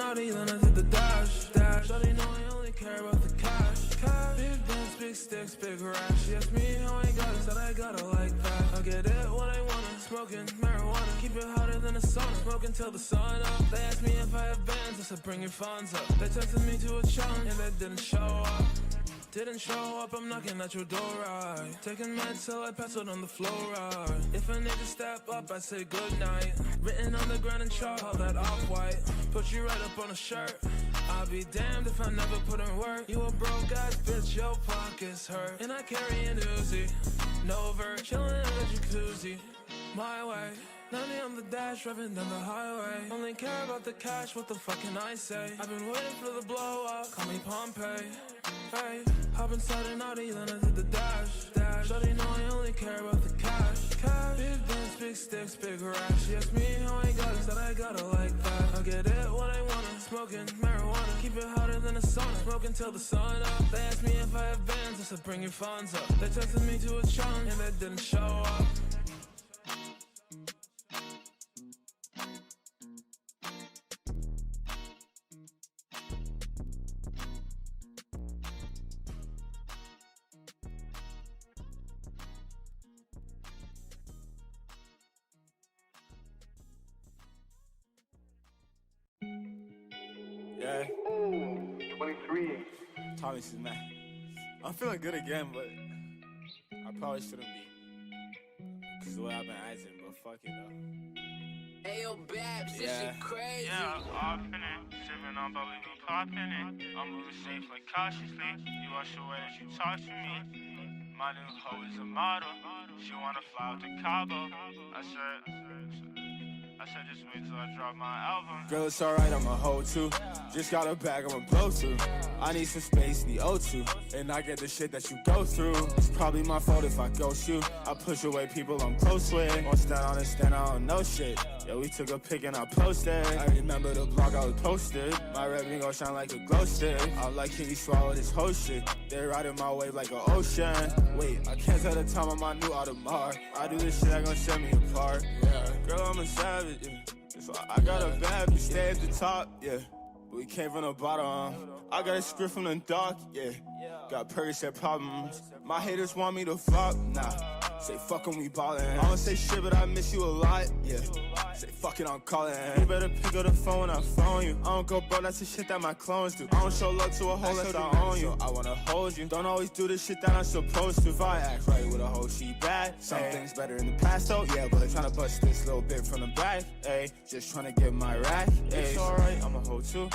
naughty, then I hit the dash. Shawty know I only care about the cash. Big bands, big sticks, big rash. She asked me how I got it, said I got it like that. I get it when I want it, smoking marijuana. Keep it hotter than a sauna, smoking till the sun up. They asked me if I have bands, I said bring your funds up. They tempted me to a challenge and they didn't show up. Didn't show up, I'm knocking at your door, right? Taking meds till I pass out on the floor, right? If a nigga step up, I say goodnight. Written on the ground in chalk, all that off-white. Put you right up on a shirt. I'll be damned if I never put in work. You a broke ass bitch, your pockets hurt. And I carry an Uzi, no vert, chillin' in the jacuzzi. My way, 90 on the dash, driving down the highway. Only care about the cash, what the fuck can I say? I've been waiting for the blow up, call me Pompeii. Hey, hop inside an Audi, then I hit the dash. Shawty know I only care about the cash. Big bands, big sticks, big rash. She asked me how I got it, said I got it like that. I get it when I want it, smoking marijuana. Keep it hotter than a sauna, smoking till the sun up. They asked me if I have bands, I said bring your funds up. They tempted me to a challenge and they didn't show up. Yeah. 23. Thomas is mad. I'm feeling good again, but I probably shouldn't be. Cause the way I've been acting, but fuck it though. Ayo, Babs, this shit crazy. Yeah, off in it, sipping on, but we be popping it. I'm moving safe, like cautiously. You watch the way that you talk to me. My new hoe is a model. She wanna fly out to Cabo. I said just wait till I drop my album. Girl, it's alright, I'm a hoe too. Just got a bag, I'm a blow through. I need some space, need O2. And I get the shit that you go through. It's probably my fault if I ghost you. I push away people I'm close with. Won't stand on and stand on no shit. Yeah, we took a pic and I posted. I remember the blog I was posted. My revenue gon' shine like a glow stick. I'm like, can you swallow this whole shit? They riding my wave like an ocean. Wait, I can't tell the time on my new Audemars. I do this shit that gon' set me apart. Yeah, girl, I'm a savage. Yeah. So I got a bad bitch, stay at the top. Yeah, but we came from the bottom. I got a script from the dark. Yeah, got Percocet problems. My haters want me to flop. Nah, say fuck 'em, we ballin'. I don't say shit, but I miss you a lot. Yeah. Say fuck it, I'm calling. You better pick up the phone when I phone you. I don't go bro, that's the shit that my clones do. I don't show love to a hoe unless I own you. I wanna hold you. Don't always do the shit that I'm supposed to. If I act right with a hoe, she bad. Some things better in the past though. Yeah, but tryna bust this little bit from the back. Ayy, just tryna get my rack. It's alright, I'm a hoe too.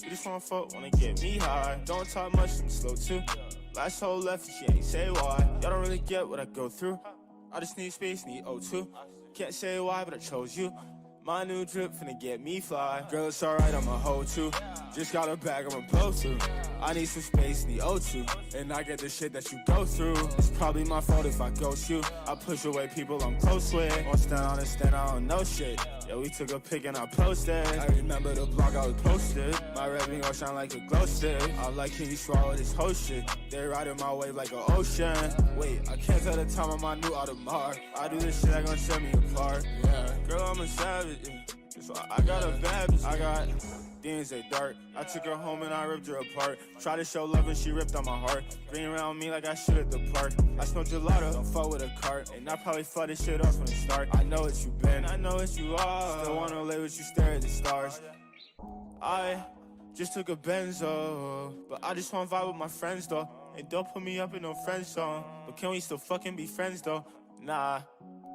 You just wanna fuck, wanna get me high. Don't talk much, I'm slow too. Last hoe left, she ain't say why. Y'all don't really get what I go through. I just need space, need O2. Can't say why, but I chose you. My new drip finna get me fly. Girl, it's alright, I'm a hoe too. Just got a bag, I'm a blow through. I need some space, need O2. And I get the shit that you go through. It's probably my fault if I ghost you. I push away people I'm close with. Won't stand on and stand on no shit. Yeah, we took a pic and I posted. I remember the blog I was posted. My revenue gon' shine like a glow stick. I'm like, can you swallow this whole shit? They riding my wave like an ocean. Wait, I can't tell the time on my new Audemars. I do this shit that gon' set me apart. Yeah, girl, I'm a savage. Yeah. So I got a bad bitch. I got things that dark. I took her home and I ripped her apart. Tried to show love and she ripped on my heart. Bring around me like I should at the park. I smoked gelato, don't fuck with a cart. And I probably fuck this shit off from the start. I know what you been, I know what you are. Still wanna lay with you, stare at the stars. I just took a benzo, but I just wanna vibe with my friends though. And don't put me up in no friend zone. But can we still fucking be friends though? Nah.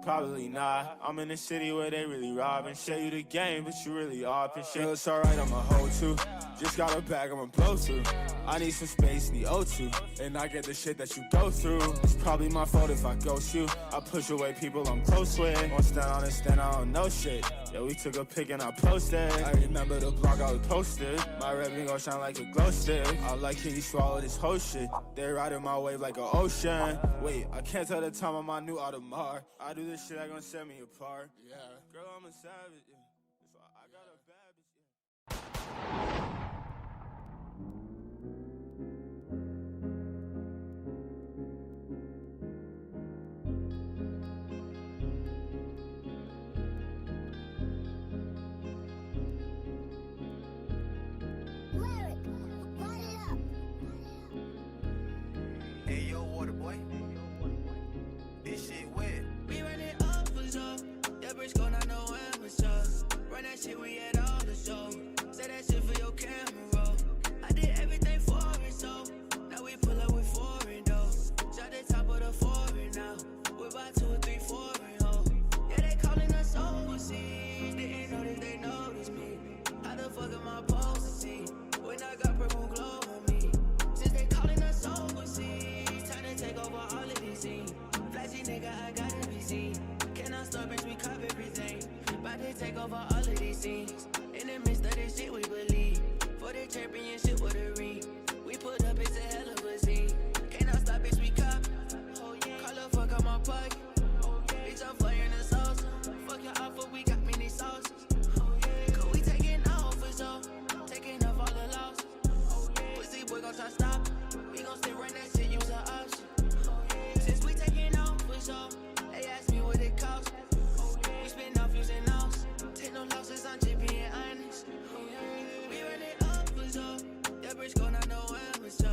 Probably not. I'm in a city where they really rob and show you the game, but you really off and shit. It's alright, I'm a hoe too. Just got a bag, I'm a blow through. I need some space, need O2. And I get the shit that you go through. It's probably my fault if I ghost you. I push away people I'm close with. Won't stand on and stand on no shit. Yeah, we took a pic and I posted. I remember the blog I was posted. My revenue gon' shine like a glow stick. I'm like, can you swallow this whole shit? They riding my wave like an ocean. Wait, I can't tell the time on my new Audemars. I do this shit that gon' set me apart. Yeah, girl, I'm a savage. Yeah. So I got a bad bitch. Yeah. Run that shit, we at all the shows. Say that shit for your camera roll. I did everything for it, so now we pull up with foreign though. Shot the top of the foreign now. We're about 2 or 3 foreign hoes. Yeah, they calling us overseas. Didn't notice they noticed me. How the fuck am I supposed to see when I got purple glow on me? Since they calling us overseas, time to take over all of these scenes. Flashy nigga, I gotta be seen. Cannot stop, bitch, we cop everything. About to take over all of these scenes. In the midst of this shit, we believe. For the championship with a ring. We put up, it's a hell of a scene. Cannot stop, bitch, we cop. Oh, yeah. Call the fuck out my pocket. Oh, yeah. Bitch, I'm flying the sauce. Fuck your offer, we got many sauces. Oh, yeah. Cause we taking off for sure. Taking off all the losses. Oh, yeah. Pussy boy gon' try to stop. We gon' still run that shit, use an option. Oh, yeah. Since we taking off for sure. They ask me what it costs. Oh, yeah. We spin off using ours. Take no losses, I'm just being honest. Oh, yeah. We run it up for sure. That bitch gon' not know amateur.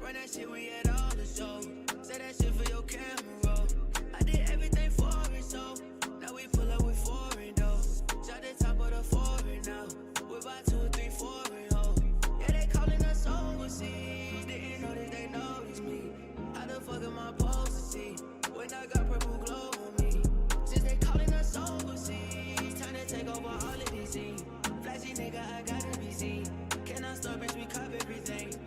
Run that shit, we at all the shows. Say that shit for your camera roll. I did everything for it, so now we pull up with foreign though. Shot the top of the foreign now. We're about 2 or 3 foreign hoes. Yeah, they calling us overseas. Didn't notice they noticed me. How the fuck am I supposed to see when I got purple glow on me? Since they calling us overseas, time to take over all of these scenes. Flashy nigga, I gotta be seen. Cannot stop, bitch, we cop everything.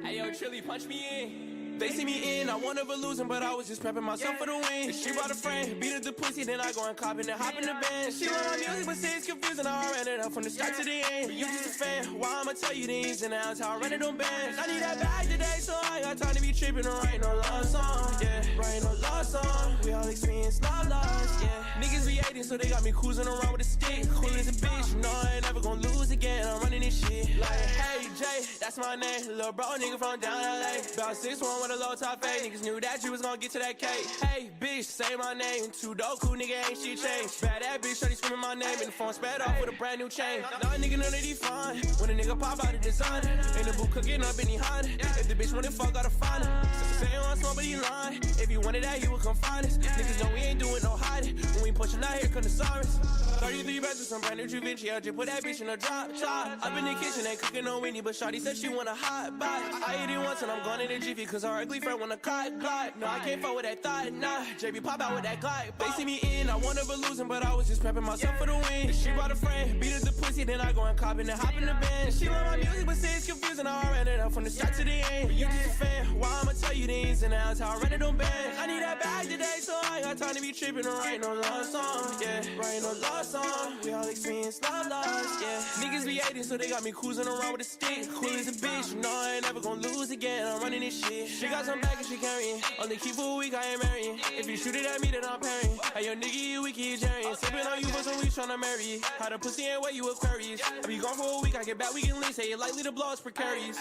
Hey yo, Chili, punch me in. They see me in, I won never losing, but I was just prepping myself for the win. She brought a friend, beat up the pussy, then I go and cop and then hop in the band. She love my music, but say it's confusing, I ran it up from the start to the end. But you just a fan, why I'ma tell you the ins and outs, how I run it on bands. I need that bag today, so I ain't got time to be tripping or writing no love song. Yeah, writing no love song. We all experience love loss, yeah. Niggas be hating, so they got me cruising around with a stick. Cool as a bitch, you know I ain't never gonna lose again. I'm running this shit. Like, hey Jay, that's my name. Little bro, nigga from down LA. About 6'1" with a low top fade. Niggas knew that you was gonna get to that cake. Hey bitch, say my name. Too dope, cool nigga, ain't shit changed. Bad that bitch, shorty screaming my name. And the phone sped off with a brand new chain. Nah, nigga, none of these fine. When a nigga pop out of design, ain't the boot cooking up in behind. If the bitch wanna fuck, gotta find her. Say you want smoke, but he lying. If you wanted that, he would come find us. Niggas know we ain't doing no hiding. When we pushing out here, come the sirens. 33 beds with some brand new Givenchy. I just put that bitch in a drop top. Up in the kitchen, ain't cooking no Winnie, but shawty said she want a hot bite. I ate it once and I'm going in the Jiffy, cause our ugly friend wanna glide. No, I can't fuck with that thought, nah. JB pop out with that glide. They see me in, I won never losing, but I was just prepping myself for the win. She brought a friend, beat up the pussy, then I go and cop and then hop in the band. She love my music, but say it's confusing, I ran it up from the start to the end. But you just a fan, why I'ma tell you the ins and outs, how I run it on bands. I need that bag today, so I ain't got time to be tripping or writing no love song. Yeah, writing no love song. We all experience love loss, yeah. Niggas be hating, so they got me cruising around with a stick. Cool as a bitch, you know I ain't never gonna lose again. I'm running this shit. She got some back and she carrying. Only keep for a week, I ain't marrying. If you shoot it at me, then I'm parrying. Hey, yo, nigga, you weak, you jarring. Sipping on you for some weeks, tryna marry you. How the pussy ain't wet, you Aquarius. I be gone for a week, I get back, we can leave. Say it likely to blow, it's precarious.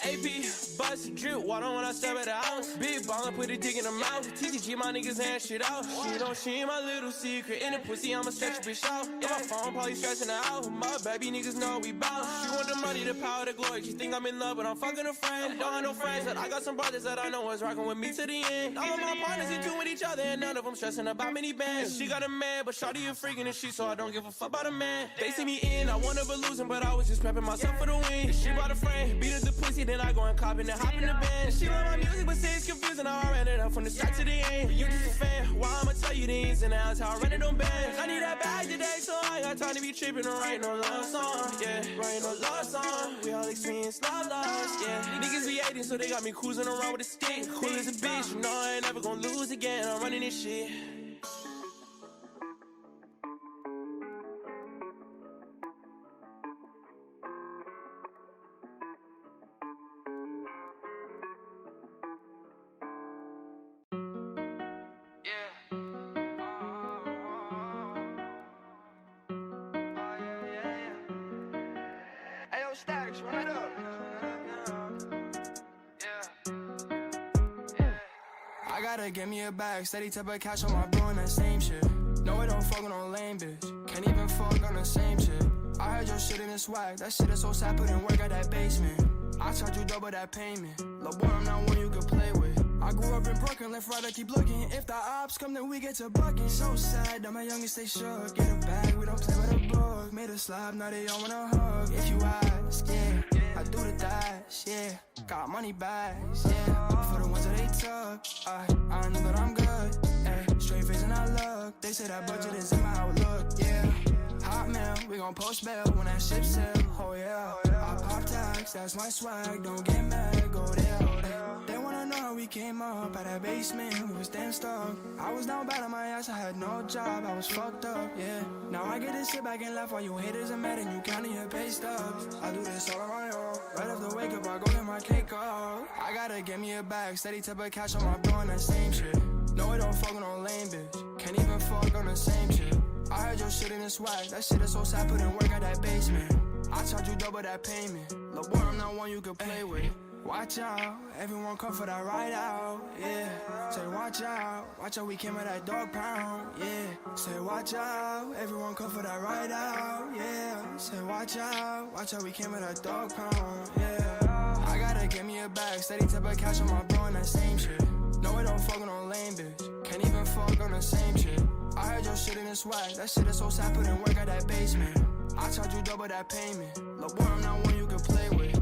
AP, bust, drip, water when I step at the house. Big baller, put a dick in her mouth. TTG, my niggas hand shit out. She ain't my little secret. In the pussy, I'ma stretch a bitch out. Yeah, my phone probably stressing her out. My baby niggas know we bout. She want the money, the power, the glory. She think I'm in love, but I'm fucking a friend. Don't have no friends, but I got some brothers that I know was rocking with me to the end. All of my partners into with each other, and none of them stressing about many bands. She got a man, but shawty a freaking and shit, so I don't give a fuck about a man. They see me in, I won never losing, but I was just prepping myself for the win. She brought a friend, beat up the pussy, then I go and cop and then hop in the band. She love my music, but say it's confusing, I ran it up from the start to the end. But you just a fan, why I'ma tell you the ins and outs, how I run it on bands. I need that bag today, so I ain't got time to be tripping or writing no love song. Yeah, writing no love song. We all experience love loss, yeah. Niggas be hating, so they got me cruising around with a stick. Cool as a bitch, you know I ain't never gonna lose again. I'm running this shit. Fix right up. I gotta get me a bag, steady type of cash on my bro and that same shit. No, I don't fuck with no lame bitch. Can't even fuck on the same shit. I heard your shit in the swag. That shit is so sad, put in work at that basement. I charge you double that payment. Lil' boy, I'm not one you can play with. I grew up in Brooklyn, left right, I keep looking. If the ops come, then we get to bucking. So sad that my youngest stay shook. Get a bag, we don't play with a book. Made a slap, now they all wanna hug. If you ask, yeah, I do the dash, yeah. Got money bags, yeah. For the ones that they took, I know that I'm good, ayy. Straight face and I look. They say that budget is in my outlook, yeah. Hot mail, we gon' post bail when that ship sail, oh yeah. I pop tax, that's my swag, don't get mad, go there. They wanna know how we came up out that basement, we was damn stuck. I was down bad on my ass, I had no job, I was fucked up, yeah. Now I get to sit back and laugh while you haters are mad and you counting your pay stubs. I do this all on my own, right after wake up I go get my cake off. I gotta get me a bag, steady type of cash on my bro and that same shit. No, I don't fuck with no lame bitch, can't even fuck on the same shit. I heard your shit in the swag, that shit is so sad, put in work at that basement. I charge you double that payment. Lil' boy, I'm not one you can play with. Watch out, everyone come for that ride out, yeah. Say watch out, we came at that dog pound, yeah. Say watch out, everyone come for that ride out, yeah. Say watch out, we came at that dog pound, yeah. I gotta get me a bag, steady type of cash on my bro and that same shit. No, I don't fuck with no lame bitch, can't even fuck on the same shit. I heard your shit in the swag, that shit is so sad, put in work at that basement. I charge you double that payment. Lil' boy, I'm not one you can play with.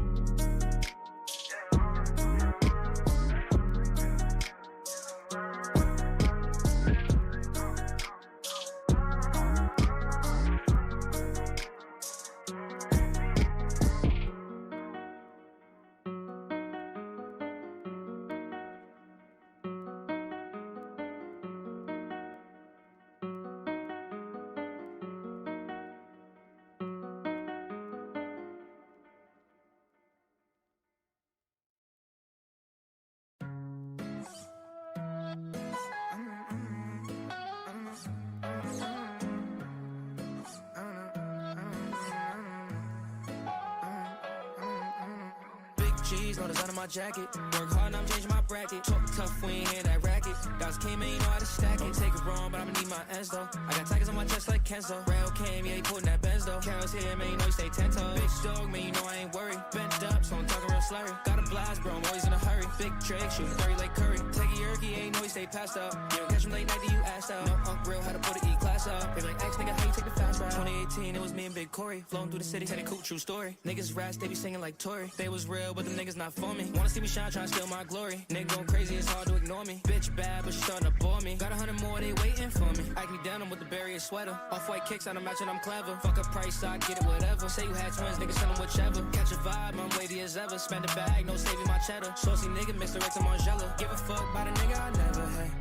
G's, no design on my jacket. Work hard, now I'm changing my bracket. Talk tough, we ain't hear that racket. Guys came in, you know how to stack it. Take it wrong, but I'ma need my ends though. I got tigers on my chest like Kenzo. Rail came, yeah, he putting that Benz though. Carol's here, man, you know he stay 10 toes. Big dog, man, you know I ain't worried. Bent up, so I'm talking real slurry. Got a blast, bro, I'm always in a hurry. Big trick, shooting 30 like Curry. Take a yerky, ain't know he stay passed up. You don't catch him late night, then you assed out. No Unc real, had to put an E-class up. They like, X nigga, how you take the fast ride? 2018, it was me and Big Corey. Flowing through the city, had a cool true story. Niggas rats, they be singing like Tory. They was real, but them niggas not for me. Wanna see me shine, tryna steal my glory. Nigga going crazy, it's hard to ignore me. Bitch bad, but she starting to bore me. Got 100 more, they waiting for me. Acne denim with the barrier sweater. Off-white kicks, I don't match it, I'm clever. Fuck a price, I get it, whatever. Say you had twins, niggas send them whichever. Catch a vibe, I'm wavy as ever. Spend a bag, no saving my cheddar. Saucy nigga, mix the Rex and Margiela. Give a fuck by the nigga I never had.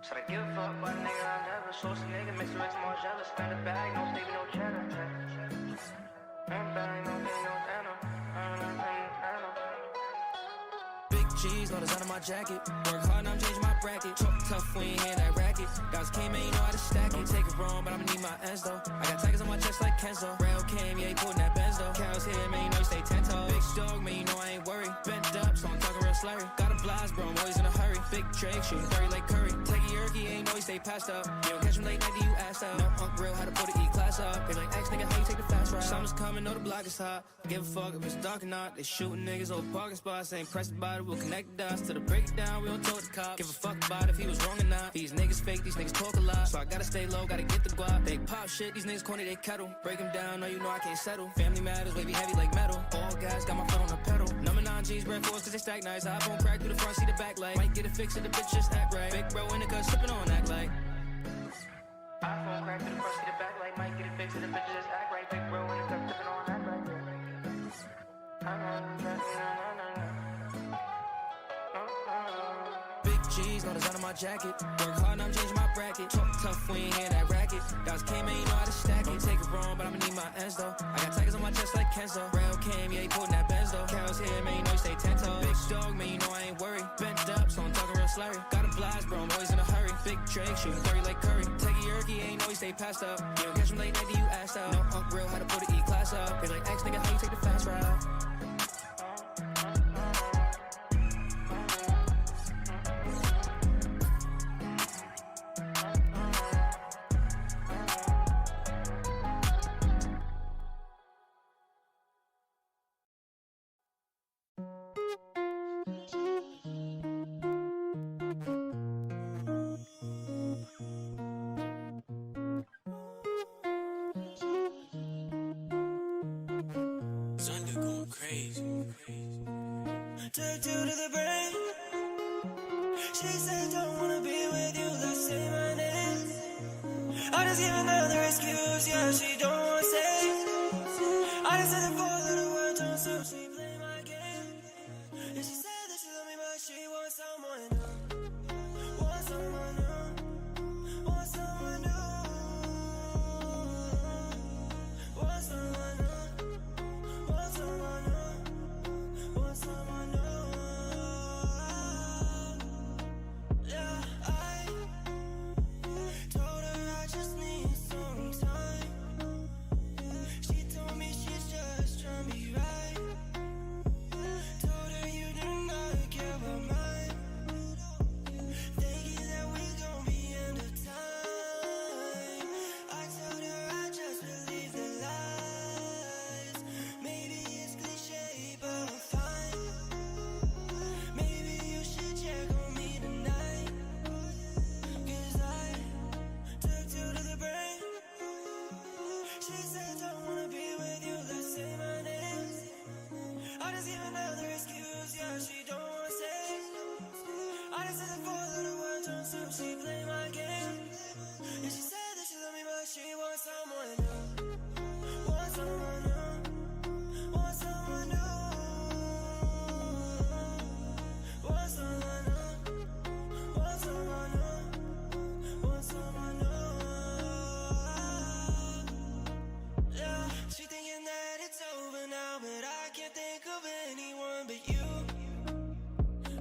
Said I give a fuck by the nigga I never. Saucy nigga, mix the Rex and Margiela. Spend a bag, no saving no cheddar. G's, no design on my jacket. Work hard, now I'm changing my bracket. Talk tough, we ain't hear that racket. Guys came in, you know how to stack it. Take it wrong, but I'ma need my ends though. I got tigers on my chest like Kenzo. Rail came, yeah, he putting that Benz though. Carol's here, man, you know he stay 10 toes. Big dog, man, you know I ain't worried. Bent up, so I'm talking real slurry. Got a blast, bro, I'm always in a hurry. Big trick, shooting 30 like Curry. Take a yerky, ain't know he stay passed up. You don't catch him late night, then you assed out. No Unc real, had to put an E-class up. They like, X nigga, how you take the fast ride? Summer's coming, know the block is hot. Give a fuck if it's dark or not. They shooting niggas over parking spots. Ain't pressed about it, we'll connect the dots to the breakdown. We don't talk the cops. Give a fuck about if he was wrong or not. These niggas fake, these niggas talk a lot. So I gotta stay low, gotta get the guap. They pop shit, these niggas corny, they kettle. Break them down, no, you know I can't settle. Family matters, wavy heavy like metal. All guys got my foot on the pedal. Number 9 G's, bread force, cause they stack nice. iPhone crack through the front, see the back light. Might get it fixed and the bitch just act right. Big bro in the cut, sippin' on act like. iPhone crack through the front, see the back light. Might get it fixed and the bitch just act right. Big bro in the cut, sippin' on act right. Big G's, no design on my jacket. Work hard, now I'm changing my bracket. Talk tough, we ain't hear that racket. Guys came in, you know how to stack it. Take it wrong, but I'ma need my ends though. I got tigers on my chest like Kenzo. Rail came, yeah, he putting that Benz though. Carol's here, man, you know he stay 10 toes. Big dog, man, you know I ain't worried. Bent up, so I'm talking real slurry. Got a blast, bro, I'm always in a hurry. Big Drake, shooting 30 like Curry. Take a yerky, ain't always stay passed up. You don't catch him late night, you asked out. No, real, how to put the E-class up. They like, ask nigga, how you take the fast route? Sunday going crazy. Took two to the brain. She said, don't wanna be with you, let's say my name. I just give another excuse, yeah, she don't wanna say. I just said the four little words on so she play my game. And she said that she love me, but she wants someone new. Want someone new. Want someone new. Want someone new. Want someone new. Want someone new. Yeah, I told her I just need some time. She told me she's just trying to be right. Told her you do not care about mine. Thinking that we gon' be end of time. I told her I just believe the lies. Maybe it's cliche, but I'm fine. Maybe you should check on me tonight. Cause I took two to the brain. She said don't wanna be with you, let's say my name. I just give another excuse, yeah, she don't wanna say. I just said the four little words on so she play my game. And she said that she love me, but she wants someone new. Want someone new. Want someone new. Want someone new. Want someone new. Want someone new. Yeah, she thinking that it's over now, but I can't think of anyone but you.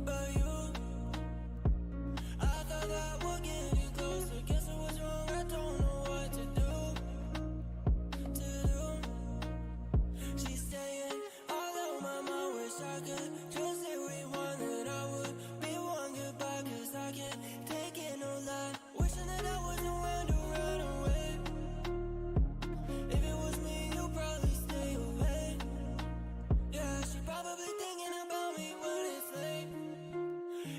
But you. I thought that we're getting closer. Guess I was wrong, I don't know what to do. She's saying, although my mom wish I could just say rewind, that I would be one goodbye, cause I can't take it no lie. Wishing that I wasn't around to run away. If it was me, you'd probably stay away. Yeah, she probably thinking about me when it's late.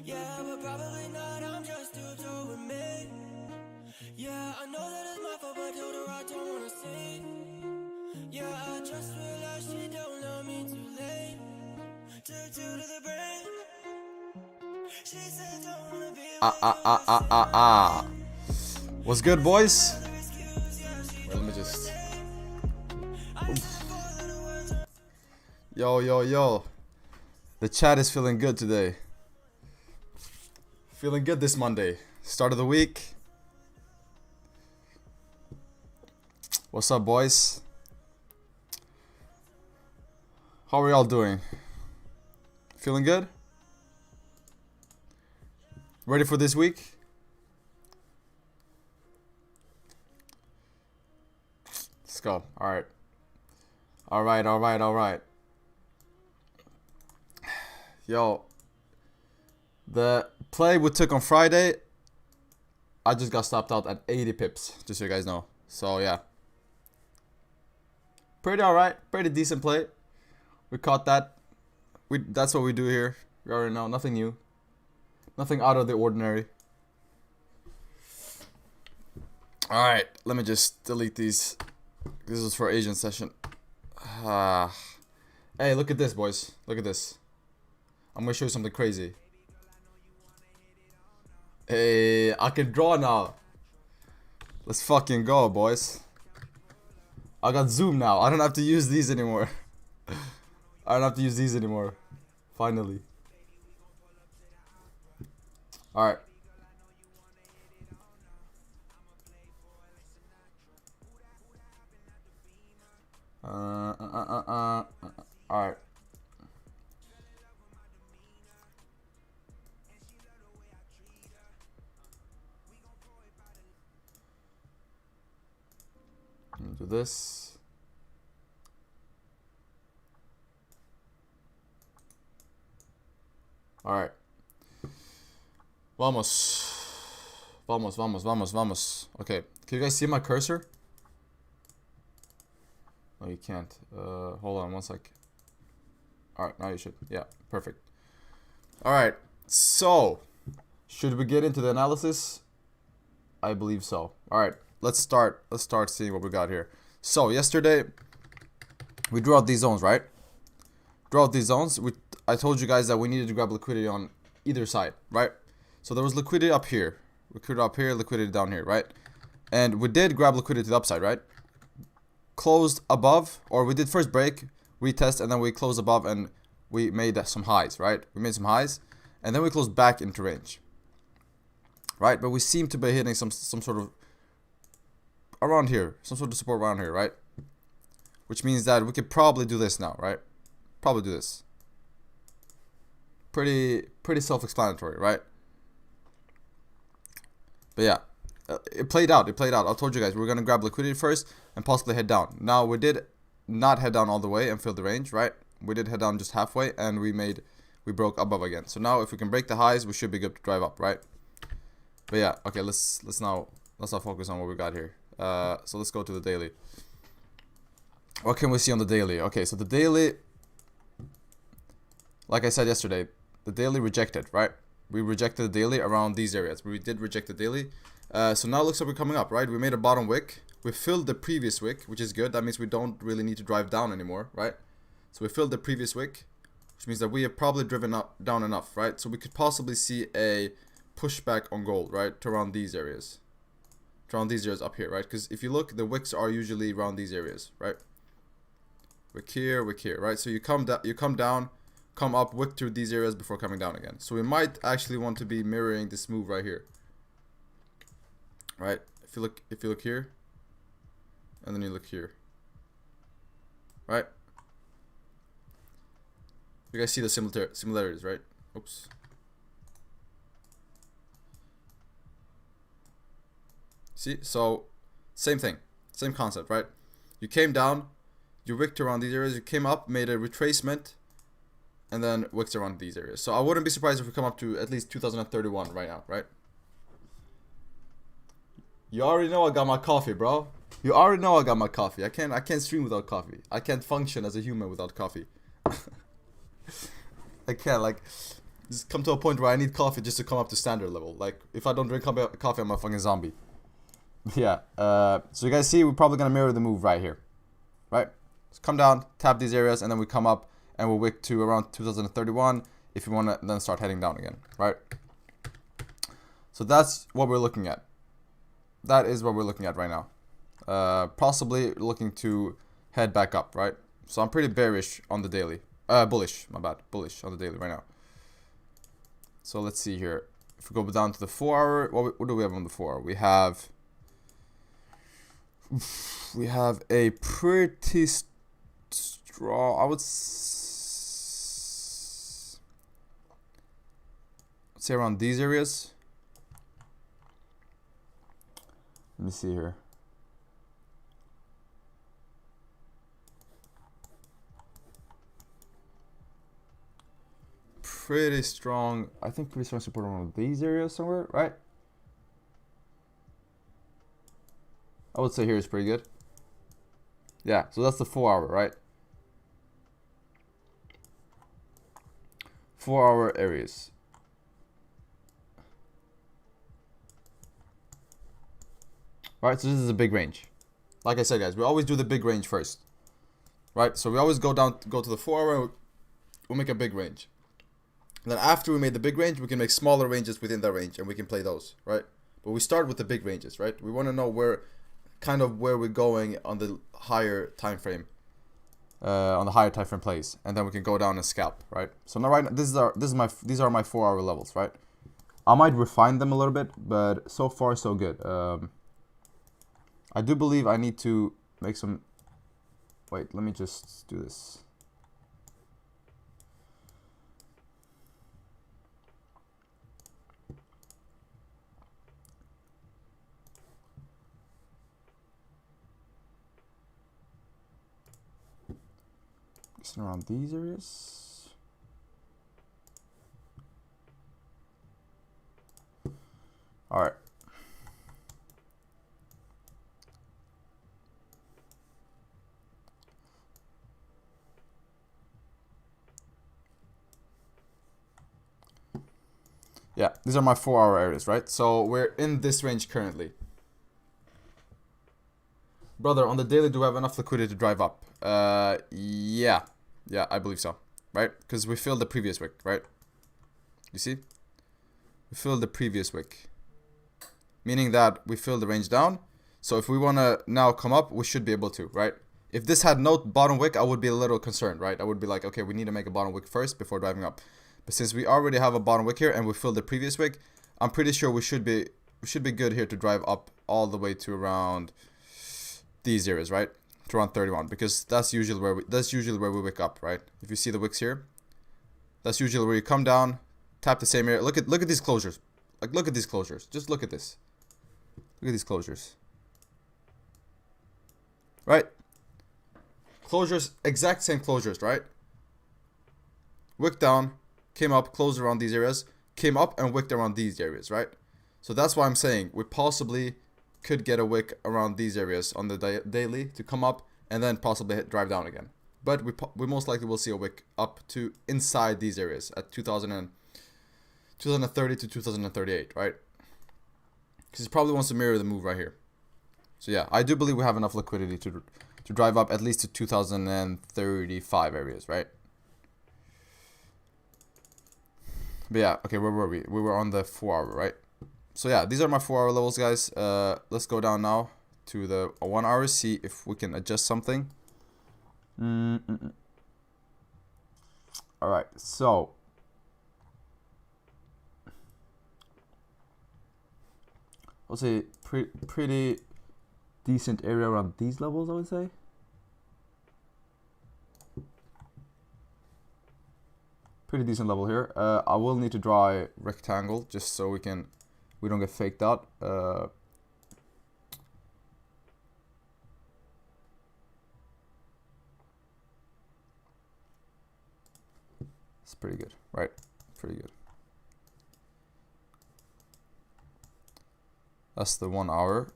Yeah, but probably not, I'm just too told with me. Yeah, I know that it's my fault, but told her I don't wanna see. Yeah, I just realized she don't love me too late. Took two to the brain. She said don't wanna be What's good, boys? Wait, let me just. Yo. The chat is feeling good today. Feeling good this Monday. Start of the week. What's up, boys? How are y'all doing? Feeling good? Ready for this week? Let's go. Alright. Alright. Yo. The play we took on Friday, I just got stopped out at 80 pips, just so you guys know. So, yeah. Pretty alright. Pretty decent play. We caught that. That's what we do here. We already know. Nothing new. Nothing out of the ordinary. Alright. Let me just delete these. This is for Asian session. Hey, look at this, boys. Look at this. I'm going to show you something crazy. Hey, I can draw now. Let's fucking go, boys. I got zoom now. I don't have to use these anymore. Finally. Alright. Alright. Do this. All right. Vamos. Vamos, vamos, vamos, vamos. Okay. Can you guys see my cursor? No, you can't. Hold on one sec. Alright, now you should. Yeah, perfect. Alright, so should we get into the analysis? I believe so. Alright, let's start seeing what we got here. So yesterday we drew out these zones, right? Draw out these zones. I told you guys that we needed to grab liquidity on either side, right? So there was liquidity up here, liquidity down here, right? And we did grab liquidity to the upside, right? Closed above, or we did first break, retest, and then we closed above and we made some highs, right? We made some highs, and then we closed back into range, right? But we seem to be hitting some sort of around here, some sort of support around here, right? Which means that we could probably do this now, right? Probably do this. Pretty self-explanatory, right? But yeah, it played out. I told you guys we were gonna grab liquidity first and possibly head down. Now we did not head down all the way and fill the range, right? We did head down just halfway, and we broke above again. So now if we can break the highs, we should be good to drive up, right? But yeah, okay, let's now focus on what we got here. So let's go to the daily. What can we see on the daily? Okay, so the daily, like I said yesterday, the daily rejected, right? We rejected the daily around these areas. We did reject the daily. So now it looks like we're coming up, right? We made a bottom wick. We filled the previous wick, which is good. That means we don't really need to drive down anymore, right? So we filled the previous wick, which means that we have probably driven down enough, right? So we could possibly see a pushback on gold, right? To around these areas. To around these areas up here, right? Because if you look, the wicks are usually around these areas, right? Wick here, right? So you come down, come up, wick through these areas before coming down again. So we might actually want to be mirroring this move right here. Right? If you look here, and then you look here. Right? You guys see the similarities, right? Oops. See? So same thing. Same concept, right? You came down, you wicked around these areas, you came up, made a retracement, and then wicked around these areas. So I wouldn't be surprised if we come up to at least 2031 right now, right? You already know I got my coffee, bro. You already know I got my coffee. I can't stream without coffee. I can't function as a human without coffee. I can't, like, just come to a point where I need coffee just to come up to standard level. Like, if I don't drink coffee, I'm a fucking zombie. Yeah. So you guys see, we're probably gonna mirror the move right here, right? So come down, tap these areas, and then we come up and we'll wick to around 2031 if you want to then start heading down again, right? So that's what we're looking at. That is what we're looking at right now. Possibly looking to head back up, right? So I'm pretty bearish on the daily. Bullish, my bad. Bullish on the daily right now. So let's see here. If we go down to the 4 hour, what do we have on the 4 hour? We have a pretty strong, I would say around these areas. Let me see here. Pretty strong. I think pretty strong support around these areas somewhere, right? I would say here is pretty good. Yeah, so that's the 4 hour, right? 4 hour areas. Right, so this is a big range. Like I said, guys, we always do the big range first. Right, so we always go to the 4 hour, we'll make a big range. And then after we made the big range, we can make smaller ranges within that range, and we can play those, right? But we start with the big ranges, right? We want to know where we're going on the higher time frame, plays, and then we can go down and scalp, right? So now, right now, these are my 4 hour levels, right? I might refine them a little bit, but so far so good. I do believe I need to make some. Wait, let me just do this. Testing around these areas. All right. Yeah, these are my 4-hour areas, right? So we're in this range currently. Brother, on the daily, do we have enough liquidity to drive up? Yeah, I believe so, right? Because we filled the previous wick, right? You see? We filled the previous wick, meaning that we filled the range down. So if we want to now come up, we should be able to, right? If this had no bottom wick, I would be a little concerned, right? I would be like, okay, we need to make a bottom wick first before driving up. But since we already have a bottom wick here and we filled the previous wick, I'm pretty sure we should be good here to drive up all the way to around these areas, right? To around 31, because that's usually where we wick up, right? If you see the wicks here, that's usually where you come down, tap the same area. Look at these closures. Like, look at these closures. Just look at this. Look at these closures. Right? Closures, exact same closures, right? Wick down, came up, closed around these areas, came up and wicked around these areas, right? So that's why I'm saying we possibly could get a wick around these areas on the daily to come up and then possibly drive down again. But we most likely will see a wick up to inside these areas at 2030 to 2038, right? Because he probably wants to mirror the move right here. So yeah, I do believe we have enough liquidity to drive up at least to 2035 areas, right? But yeah, okay, where were we? We were on the 4-hour, right? So yeah, these are my 4-hour levels, guys. Let's go down now to the 1 hour, see if we can adjust something. Alright, so I'll say pretty decent area around these levels, I would say. Pretty decent level here. I will need to draw a rectangle just so we don't get faked out. It's pretty good, right? Pretty good. That's the 1 hour.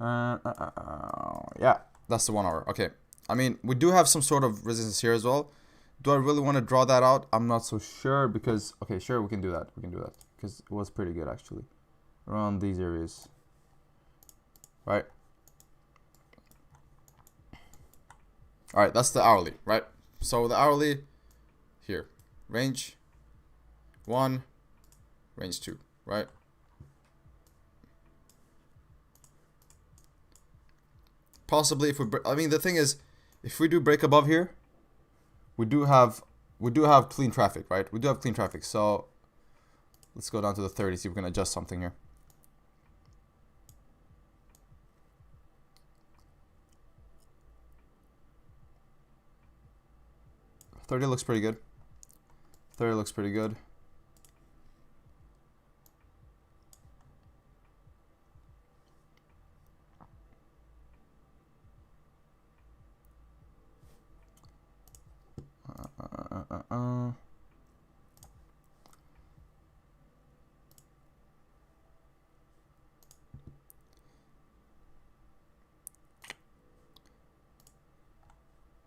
Yeah, that's the 1 hour. Okay. I mean, we do have some sort of resistance here as well. Do I really want to draw that out? I'm not so sure because, okay, sure, we can do that. We can do that because it was pretty good actually around these areas, right? All right, that's the hourly, right? So the hourly here, range 1, range 2, right? Possibly if we, I mean, the thing is, if we do break above here, we do have clean traffic, right? We do have clean traffic. So let's go down to the 30, see if we can adjust something here. $30 looks pretty good. 30 looks pretty good.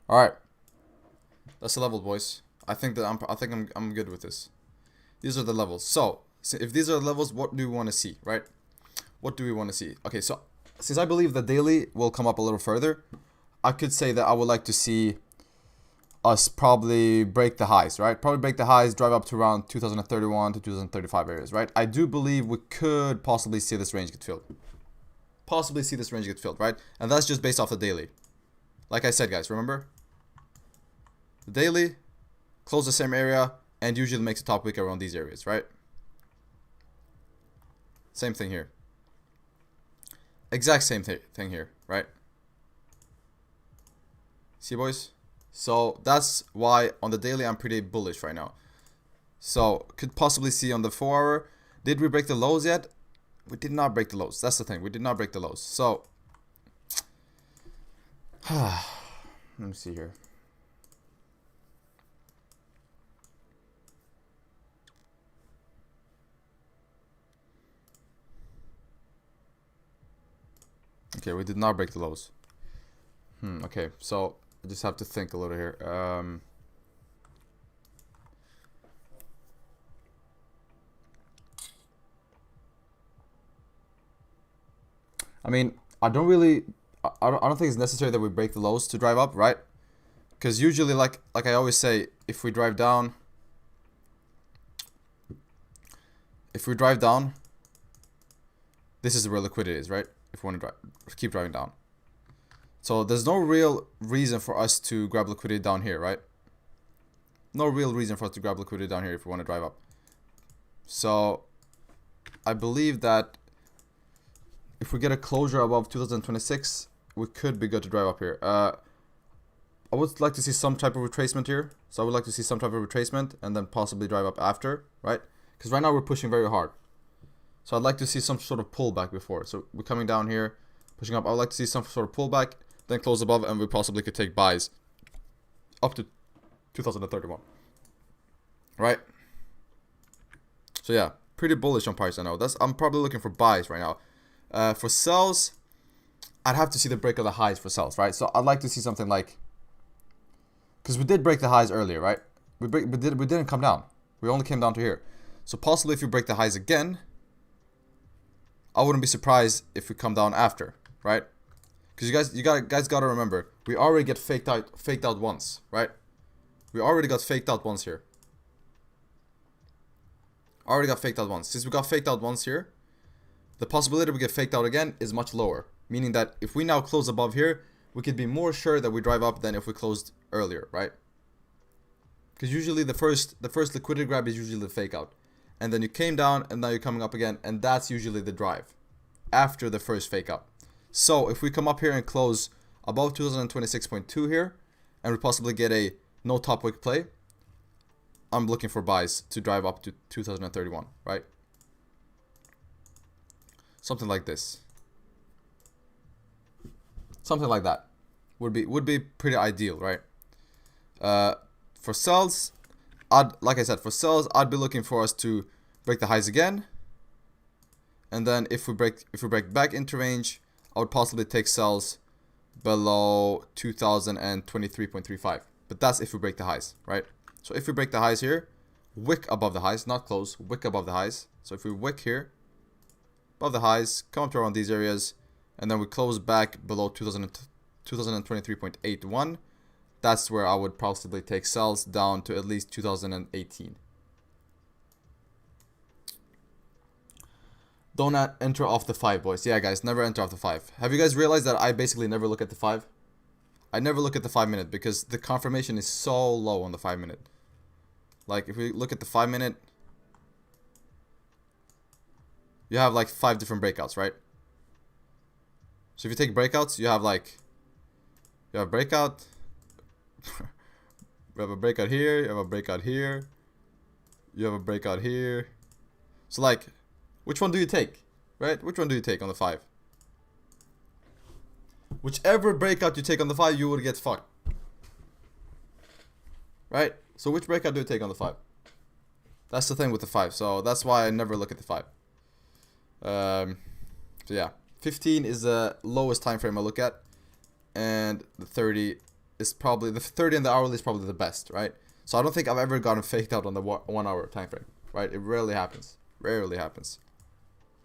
All right, that's the level, boys. I think I'm good with this. These are the levels. So if these are the levels, what do we want to see, right? What do we want to see? Okay, so since I believe the daily will come up a little further, I could say that I would like to see us probably break the highs, right? Probably break the highs, drive up to around 2031 to 2035 areas, right? I do believe we could possibly see this range get filled. Possibly see this range get filled, right? And that's just based off the daily. Like I said, guys, remember? The daily, close the same area, and usually makes a top wick around these areas, right? Same thing here. Exact same thing here, right? See, boys? So that's why on the daily I'm pretty bullish right now. So could possibly see on the 4 hour. Did we break the lows yet? We did not break the lows. That's the thing. We did not break the lows. So Let me see here. Okay, we did not break the lows. Okay, so I just have to think a little here. I mean, I don't think it's necessary that we break the lows to drive up, right? Because usually, like I always say, if we drive down, this is where liquidity is, right? If we want to keep driving down. So there's no real reason for us to grab liquidity down here, right? No real reason for us to grab liquidity down here if we want to drive up. So I believe that if we get a closure above 2026, we could be good to drive up here. I would like to see some type of retracement here. So I would like to see some type of retracement and then possibly drive up after, right? Because right now we're pushing very hard. So I'd like to see some sort of pullback before. So we're coming down here, pushing up. I would like to see some sort of pullback, then close above, and we possibly could take buys up to 2031. Right? So yeah, pretty bullish on price. I know. I'm probably looking for buys right now. For sells, I'd have to see the break of the highs for sells, right? So I'd like to see something like, because we did break the highs earlier, right? We didn't come down. We only came down to here. So possibly if you break the highs again, I wouldn't be surprised if we come down after, right? Because you guys gotta remember, we already get faked out once, right? We already got faked out once here. Already got faked out once. Since we got faked out once here, the possibility we get faked out again is much lower. Meaning that if we now close above here, we could be more sure that we drive up than if we closed earlier, right? Because usually the first liquidity grab is usually the fake out. And then you came down and now you're coming up again, and that's usually the drive after the first fake up. So if we come up here and close above 2026.2 here, and we possibly get a no top wick play, I'm looking for buys to drive up to 2031, right? Something like this. Something like that would be pretty ideal, right? For sells, like I said, for sells, I'd be looking for us to break the highs again, and then if we break back into range, I would possibly take sells below 2023.35. But that's if we break the highs, right? So if we break the highs here, wick above the highs, not close, wick above the highs. So if we wick here above the highs, come up to around these areas, and then we close back below 2023.81. That's where I would possibly take sells down to at least 2018. Don't enter off the 5, boys. Yeah, guys, never enter off the 5. Have you guys realized that I basically never look at the 5? I never look at the 5 minute because the confirmation is so low on the 5 minute. Like, if we look at the 5 minute, you have like 5 different breakouts, right? So if you take breakouts, you have like, you have a breakout, you have a breakout here, you have a breakout here, you have a breakout here. So like, which one do you take, right? Which one do you take on the 5? Whichever breakout you take on the 5, you will get fucked, right? So which breakout do you take on the 5? That's the thing with the 5. So that's why I never look at the 5. So yeah, 15 is the lowest time frame I look at, and the 30 is probably, the 30 and the hourly is probably the best, right? So I don't think I've ever gotten faked out on the 1 hour time frame, right? It rarely happens. Rarely happens.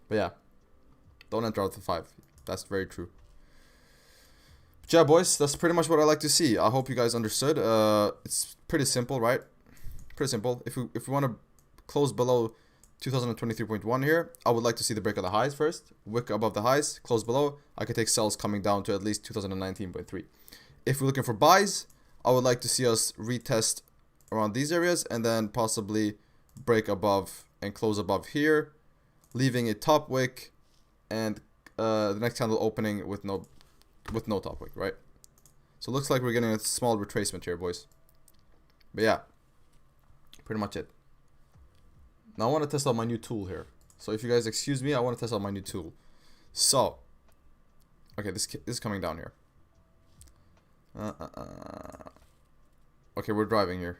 But yeah, don't enter out the 5. That's very true. But yeah, boys, that's pretty much what I like to see. I hope you guys understood. It's pretty simple, right? Pretty simple. If we want to close below 2023.1 here, I would like to see the break of the highs first, wick above the highs, close below. I could take sells coming down to at least 2019.3. If we're looking for buys, I would like to see us retest around these areas and then possibly break above and close above here, leaving a top wick and the next candle opening with no top wick, right? So it looks like we're getting a small retracement here, boys. But yeah, pretty much it. Now I want to test out my new tool here. So if you guys excuse me, I want to test out my new tool. So, okay, this is coming down here. Okay, we're driving here.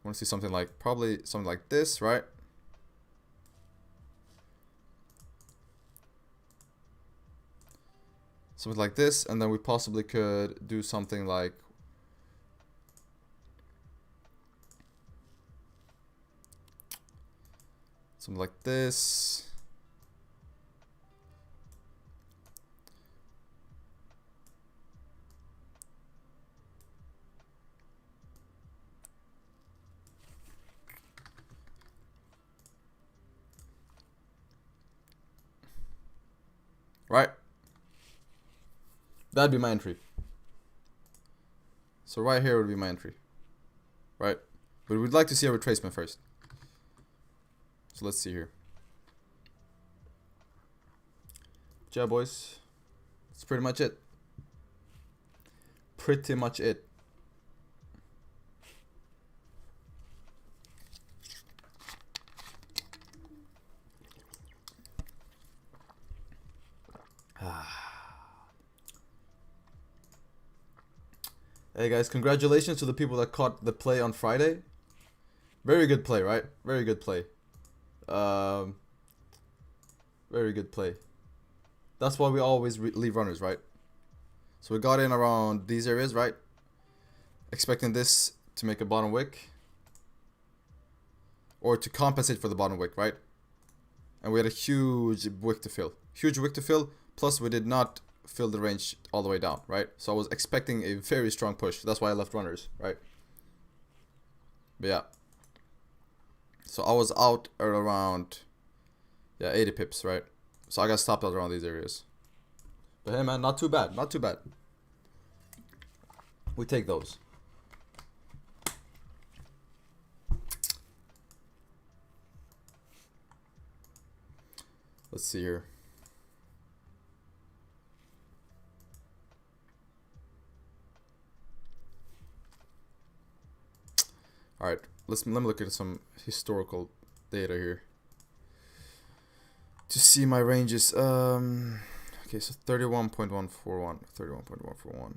I want to see something like, probably something like this, right? Something like this, and then we possibly could do something like this. Right? That'd be my entry. So right here would be my entry. Right? But we'd like to see a retracement first. So let's see here. Yeah, boys. That's pretty much it. Pretty much it. Hey guys, congratulations to the people that caught the play on Friday. Very good play, right? Very good play. Very good play. That's why we always leave runners, right? So we got in around these areas, right? Expecting this to make a bottom wick. Or to compensate for the bottom wick, right? And we had a huge wick to fill. Huge wick to fill. Plus we did not fill the range all the way down, right? So I was expecting a very strong push. That's why I left runners, right? But yeah. So I was out at around, yeah, 80 pips, right? So I got stopped out around these areas. But hey man, not too bad, not too bad. We take those. Let's see here. All right, let me look at some historical data here to see my ranges. Okay, so 31.141, 31.141.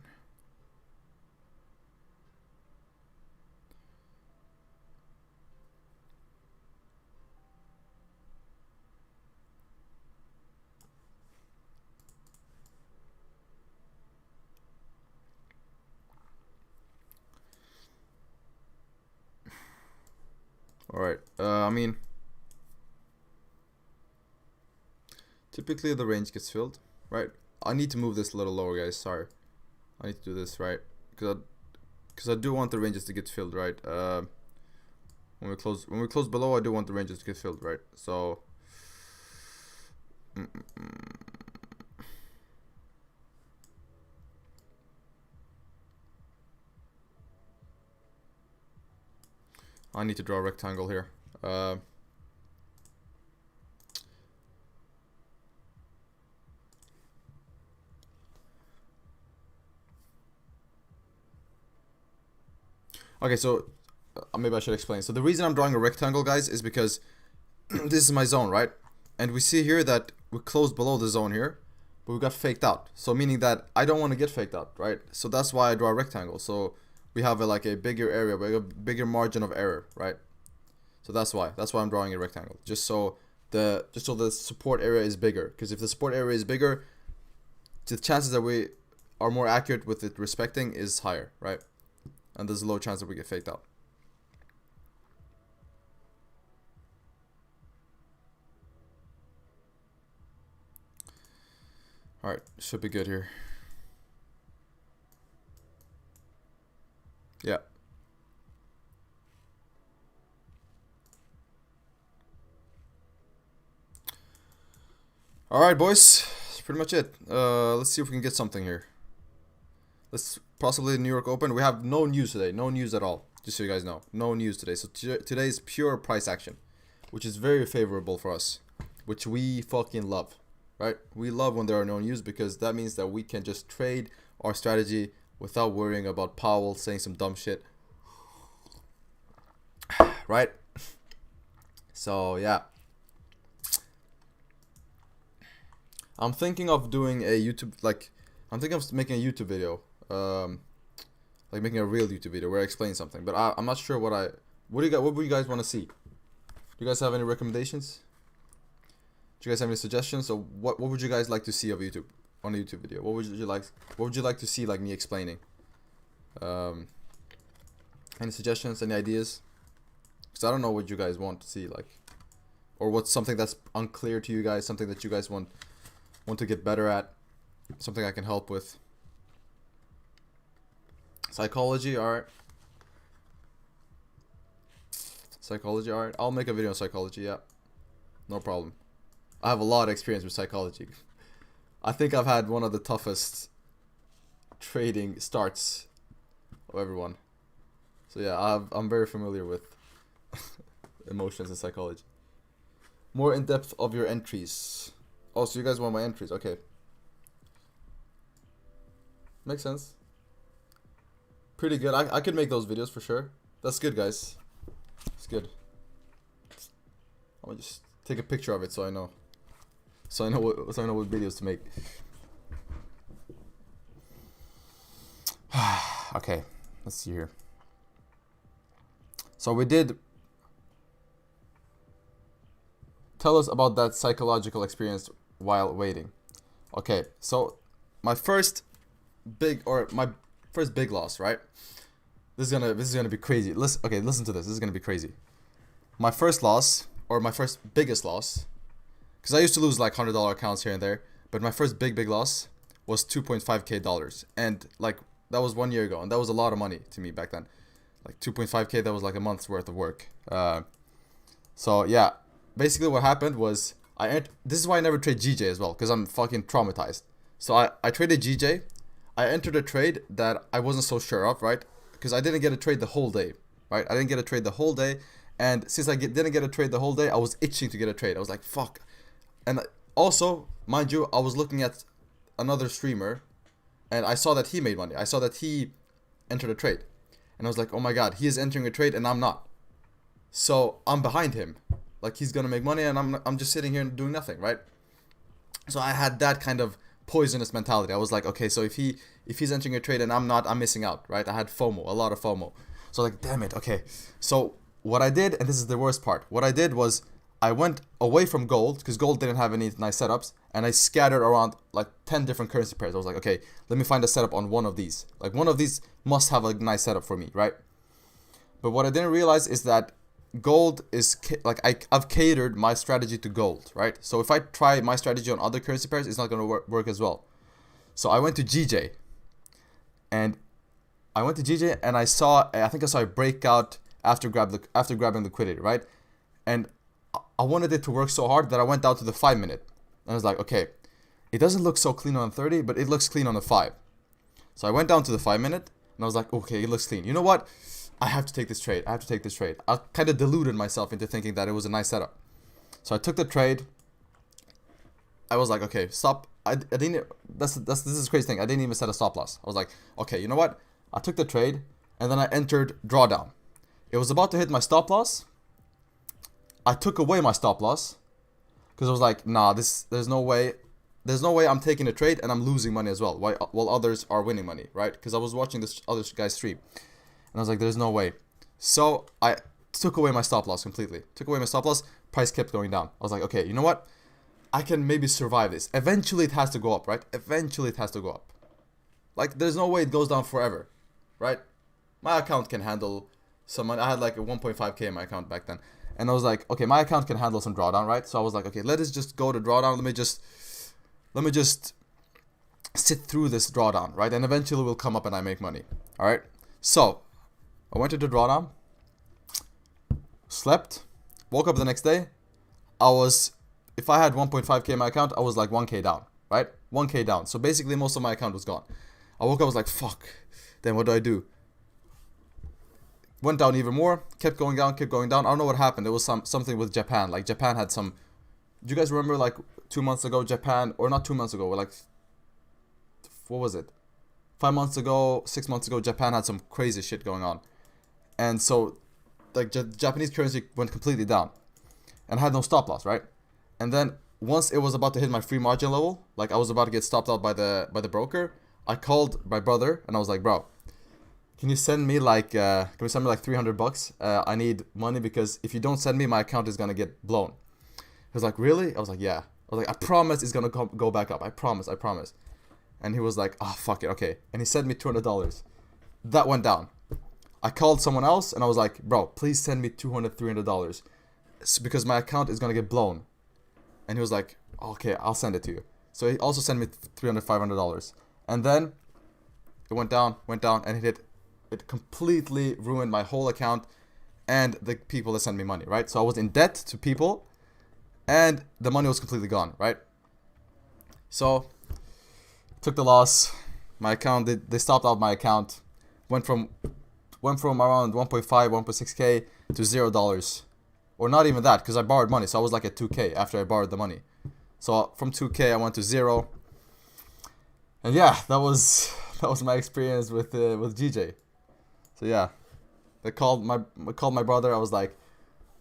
Alright, I mean, typically the range gets filled, right? I need to move this a little lower, guys, sorry. I need to do this, right? Because I do want the ranges to get filled, right? When we close below, I do want the ranges to get filled, right? So I need to draw a rectangle here. Okay, so maybe I should explain. So the reason I'm drawing a rectangle, guys, is because this is my zone, right? And we see here that we closed below the zone here, but we got faked out. So meaning that I don't want to get faked out, right? So that's why I draw a rectangle. So we have like a bigger area, a bigger margin of error, right? So that's why I'm drawing a rectangle, just so the support area is bigger. Because if the support area is bigger, the chances that we are more accurate with it respecting is higher, right? And there's a low chance that we get faked out. All right, should be good here. Yeah. All right, boys. That's pretty much it. Let's see if we can get something here. Let's possibly New York Open. We have no news today. No news at all. Just so you guys know. No news today. So today is pure price action, which is very favorable for us, which we fucking love, right? We love when there are no news because that means that we can just trade our strategy without worrying about Powell saying some dumb shit. Right? So, yeah. I'm thinking of doing a YouTube, like, I'm thinking of making a YouTube video, like making a real YouTube video where I explain something. But I'm not sure what would you guys want to see? Do you guys have any recommendations? Do you guys have any suggestions? So what would you guys like to see of YouTube on a YouTube video? What would you like to see, like, me explaining? Any suggestions? Any ideas? Because I don't know what you guys want to see, like, or what's something that's unclear to you guys, something that you guys want to get better at, something I can help with. Psychology, alright. Psychology, alright. I'll make a video on psychology, yeah. No problem. I have a lot of experience with psychology. I think I've had one of the toughest trading starts of everyone. So yeah, I'm very familiar with emotions and psychology. More in depth of your entries. Oh, so you guys want my entries? Okay. Makes sense. Pretty good. I could make those videos for sure. That's good, guys. It's good. I'm gonna just take a picture of it so I know. So I know what videos to make. Okay, let's see here. So we did. Tell us about that psychological experience while waiting. Okay, so my first big loss, right? This is gonna be crazy. Listen to this. This is gonna be crazy. My first loss, or my first biggest loss, because I used to lose like $100 accounts here and there, but my first big loss was $2.5K, and like that was 1 year ago, and that was a lot of money to me back then. Like 2.5K, that was like a month's worth of work. So yeah. Basically what happened was, this is why I never trade GJ as well, because I'm fucking traumatized. So I traded GJ, I entered a trade that I wasn't so sure of, right? Because I didn't get a trade the whole day, right? I didn't get a trade the whole day, and since I didn't get a trade the whole day, I was itching to get a trade. I was like, fuck. And also, mind you, I was looking at another streamer, and I saw that he made money. I saw that he entered a trade. And I was like, oh my god, he is entering a trade and I'm not. So I'm behind him. Like, he's gonna make money and I'm just sitting here and doing nothing, right? So I had that kind of poisonous mentality. I was like, okay, so if he's entering a trade and I'm not, I'm missing out, right? I had FOMO, a lot of FOMO. So like, damn it, okay. So what I did, and this is the worst part, what I did was I went away from gold, because gold didn't have any nice setups, and I scattered around like 10 different currency pairs. I was like, okay, let me find a setup on one of these. Like, one of these must have a nice setup for me, right? But what I didn't realize is that gold is like, I've catered my strategy to gold, right? So if I try my strategy on other currency pairs, it's not going to work as well. So I went to GJ, and I saw, I think I saw a breakout after grabbing liquidity, right? And I wanted it to work so hard that I went down to the 5 minute. And I was like, okay, it doesn't look so clean on 30, but it looks clean on the 5. So I went down to the 5 minute, and I was like, okay, it looks clean. You know what? I have to take this trade. I kind of deluded myself into thinking that it was a nice setup. So I took the trade. I was like, okay, stop. I didn't. This is the crazy thing. I didn't even set a stop loss. I was like, okay, you know what? I took the trade, and then I entered drawdown. It was about to hit my stop loss. I took away my stop loss because I was like, nah, there's no way I'm taking a trade and I'm losing money as well while others are winning money, right? Because I was watching this other guy's stream, and I was like, there's no way. So I took away my stop loss completely. Price kept going down. I was like, okay, you know what? I can maybe survive this. Eventually it has to go up, right? Like, there's no way it goes down forever, right? My account can handle some money. I had like a 1.5K in my account back then. And I was like, okay, my account can handle some drawdown, right? So I was like, okay, let us just go to drawdown. Let me just sit through this drawdown, right? And eventually we'll come up and I make money. All right. So I went into drawdown, slept, woke up the next day. If I had 1.5K in my account, I was like 1K down, right? 1K down. So basically most of my account was gone. I woke up, I was like, fuck. Then what do I do? Went down even more, kept going down. I don't know what happened. There was something with Japan. Like, Japan had some. Do you guys remember, like, 2 months ago, Japan, or not 2 months ago, like, what was it? 5 months ago, 6 months ago, Japan had some crazy shit going on. And so, like, Japanese currency went completely down. And I had no stop loss, right? And then once it was about to hit my free margin level, like I was about to get stopped out by the broker, I called my brother and I was like, bro, can you send me like $300? I need money because if you don't send me, my account is gonna get blown. He was like, really? I was like, yeah. I was like, I promise it's gonna go back up. I promise. And he was like, oh, fuck it, okay. And he sent me $200. That went down. I called someone else and I was like, bro, please send me $300 because my account is gonna get blown. And he was like, okay, I'll send it to you. So he also sent me $500. And then it went down, and it completely ruined my whole account and the people that sent me money, right? So I was in debt to people and the money was completely gone, right? So took the loss. My account, they stopped out my account. Went from around 1.5, 1.6k to $0. Or not even that, because I borrowed money. So I was like at 2k after I borrowed the money. So from 2k I went to 0. And yeah, that was my experience with GJ. So yeah, I called my brother. I was like,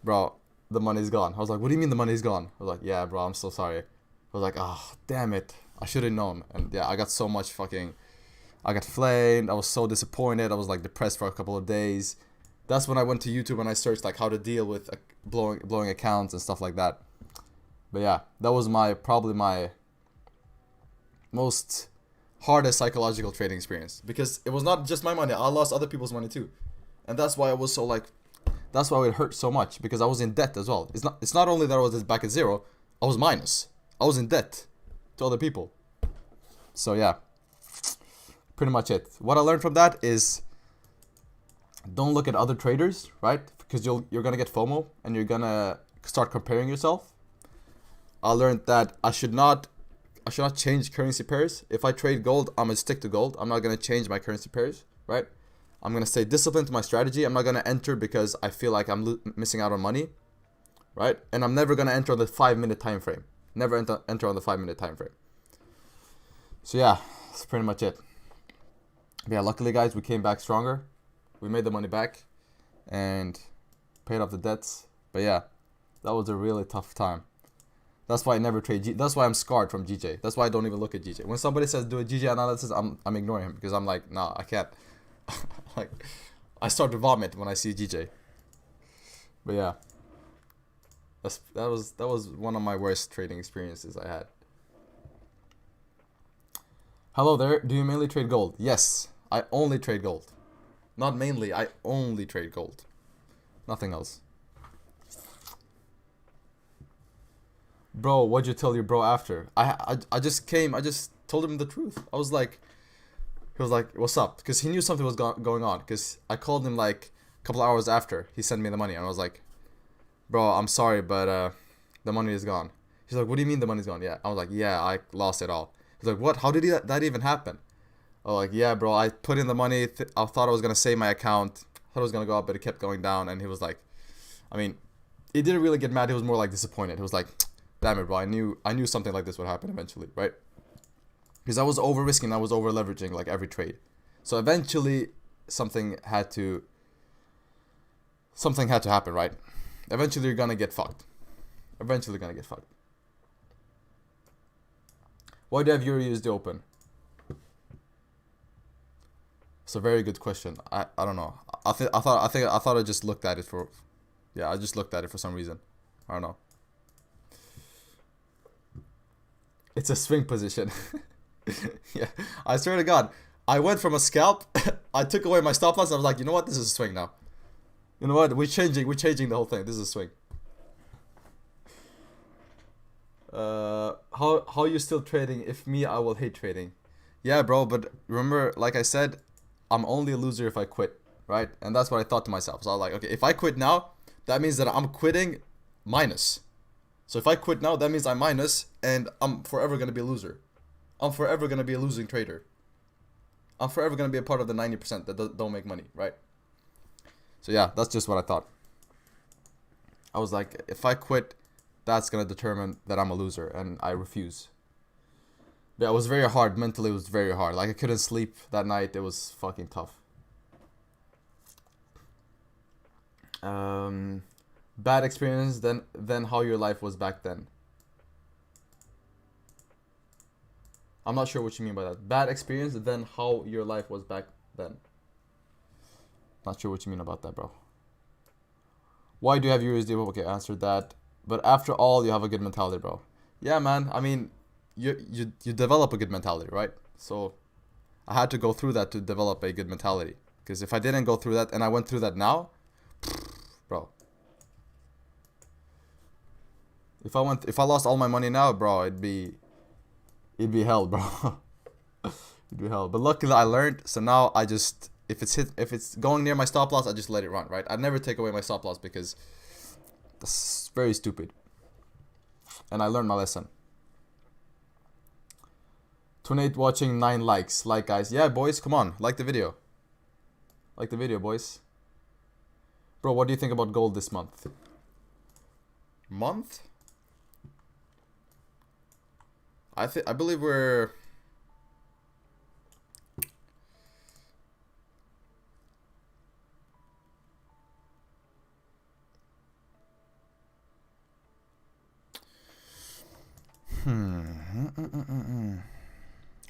bro, the money's gone. I was like, what do you mean the money's gone? I was like, yeah, bro, I'm so sorry. I was like, oh, damn it, I should have known. And yeah, I got so much I got flamed. I was so disappointed. I was like depressed for a couple of days. That's when I went to YouTube and I searched like how to deal with blowing accounts and stuff like that. But yeah, that was probably my most hardest psychological trading experience, because it was not just my money. I lost other people's money too, and that's why I was so like, that's why it hurt so much, because I was in debt as well. It's not only that I was back at 0, I was minus. I was in debt to other people. So yeah, pretty much it. What I learned from that is, don't look at other traders, right? Because you're gonna get FOMO and you're gonna start comparing yourself. I learned that I should not change currency pairs. If I trade gold, I'm gonna stick to gold. I'm not gonna change my currency pairs, right? I'm gonna stay disciplined to my strategy. I'm not gonna enter because I feel like I'm missing out on money, right? And I'm never gonna enter on the 5-minute time frame. Never enter on the 5-minute time frame. So yeah, that's pretty much it. Yeah, luckily guys, we came back stronger. We made the money back and paid off the debts. But yeah, that was a really tough time. That's why I never trade that's why I'm scarred from GJ. That's why I don't even look at GJ. When somebody says do a GJ analysis, I'm ignoring him, because I'm like, nah, I can't. Like, I start to vomit when I see GJ. But yeah, that was one of my worst trading experiences I had. Hello there. Do you mainly trade gold? Yes, I only trade gold. Not mainly, I only trade gold. Nothing else. Bro, what'd you tell your bro after? I just told him the truth. I was like, he was like, what's up? Because he knew something was going on. Because I called him like a couple hours after he sent me the money. And I was like, bro, I'm sorry, but the money is gone. He's like, what do you mean the money's gone? Yeah. I was like, yeah, I lost it all. He's like, what? How did that even happen? I was like, yeah, bro, I put in the money. I thought I was going to save my account. Thought it was going to go up, but it kept going down. And he was like, I mean, he didn't really get mad. He was more like disappointed. He was like, damn it, bro, I knew something like this would happen eventually, right? Because I was over risking, I was over leveraging like every trade. So eventually something had to happen, right? Eventually you're gonna get fucked. Why do you have Euro USD open? It's a very good question. I don't know. I thought I just looked at it for, yeah, I just looked at it for some reason. I don't know. It's a swing position. Yeah, I swear to God, I went from a scalp. I took away my stop loss. I was like, you know what? This is a swing now. You know what? We're changing the whole thing. This is a swing. How you still trading? If me, I will hate trading. Yeah, bro. But remember, like I said, I'm only a loser if I quit, right? And that's what I thought to myself. So I was like, okay, if I quit now, that means that I'm quitting minus. So if I quit now, that means I'm minus, and I'm forever going to be a loser. I'm forever going to be a losing trader. I'm forever going to be a part of the 90% that don't make money, right? So yeah, that's just what I thought. I was like, if I quit, that's going to determine that I'm a loser, and I refuse. Yeah, it was very hard. Mentally, it was very hard. Like, I couldn't sleep that night. It was fucking tough. Bad experience, then how your life was back then. I'm not sure what you mean by that. Bad experience, then how your life was back then. Not sure what you mean about that, bro. Why do you have USD? Okay, answered that. But after all, you have a good mentality, bro. Yeah, man. I mean, you develop a good mentality, right? So I had to go through that to develop a good mentality. Because if I didn't go through that and I went through that now, bro. If I lost all my money now, bro, it'd be hell, bro. It'd be hell. But luckily I learned, so now I just if it's going near my stop loss, I just let it run, right? I never take away my stop loss because that's very stupid. And I learned my lesson. 28 watching, 9 likes. Like, guys. Yeah, boys, come on. Like the video. Like the video, boys. Bro, what do you think about gold this month? Month? I believe we're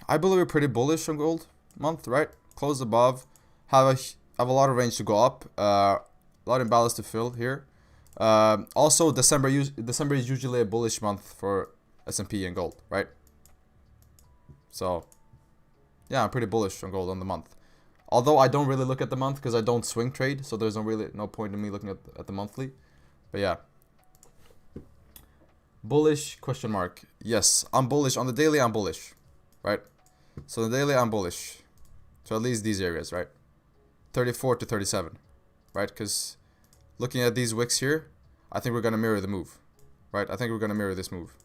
I believe we're pretty bullish on gold month, right? Close above, have a lot of range to go up, a lot of imbalance to fill here. Also, December is usually a bullish month for S&P and gold, right? So, yeah, I'm pretty bullish on gold on the month. Although I don't really look at the month because I don't swing trade, so there's no point in me looking at the monthly. But yeah. Bullish, question mark. Yes, I'm bullish. On the daily, I'm bullish, right? So the daily, I'm bullish. So at least these areas, right? 34 to 37, right? Because looking at these wicks here, I think we're going to mirror the move, right? I think we're going to mirror this move.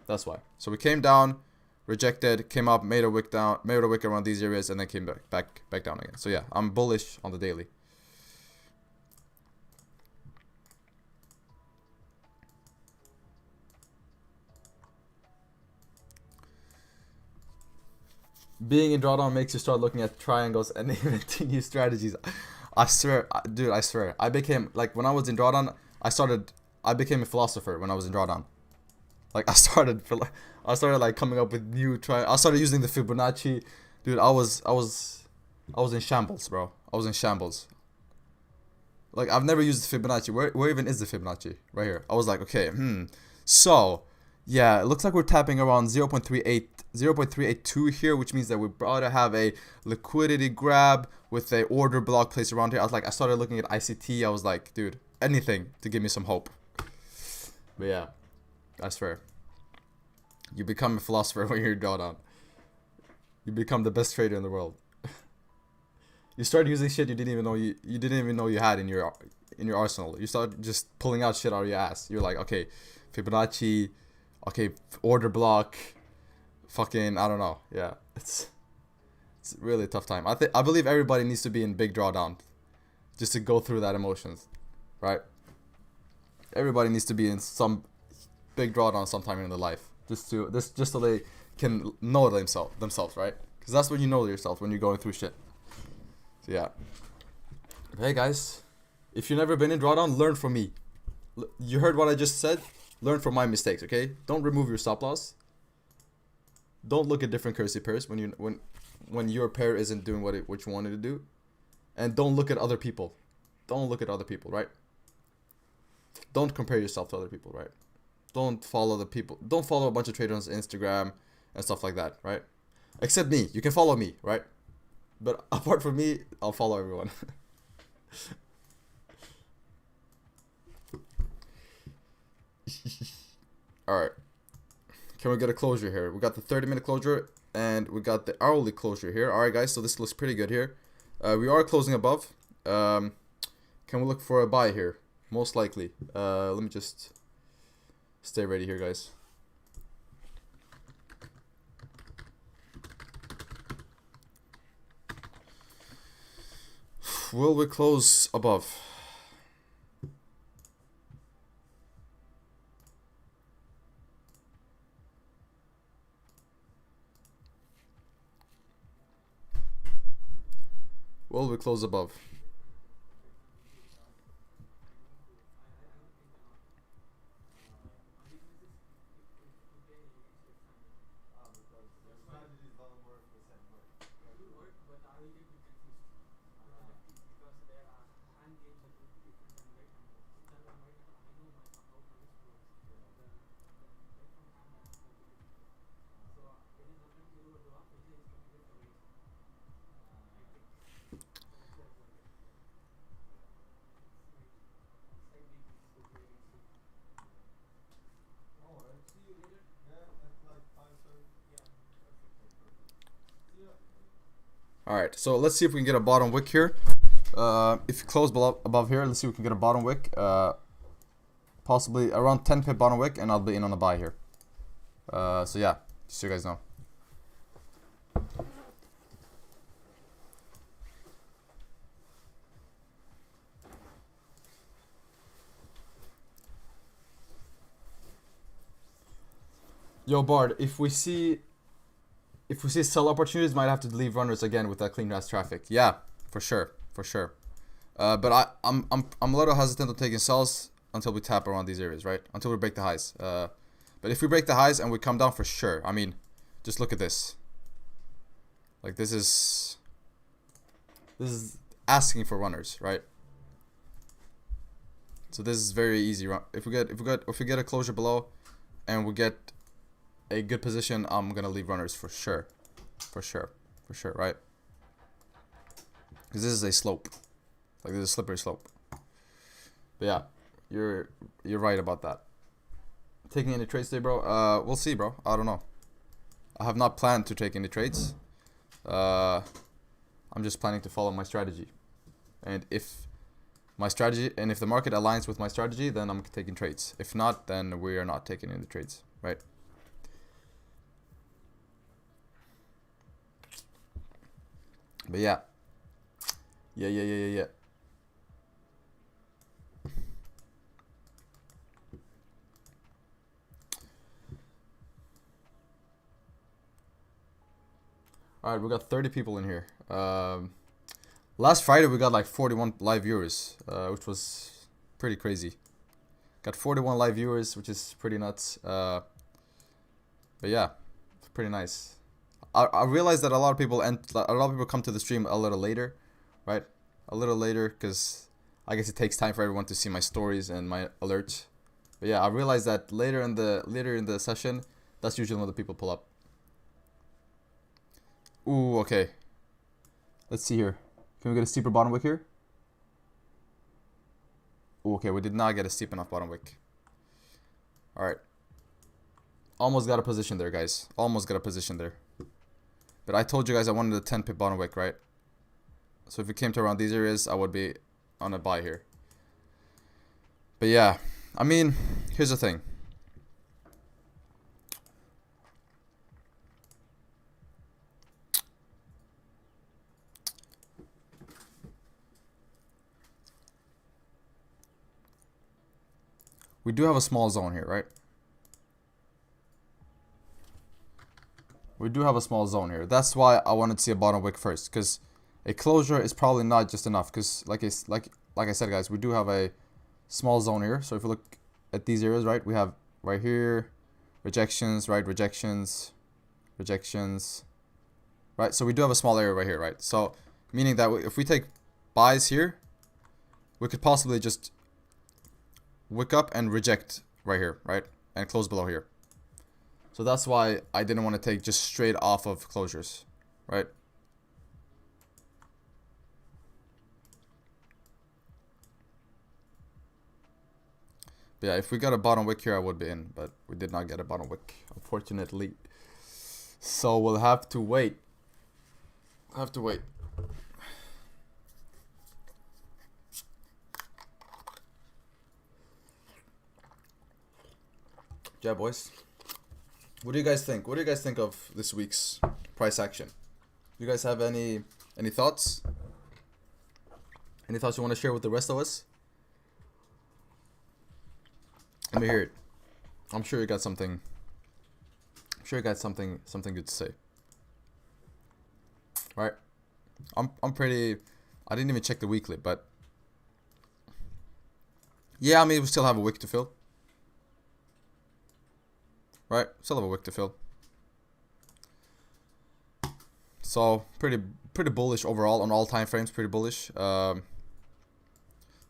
That's why. So we came down, rejected, came up, made a wick down, made a wick around these areas, and then came back down again. So yeah, I'm bullish on the daily. Being in drawdown makes you start looking at triangles and inventing new strategies. I swear, dude, I swear. I became, like, when I was in drawdown, I became a philosopher when I was in drawdown. Like, I started like coming up with new I started using the Fibonacci. Dude, I was in shambles, bro. I was in shambles. Like, I've never used the Fibonacci. Where even is the Fibonacci? Right here. I was like, okay, so yeah, it looks like we're tapping around 0.382 here, which means that we're about to have a liquidity grab with a order block placed around here. I started looking at ICT. I was like, dude, anything to give me some hope. But yeah, I swear, you become a philosopher when you're drawdown. You become the best trader in the world. You start using shit you didn't even know you had in your arsenal. You start just pulling out shit out of your ass. You're like, okay, Fibonacci, okay, order block, fucking, I don't know. Yeah, it's really a tough time. I believe everybody needs to be in big drawdown just to go through that emotions, right? Everybody needs to be in some big drawdown sometime in their life, just so they can know themselves, right? Because that's when you know yourself, when you're going through shit. So yeah. Hey guys, if you've never been in drawdown, learn from me. You heard what I just said. Learn from my mistakes, okay? Don't remove your stop loss. Don't look at different currency pairs when your pair isn't doing what you wanted to do, and don't look at other people. Don't look at other people, right? Don't compare yourself to other people, right? Don't follow the people. Don't follow a bunch of traders on Instagram and stuff like that, right? Except me. You can follow me, right? But apart from me, I'll follow everyone. Alright. Can we get a closure here? We got the 30-minute closure and we got the hourly closure here. Alright guys, so this looks pretty good here. We are closing above. Can we look for a buy here? Most likely. Let me just stay ready here, guys. Will we close above? Will we close above? Alright, so let's see if we can get a bottom wick here. If you close below, above here, let's see if we can get a bottom wick. Possibly around 10 pip bottom wick, and I'll be in on a buy here. So yeah, just so you guys know. Yo Bard, if we see sell opportunities, might have to leave runners again with that clean ass traffic. Yeah, for sure. But I'm a little hesitant on taking sells until we tap around these areas, right? Until we break the highs. But if we break the highs and we come down, for sure. I mean, just look at this. Like this is asking for runners, right? So this is very easy. If we get a closure below, and we get a good position, I'm gonna leave runners for sure, right? Because this is a slope, like this is a slippery slope. But yeah, you're right about that. Taking any trades today, bro? We'll see, bro. I don't know. I have not planned to take any trades. I'm just planning to follow my strategy, and if the market aligns with my strategy, then I'm taking trades. If not, then we are not taking any trades, right? But yeah. Alright, we got 30 people in here. Last Friday we got like 41 live viewers, which was pretty crazy. Got 41 live viewers, which is pretty nuts. But yeah, it's pretty nice. I realized that a lot of people come to the stream a little later, right? A little later, because I guess it takes time for everyone to see my stories and my alerts. But yeah, I realized that later in the session, that's usually when the people pull up. Ooh, okay. Let's see here. Can we get a steeper bottom wick here? Ooh, okay, we did not get a steep enough bottom wick. All right. Almost got a position there, guys. Almost got a position there. But I told you guys I wanted a 10 pip bottom wick, right? So if it came to around these areas, I would be on a buy here. But yeah, I mean, here's the thing. We do have a small zone here, right? We do have a small zone here. That's why I wanted to see a bottom wick first, because a closure is probably not just enough. Because like I said, guys, we do have a small zone here. So if you look at these areas, right, we have right here rejections, right, rejections, right. So we do have a small area right here, right. So meaning that if we take buys here, we could possibly just wick up and reject right here, right, and close below here. So that's why I didn't want to take just straight off of closures, right? But yeah, if we got a bottom wick here, I would be in, but we did not get a bottom wick, unfortunately. So we'll have to wait. Yeah, boys. What do you guys think? What do you guys think of this week's price action? Do you guys have any thoughts? Any thoughts you want to share with the rest of us? Let me hear it. I'm sure you got something. I'm sure you got something good to say. Right? I'm pretty. I didn't even check the weekly, but yeah, I mean we still have a wick to fill. Right, still have a wick to fill. So pretty bullish overall on all time frames. Pretty bullish. So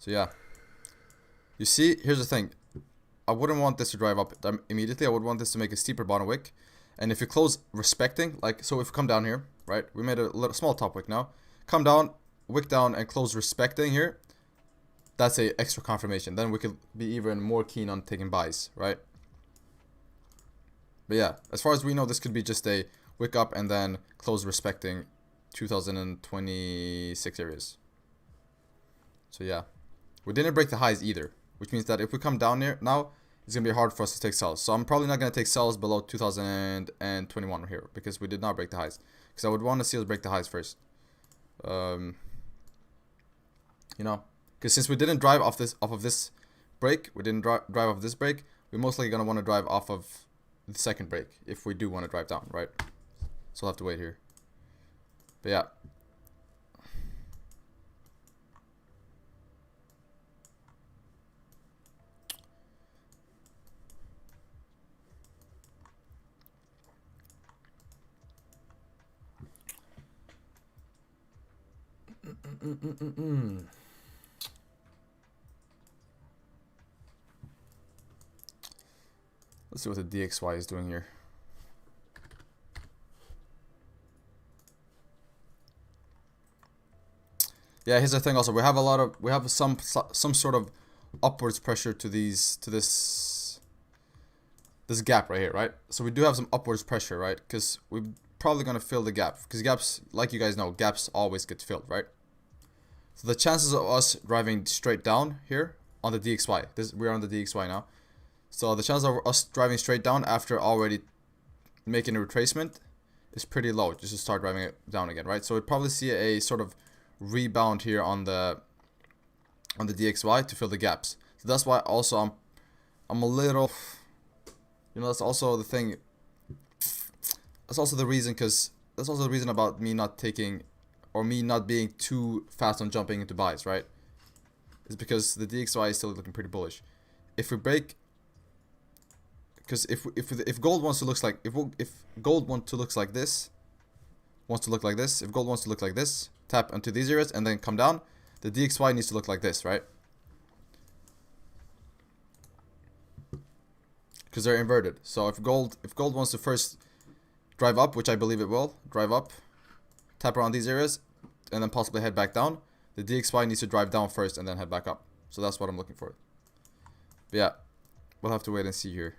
yeah. You see, here's the thing. I wouldn't want this to drive up immediately. I would want this to make a steeper bottom wick. And if you close respecting, like so, if we come down here, right? We made a little small top wick now. Come down, wick down, and close respecting here. That's a extra confirmation. Then we could be even more keen on taking buys, right? But yeah, as far as we know, this could be just a wick up and then close respecting 2026 areas. So yeah, we didn't break the highs either, which means that if we come down here now, it's gonna be hard for us to take sells. So I'm probably not gonna take sells below 2021 here because we did not break the highs. Because I would want to see us break the highs first. You know, because since we didn't drive off of this break, we didn't drive off this break, we're mostly gonna want to drive off of the second break if we do want to drive down, right? So we'll have to wait here. But yeah. Let's see what the DXY is doing here. Yeah, here's the thing also. We have some sort of upwards pressure to this gap right here, right? So we do have some upwards pressure, right? Because we're probably gonna fill the gap. Because gaps, like you guys know, gaps always get filled, right? So the chances of us driving straight down here on the DXY, we're on the DXY now. So the chance of us driving straight down after already making a retracement is pretty low, just to start driving it down again, right? So we'd probably see a sort of rebound here on the DXY to fill the gaps. So that's why also I'm a little, you know, that's also the thing. That's also the reason, because that's also the reason about me not taking, or me not being too fast on jumping into buys, right? Is because the DXY is still looking pretty bullish. If we break, because if gold wants to look like if gold wants to look like this, if gold wants to look like this, tap onto these areas and then come down, the DXY needs to look like this, right? Because they're inverted. So if gold wants to first drive up, which I believe it will, drive up, tap around these areas, and then possibly head back down, the DXY needs to drive down first and then head back up. So that's what I'm looking for. But yeah, we'll have to wait and see here.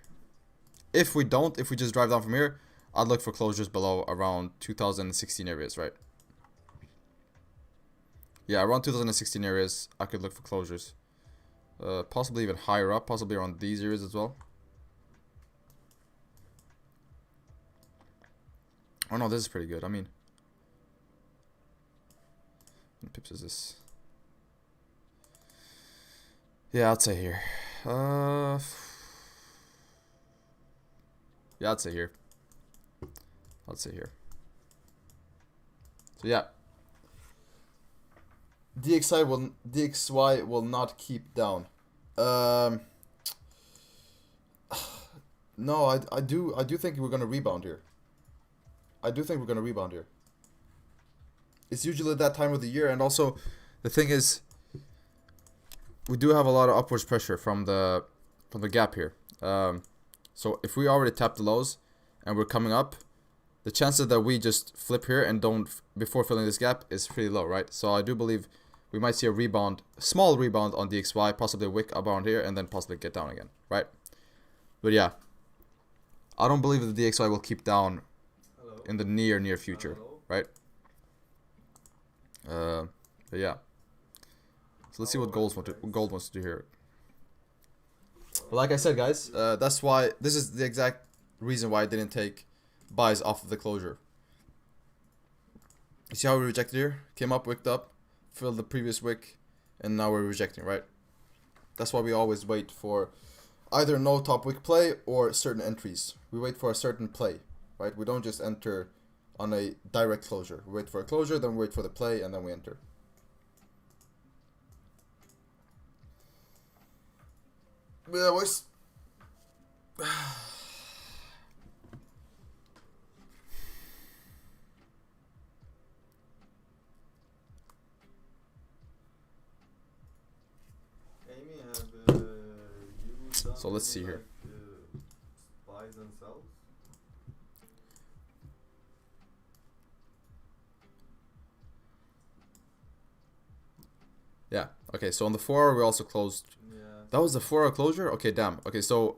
If we just drive down from here, I'd look for closures below around 2016 areas, right? Yeah, around 2016 areas, I could look for closures. Possibly even higher up, possibly around these areas as well. Oh no, this is pretty good. I mean, how many pips is this? Yeah, I'd say here. Yeah, I'd say here. I'd say here. So yeah, DXY will not keep down. No, I do think we're gonna rebound here. It's usually that time of the year, and also the thing is, we do have a lot of upwards pressure from the gap here. So if we already tapped the lows and we're coming up, the chances that we just flip here and don't before filling this gap is pretty low, right? So I do believe we might see a rebound, small rebound on DXY, possibly a wick around here, and then possibly get down again, right? But yeah, I don't believe that the DXY will keep down in the near future, right? But yeah, so let's see what gold wants to do here. But like I said, guys, that's why this is the exact reason why I didn't take buys off of the closure. You see how we rejected here? Came up, wicked up, filled the previous wick, and now we're rejecting, right? That's why we always wait for either no top wick play or certain entries. We wait for a certain play, right? We don't just enter on a direct closure. We wait for a closure, then we wait for the play, and then we enter. Yeah, boys. So let's see here. Buys and sells? Yeah. Okay. So on the 4 hour we also closed. Yeah. That was the 4 hour closure. Okay. Damn. Okay. So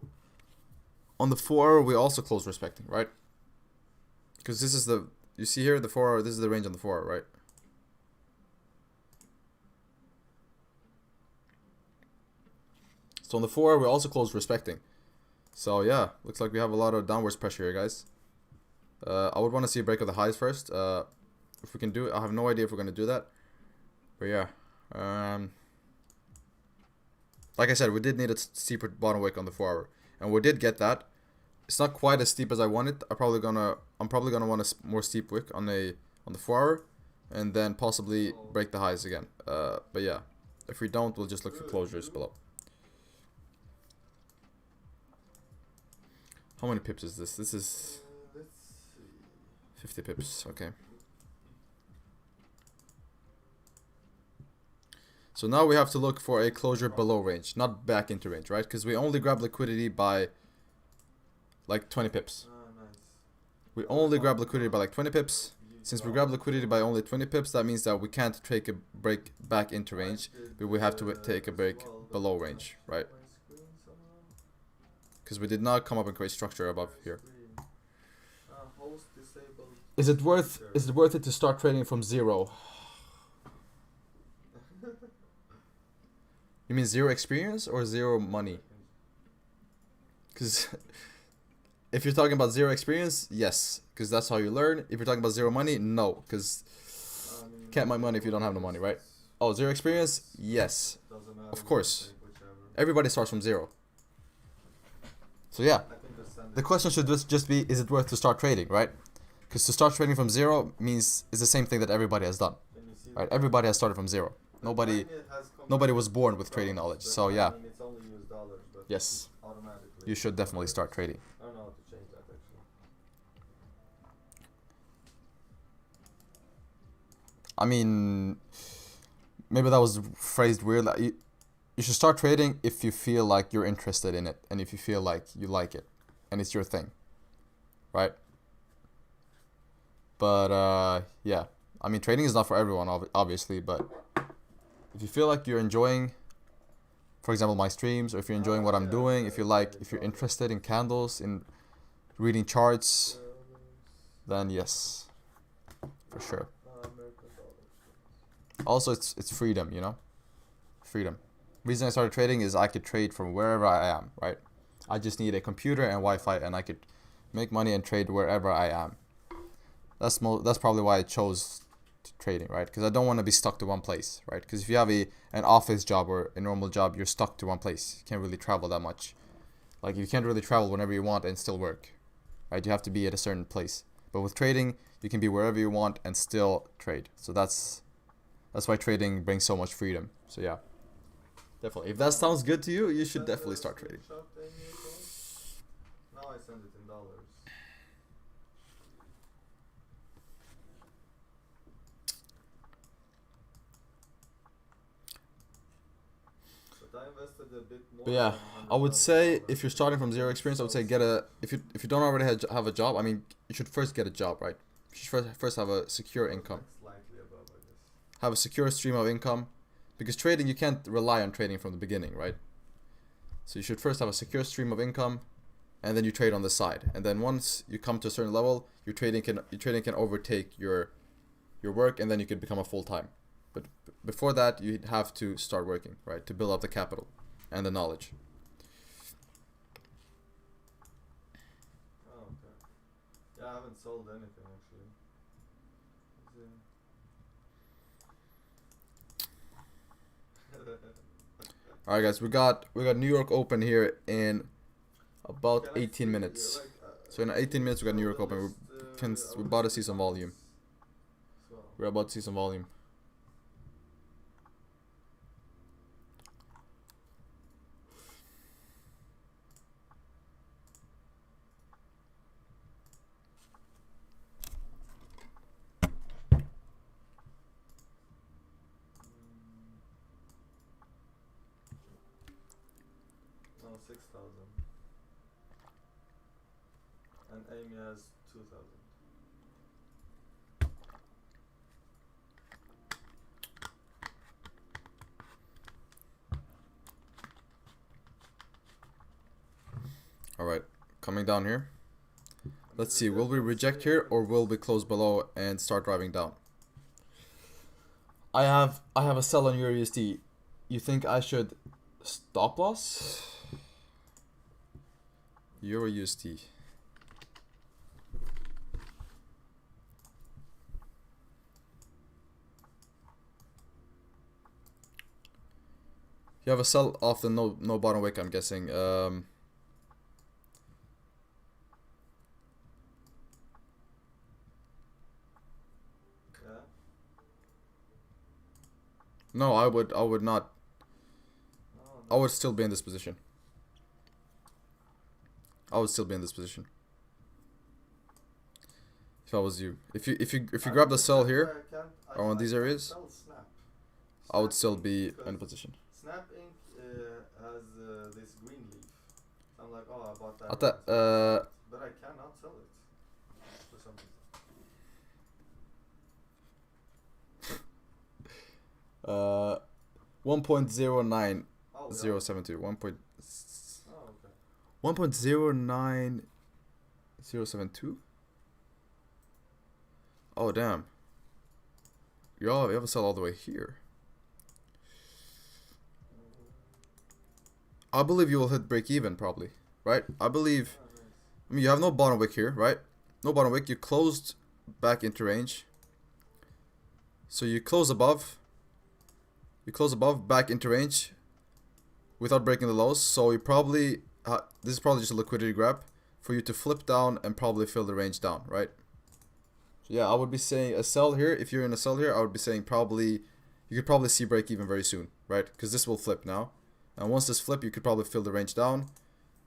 on the 4 hour we also closed respecting, right? Because this is the you see here the 4 hour. This is the range on the 4 hour, right? So on the 4 hour, we also closed respecting. So yeah, looks like we have a lot of downwards pressure here, guys. I would want to see a break of the highs first. If we can do it, I have no idea if we're gonna do that. But yeah, like I said, we did need a steeper bottom wick on the 4 hour, and we did get that. It's not quite as steep as I wanted. I'm probably gonna want a more steep wick on the 4 hour, and then possibly break the highs again. But yeah, if we don't, we'll just look for closures below. How many pips is this? This is 50 pips. Okay. So now we have to look for a closure below range, not back into range, right? Because we only grab liquidity by like 20 pips. We only grab liquidity by like 20 pips. Since we grab liquidity by only 20 pips, that means that we can't take a break back into range, but we have to take a break below range, right? Because we did not come up and create structure above here. Is it worth it to start trading from zero? You mean zero experience or zero money? Because if you're talking about zero experience, yes, because that's how you learn. If you're talking about zero money, no, because you can't make money if you don't have no money, right? Oh, zero experience, yes, of course. Everybody starts from zero. So yeah, the question should just be, is it worth to start trading, right? Because to start trading from zero means it's the same thing that everybody has done, right? Everybody has started from zero. Nobody was born with trading knowledge. So yeah, yes, you should definitely start trading. I don't know how to change that actually. I mean, maybe that was phrased weird. Like, you should start trading if you feel like you're interested in it, and if you feel like you like it, and it's your thing, right? But yeah, I mean, trading is not for everyone, obviously, but if you feel like you're enjoying, for example, my streams, or if you're enjoying what I'm doing, if you're interested in candles, in reading charts, then yes, for sure. Also, it's freedom, you know, freedom. Reason I started trading is I could trade from wherever I am, right? I just need a computer and Wi-Fi, and I could make money and trade wherever I am. That's probably why I chose trading, right? Because I don't want to be stuck to one place, right? Because if you have an office job or a normal job, you're stuck to one place. You can't really travel that much. Like, you can't really travel whenever you want and still work, right? You have to be at a certain place. But with trading, you can be wherever you want and still trade. So that's why trading brings so much freedom. So yeah, definitely. If that sounds good to you, you should definitely start trading. Now I send it in dollars. But I invested a bit more. But yeah, I would say if you're starting from zero experience, I would say if you don't already have a job, I mean, you should first get a job, right? You should first have a secure income. Slightly above, I guess. Have a secure stream of income, because trading, you can't rely on trading from the beginning, right? So you should first have a secure stream of income, and then you trade on the side. And then once you come to a certain level, your trading can overtake your work, and then you can become a full-time. But before that, you'd have to start working, right, to build up the capital and the knowledge. Oh, okay. Yeah, I haven't sold anything actually. All right, guys, we got New York Open here in about 18 minutes. So in 18 minutes, we got New York Open. We're about to see some volume. We're about to see some volume. No, 6,000. And Amy has 2,000. All right, coming down here. Let's see, will we reject here or will we close below and start driving down? I have a sell on Euro USD. You think I should stop loss? Euro USD. You have a sell off the no bottom wick, I'm guessing. No, I would not. I would still be in this position. I would still be in this position. If I was you. If you grab the sell here or on these areas, I would still be in a position. Snap Inc. Has this green leaf. I'm like, oh, I bought that. But I cannot sell it for some reason. 1.09072. 1.09072. Oh damn. You have a sell all the way here. I believe you will hit break even probably, right? I mean you have no bottom wick here, right? No bottom wick. You closed back into range. So you close above. You close above, back into range without breaking the lows. So you probably this is probably just a liquidity grab for you to flip down and probably fill the range down, right? So yeah, I would be saying a sell here. If you're in a sell here, I would be saying probably you could probably see break even very soon, right? Because this will flip now. And once this flip, you could probably fill the range down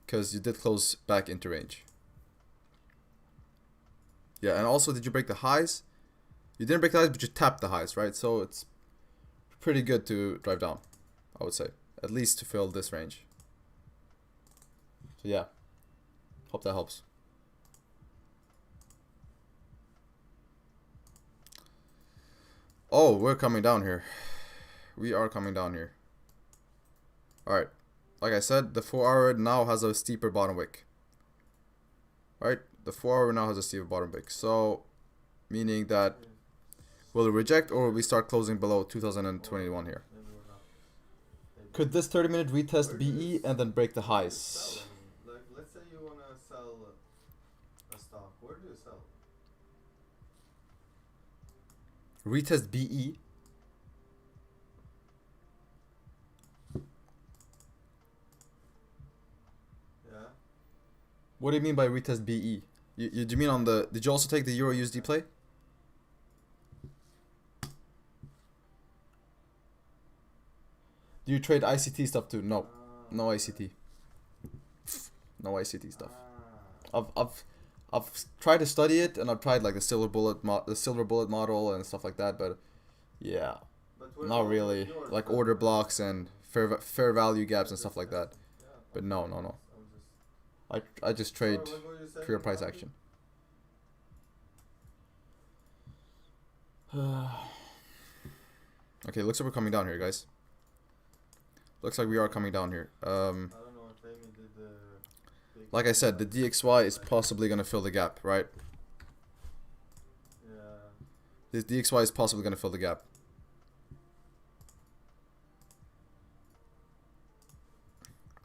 because you did close back into range. Yeah, and also, did you break the highs? You didn't break the highs, but you tapped the highs, right? So it's pretty good to drive down, I would say. At least to fill this range. So yeah, hope that helps. Oh, we're coming down here. We are coming down here. Alright, like I said, the 4 hour now has a steeper bottom wick. Alright, the 4 hour now has a steeper bottom wick. So, meaning that will it reject or will we start closing below 2021 here? Could this 30-minute retest BE and then break the highs? Like, let's say you want to sell a stock. Where do you sell? Retest BE? What do you mean by retest BE? Do you mean on the... Did you also take the Euro USD play? Do you trade ICT stuff too? No. No ICT. No ICT stuff. I've tried to study it and I've tried like the silver bullet model and stuff like that, but yeah. Not really. Like order blocks and fair value gaps and stuff like that. But no. I just trade pure price action. Okay, looks like we're coming down here, guys. Looks like we are coming down here. I don't know if Amy did like I said, the DXY is possibly gonna fill the gap, right? Yeah. This DXY is possibly gonna fill the gap.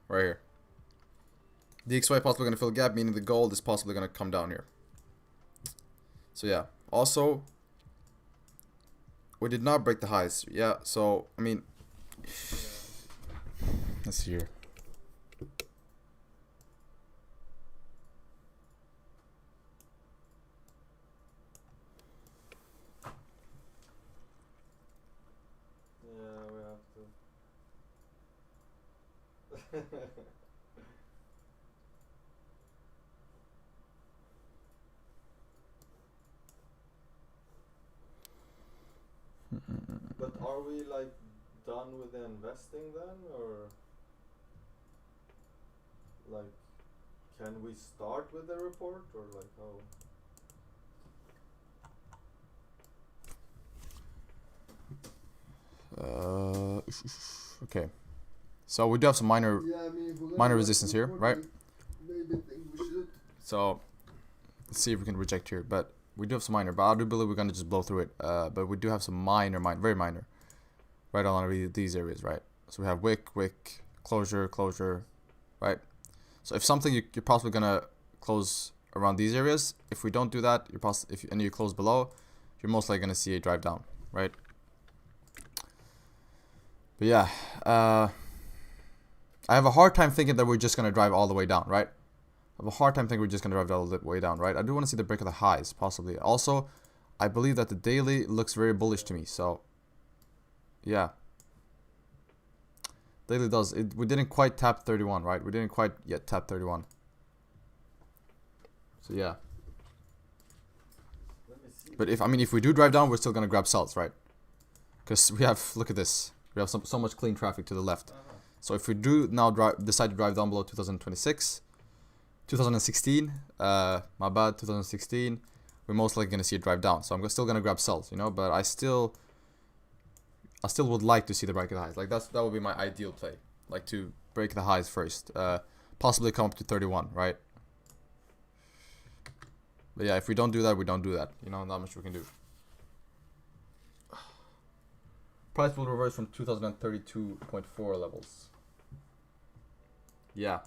Right here. DXY possibly going to fill a gap, meaning the gold is possibly going to come down here. So yeah. Also, we did not break the highs. Yeah, so, I mean... Let's see here. Yeah, we have to. But are we like done with the investing then, or like can we start with the report, or like how? Okay. So we do have some minor resistance here, right? Maybe think we should. So Let's see if we can reject here, but we do have some minor. But I do believe we're gonna just blow through it. But we do have some very minor, right along these areas, right? So we have wick, closure, right? So if something you're possibly gonna close around these areas. If we don't do that, and you close below, you're most likely gonna see a drive down, right? But yeah, I have a hard time thinking that we're just gonna drive all the way down, right? I have a hard time thinking we're just gonna drive all the way down, right? I do want to see the break of the highs, possibly. Also, I believe that the daily looks very bullish to me, so yeah. Daily does. We didn't quite tap 31, right? We didn't quite yet tap 31. So yeah. But if we do drive down, we're still gonna grab sells, right? Because we have, look at this. We have so much clean traffic to the left. So if we do now decide to drive down below 2016, my bad, 2016, we're most likely gonna see a drive down. So I'm still gonna grab sells, you know. But I still would like to see the break of the highs. Like that would be my ideal play. Like to break the highs first, possibly come up to 31, right? But yeah, if we don't do that, we don't do that. You know, not much we can do. Price will reverse from 2032.4 levels. Yeah.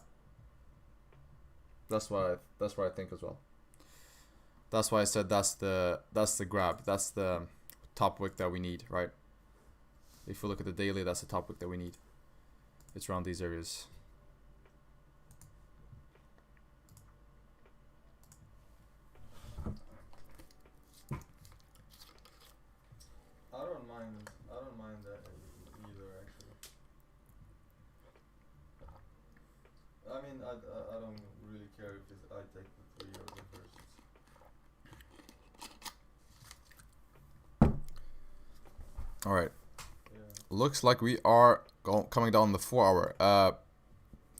That's what I think as well. That's why I said that's the grab. That's the top wick that we need, right? If you look at the daily, that's the top wick that we need. It's around these areas. I don't mind that either, actually. I mean, I don't really care if I take the 3 or the first. All right. Yeah. Looks like we are coming down the 4 hour.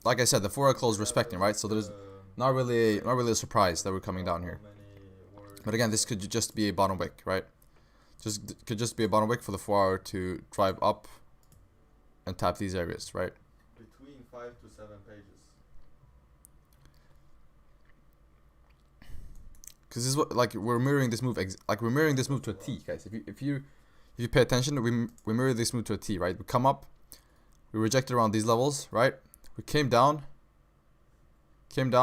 Like I said, the 4 hour close respecting, right? So there's not really a surprise that we're coming down here. But again, this could just be a bottom wick, right? Could just be a bottom wick for the 4 hour to drive up and tap these areas, right? Between 5 to 7 pages. Because this is what, like, we're mirroring this move to a T, guys. If you pay attention, we mirror this move to a T, right? We come up, we rejected around these levels, right? We came down, and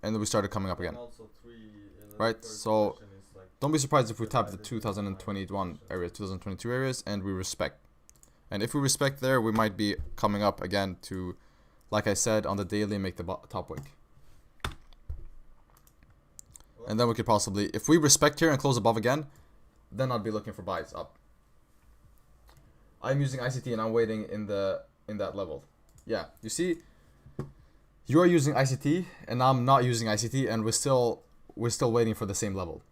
then we started coming up again, right? So don't be surprised if we tap the 2021 areas, 2022 areas, and we respect. And if we respect there, we might be coming up again to, like I said, on the daily, make the top wick. And then we could possibly, if we respect here and close above again, then I'd be looking for buys up. I'm using ICT and I'm waiting in that level. Yeah, you see, you are using ICT and I'm not using ICT, and we're still waiting for the same level.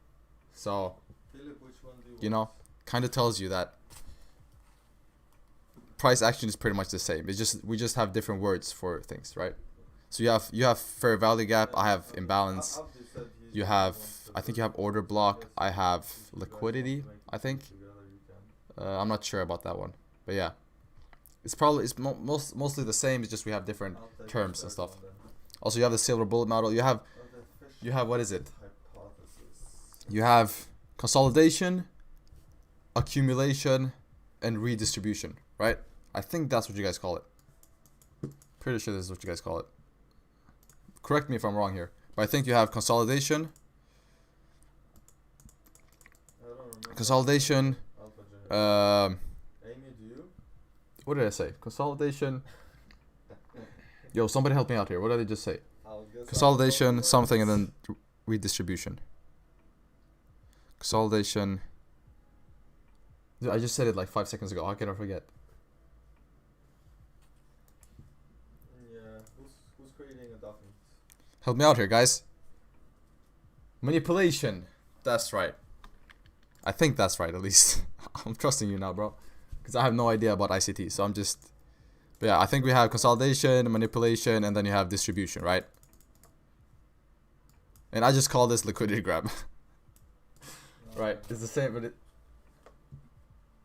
So, Philip, which one do you know, kind of tells you that price action is pretty much the same. It's just we just have different words for things, right? So you have fair value gap. I have imbalance. You have, I think you have order block. I have liquidity, I think. I'm not sure about that one, but yeah, it's mostly the same. It's just we have different terms and stuff. Also, you have the silver bullet model. You have what is it? You have consolidation, accumulation, and redistribution, right? I think that's what you guys call it. Pretty sure this is what you guys call it. Correct me if I'm wrong here, but I think you have consolidation. Consolidation. What did I say? Consolidation. Yo, somebody help me out here. What did I just say? Consolidation, something, and then redistribution. Consolidation. Dude, I just said it like 5 seconds ago. How can I forget? Yeah, who's creating a document? Help me out here, guys. Manipulation. That's right. I think that's right, at least. I'm trusting you now, bro. Because I have no idea about ICT. So I'm just... But yeah, I think we have consolidation, manipulation, and then you have distribution, right? And I just call this liquidity grab. Right, it's the same, but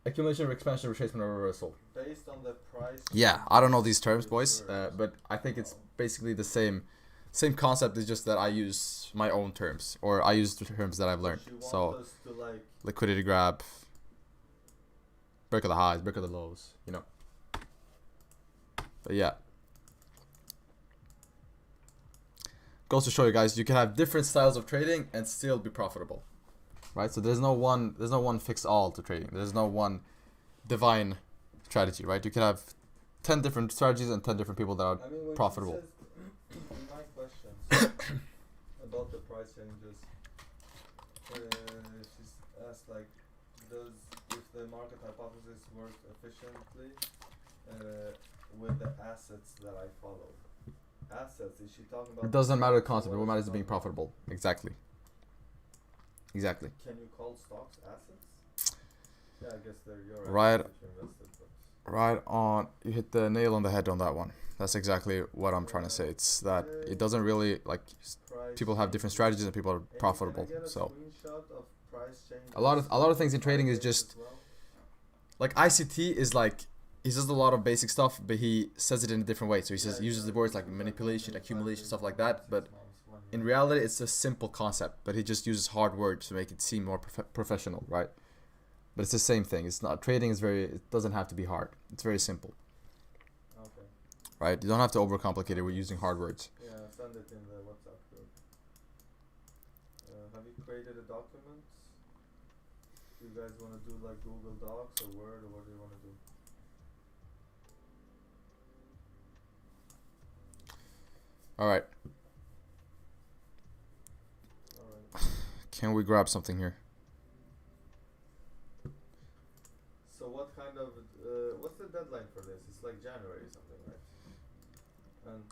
accumulation, expansion, retracement, or reversal. Based on the price. Yeah, I don't know these terms, boys, but I think it's basically the same same concept. Is just that I use my own terms, or I use the terms that I've learned. So liquidity grab, break of the highs, break of the lows, you know. But yeah, goes to show you guys, you can have different styles of trading and still be profitable, right? So there's no one fix all to trading. There's no one divine strategy, right? You can have 10 different strategies and 10 different people that are profitable. In my questions about the price changes, she's asked like, if the market hypothesis works efficiently with the assets that I follow? Assets, is she talking about? It doesn't matter the concept. What matters is being profitable. Exactly. Exactly. Can you call stocks assets? Yeah, I guess they're your assets right. If you invested, but Right on. You hit the nail on the head on that one. That's exactly what I'm trying to say. It's that it doesn't really, like, people have different strategies and people are profitable. So a lot of things in trading is just like ICT is like, he says a lot of basic stuff, but he says it in a different way. So he says, uses the words like manipulation, accumulation, stuff like that. But in reality, it's a simple concept, but he just uses hard words to make it seem more professional, right? But it's the same thing. It's not, trading is it doesn't have to be hard. It's very simple. okay. Right? You don't have to overcomplicate it with using hard words. Yeah, send it in the WhatsApp group. Have you created a document? Do you guys want to do like Google Docs or Word, or what do you want to do? Alright. Alright. Can we grab something here? So what kind of, what's the deadline for this? It's like January or something, right? And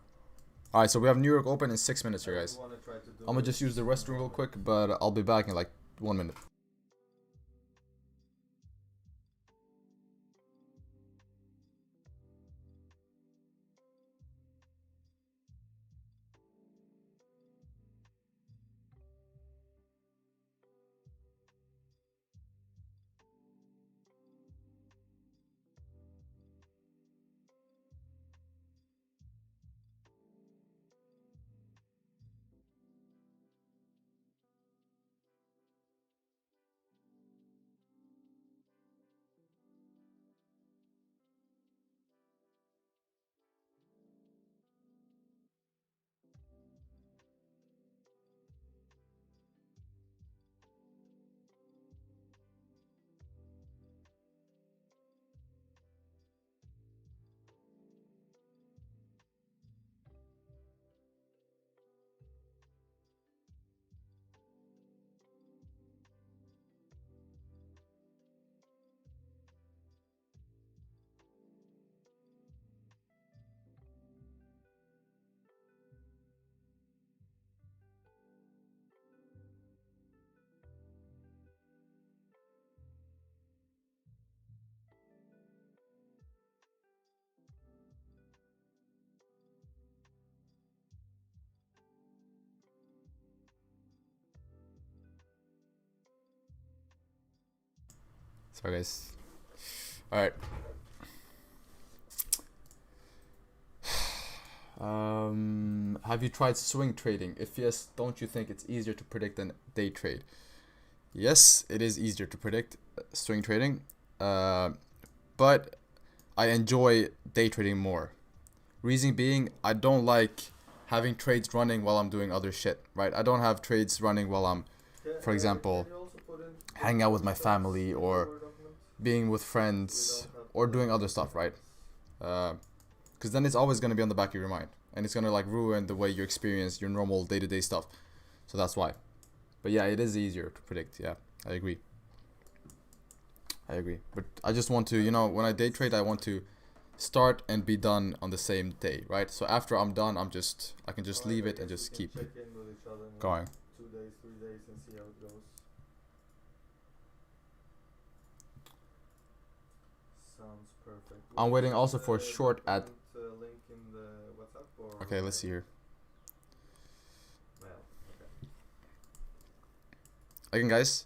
Alright, so we have New York open in 6 minutes here, guys. wanna try to do I'm gonna just use the restroom real quick, but I'll be back in like 1 minute. Sorry, guys. Alright. Have you tried swing trading? If yes, don't you think it's easier to predict than day trade? Yes, it is easier to predict swing trading, but I enjoy day trading more. Reason being, I don't like having trades running while I'm doing other shit, right? I don't have trades running while I'm, for example, hanging out with my family or being with friends or doing other stuff, right? Because then it's always going to be on the back of your mind, and it's going to like ruin the way you experience your normal day-to-day stuff. So that's why. But yeah, it is easier to predict. Yeah, I agree. But I just want to, you know, when I day trade, I want to start and be done on the same day, right? So after I'm done, I can just leave it and just keep going. 2 days, 3 days, and see how it goes. Sounds perfect. I'm waiting also for short at. Link in the WhatsApp or Okay, let's see here. Well, okay. Again, guys,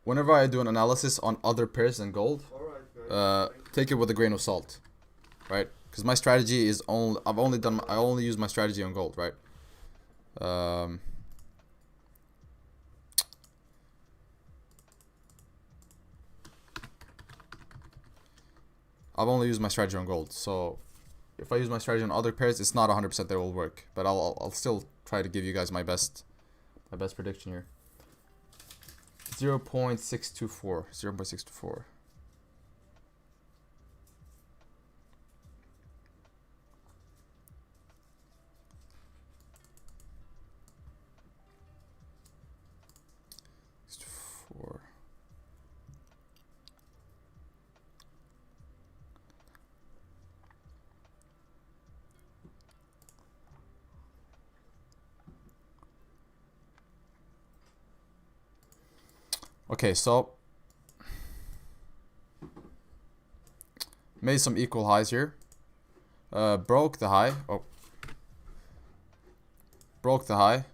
whenever I do an analysis on other pairs than gold, take it with a grain of salt, right? Because my strategy is I only use my strategy on gold, right? I've only used my strategy on gold, so if I use my strategy on other pairs, it's not 100% that it will work. But I'll still try to give you guys my best prediction here. 0.624. 0.624. Okay, so made some equal highs here. Broke the high. Oh, broke the high.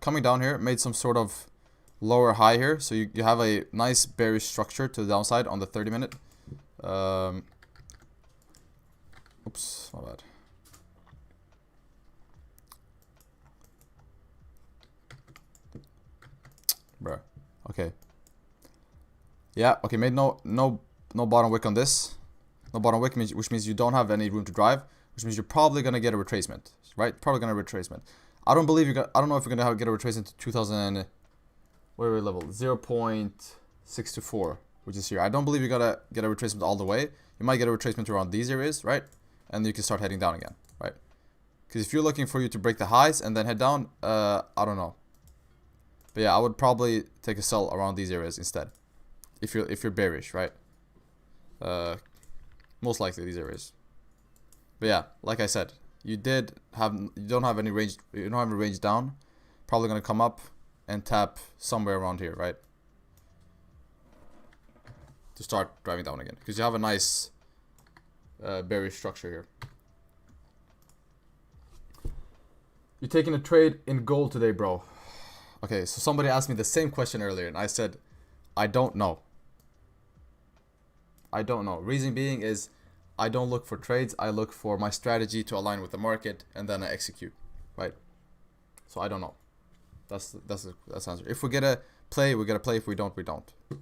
Coming down here, made some sort of lower high here. So you have a nice bearish structure to the downside on the 30-minute. Oops, my bad. Bruh. Okay. Yeah, okay, made no bottom wick on this. No bottom wick, which means you don't have any room to drive, which means you're probably gonna get a retracement, right? Probably gonna retracement. I don't believe I don't know if you're gonna get a retracement to 2000. Where are we level? 0.624, which is here. I don't believe you're gonna get a retracement all the way. You might get a retracement around these areas, right? And you can start heading down again, right? Because if you're looking for you to break the highs and then head down, I don't know. But yeah, I would probably take a sell around these areas instead. If you're bearish, right? Most likely these areas. But yeah, like I said, you don't have any range down. Probably gonna come up and tap somewhere around here, right? To start driving down again, because you have a nice bearish structure here. You're taking a trade in gold today, bro. Okay, so somebody asked me the same question earlier, and I said, I don't know. I don't know. Reason being is, I don't look for trades. I look for my strategy to align with the market, and then I execute, right? So I don't know. That's the answer. If we get a play, we get a play. If we don't, we don't. But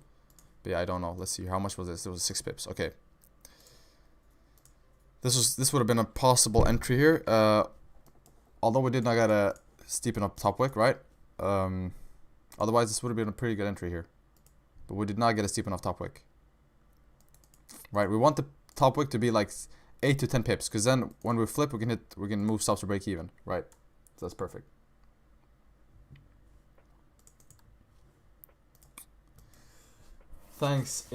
yeah, I don't know. Let's see. How much was this? It was 6 pips. Okay. This would have been a possible entry here. Although we did not get a steep enough top wick, right? Otherwise this would have been a pretty good entry here, but we did not get a steep enough top wick, right? We want the top wick to be like 8 to 10 pips, because then when we flip, we can move stops to break even, right? So that's perfect. Thanks.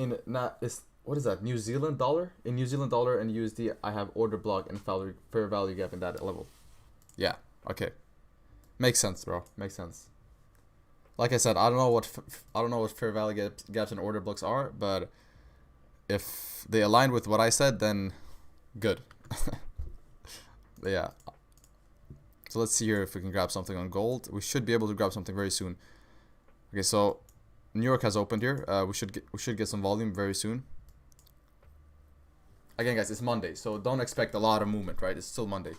What is that? New Zealand dollar? In New Zealand dollar and USD, I have order block and fair value gap in that level. Yeah. Okay. Makes sense, bro. Makes sense. Like I said, I don't know what fair value gaps and order blocks are, but if they align with what I said, then good. But yeah. So let's see here if we can grab something on gold. We should be able to grab something very soon. Okay, so New York has opened here. We should get some volume very soon. Again, guys, it's Monday, so don't expect a lot of movement, right? It's still Monday,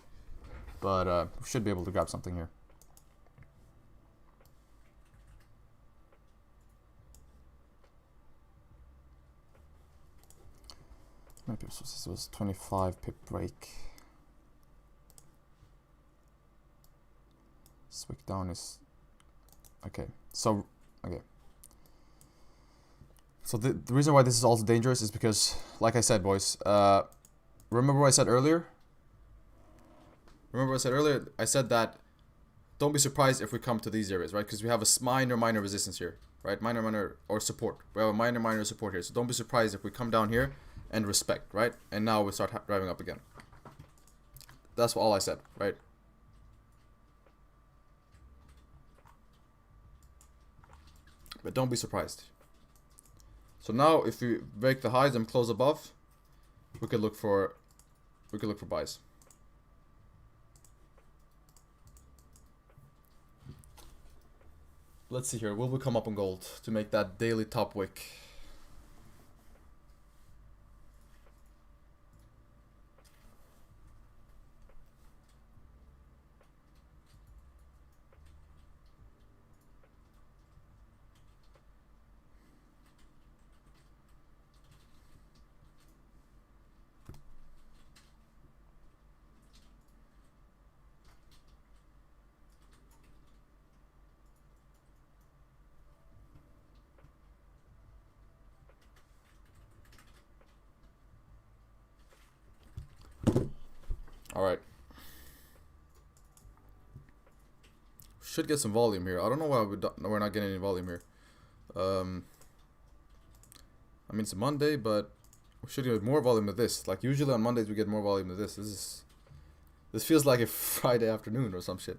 but we should be able to grab something here. Maybe this was 25 pip break. Switch down is okay. So okay. So the reason why this is also dangerous is because, like I said, boys, remember what I said earlier? I said that don't be surprised if we come to these areas, right? Because we have a minor resistance here, right? Minor or support. We have a minor support here. So don't be surprised if we come down here and respect, right? And now we start driving up again. That's all I said, right? But don't be surprised. So now if we break the highs and close above, we could look for buys. Let's see here. Will we come up on gold to make that daily top wick? Alright. Should get some volume here. I don't know why we're not getting any volume here. I mean, it's a Monday, but we should get more volume than this. Like, usually on Mondays we get more volume than this. This feels like a Friday afternoon or some shit.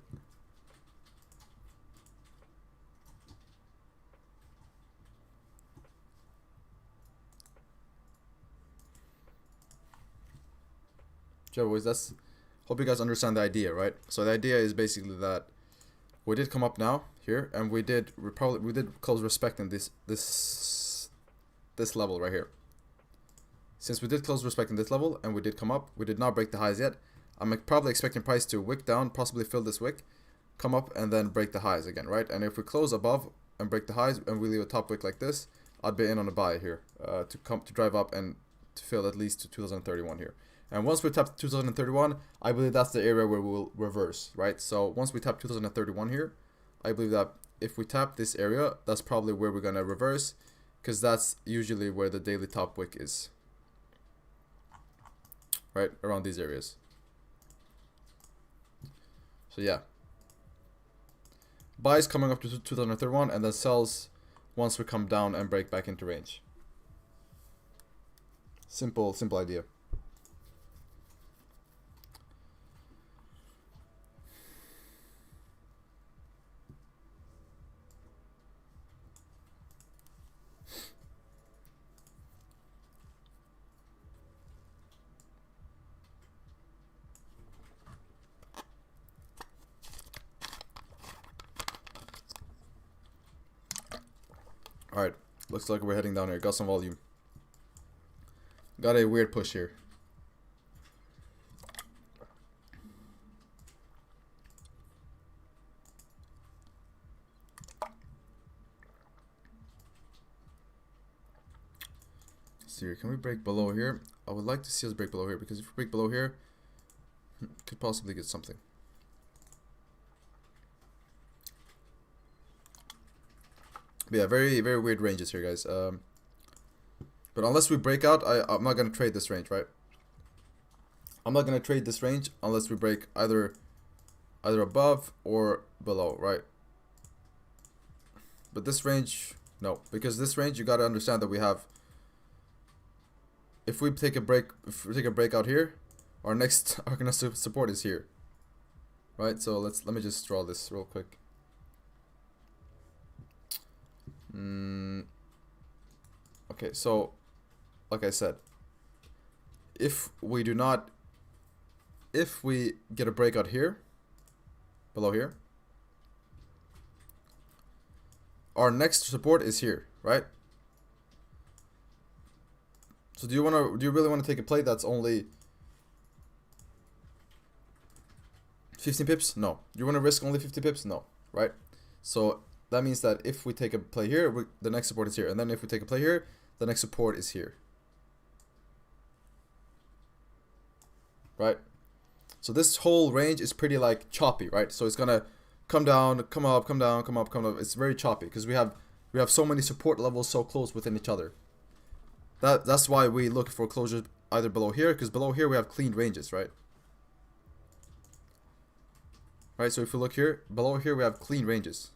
Boys, that's, hope you guys understand the idea, right? So the idea is basically that we did come up now here, and we did close respecting this level right here. Since we did close respecting this level and we did come up, we did not break the highs yet. I'm probably expecting price to wick down, possibly fill this wick, come up, and then break the highs again, right? And if we close above and break the highs and we leave a top wick like this, I'd be in on a buy here to drive up and to fill at least to 2031 here. And once we tap 2031, I believe that's the area where we'll reverse, right? So once we tap 2031 here, I believe that if we tap this area, that's probably where we're gonna reverse, because that's usually where the daily top wick is, right? Around these areas. So yeah, buys coming up to 2031, and then sells once we come down and break back into range. Simple idea. Alright, looks like we're heading down here. Got some volume. Got a weird push here. Let's see here. Can we break below here? I would like to see us break below here, because if we break below here, could possibly get something. But yeah, very weird ranges here, guys. But unless we break out, I'm not gonna trade this range, right? I'm not gonna trade this range unless we break either above or below, right? But this range, no, because this range, you gotta understand that we have. If we take a break out here, our next support is here, right? So let me just draw this real quick. Okay, so like I said, if we get a breakout here, below here, our next support is here, right? So do you really want to take a play that's only 15 pips? No. Do you want to risk only 50 pips? No, right? So that means that if we take a play here, the next support is here. And then if we take a play here, the next support is here. Right? So this whole range is pretty like choppy, right? So it's going to come down, come up, come down, come up, come up. It's very choppy because we have so many support levels so close within each other. That's why we look for closures either below here, because below here we have clean ranges, right? Right, so if we look here, below here we have clean ranges.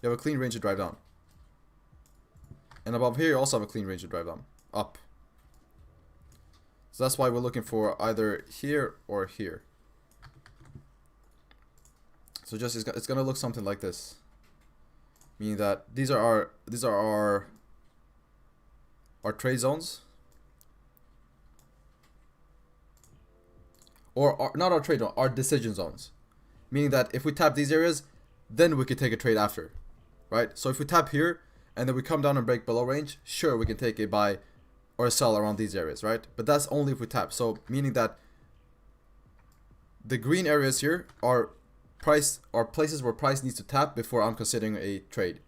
You have a clean range to drive down. And above here you also have a clean range to drive down. Up. So that's why we're looking for either here or here. So just it's gonna look something like this. Meaning that these are our trade zones. Or not our trade zone, our decision zones. Meaning that if we tap these areas, then we could take a trade after. Right? So if we tap here and then we come down and break below range, sure, we can take a buy or a sell around these areas, right? But that's only if we tap. So meaning that the green areas here are places where price needs to tap before I'm considering a trade.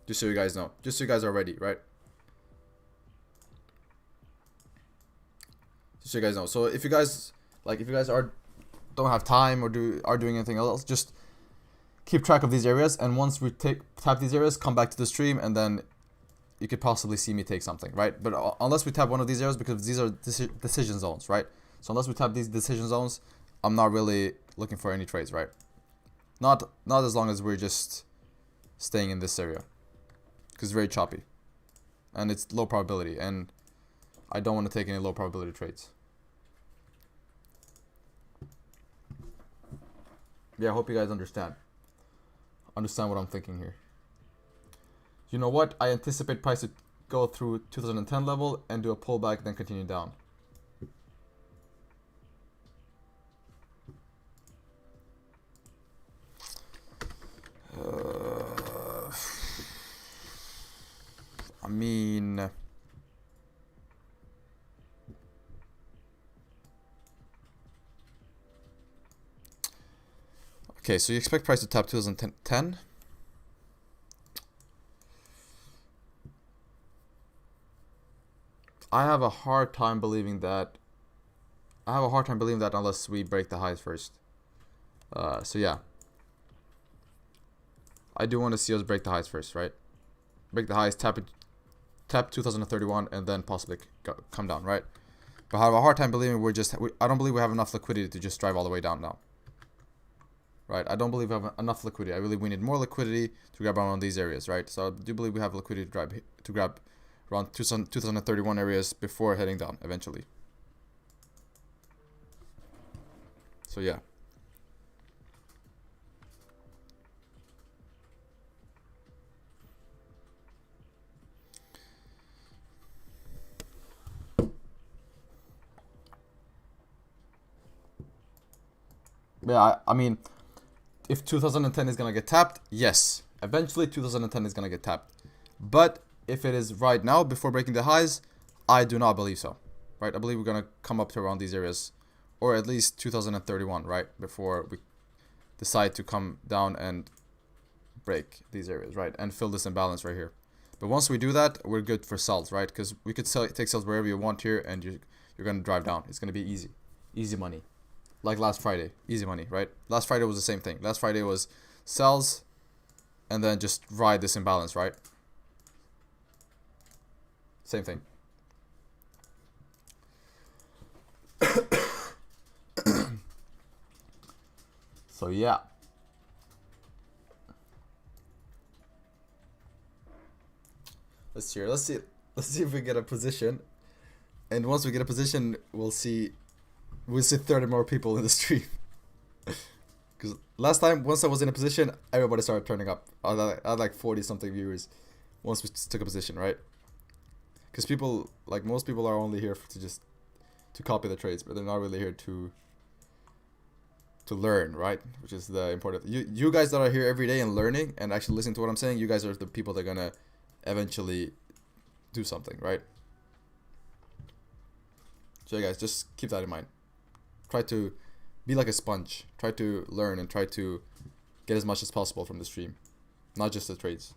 Just so you guys know. Just so you guys are ready, right? Just so you guys know. So if you guys don't have time or are doing anything else, just keep track of these areas, and once we tap these areas, come back to the stream and then you could possibly see me take something, right? But unless we tap one of these areas, because these are decision zones, right? So unless we tap these decision zones, I'm not really looking for any trades, right? Not as long as we're just staying in this area, because it's very choppy and it's low probability, and I don't want to take any low probability trades. Yeah, I hope you guys understand what I'm thinking here. You know what? I anticipate price to go through 2010 level and do a pullback, then continue down. I mean, okay, so you expect price to tap 2010. I have a hard time believing that. Unless we break the highs first. So yeah, I do want to see us break the highs first, right? Break the highs, tap 2031, and then possibly come down, right? But I have a hard time believing I don't believe we have enough liquidity to just drive all the way down now. Right? I don't believe we have enough liquidity. I believe we need more liquidity to grab around these areas, right? So I do believe we have liquidity to grab around 2031 areas before heading down eventually. So yeah. Yeah, I mean, if 2010 is gonna get tapped, yes, eventually 2010 is gonna get tapped. But if it is right now before breaking the highs, I do not believe so, right? I believe we're gonna come up to around these areas, or at least 2031, right, before we decide to come down and break these areas, right, and fill this imbalance right here. But once we do that, we're good for sells, right? Because we could take sells wherever you want here, and you're gonna drive down. It's gonna be easy money. Like last Friday, easy money, right? Last Friday was the same thing. Last Friday was sells and then just ride this imbalance, right? Same thing. So yeah. Let's see if we get a position. And once we get a position, we'll see 30 more people in the stream. Because last time, once I was in a position, everybody started turning up. I had like 40 something viewers once we took a position, right? Because people, like most people, are only here to copy the trades, but they're not really here to learn, right? Which is the important. You guys that are here every day and learning and actually listening to what I'm saying, you guys are the people that are gonna eventually do something, right? So yeah, guys, just keep that in mind. Try to be like a sponge. Try to learn and try to get as much as possible from the stream. Not just the trades.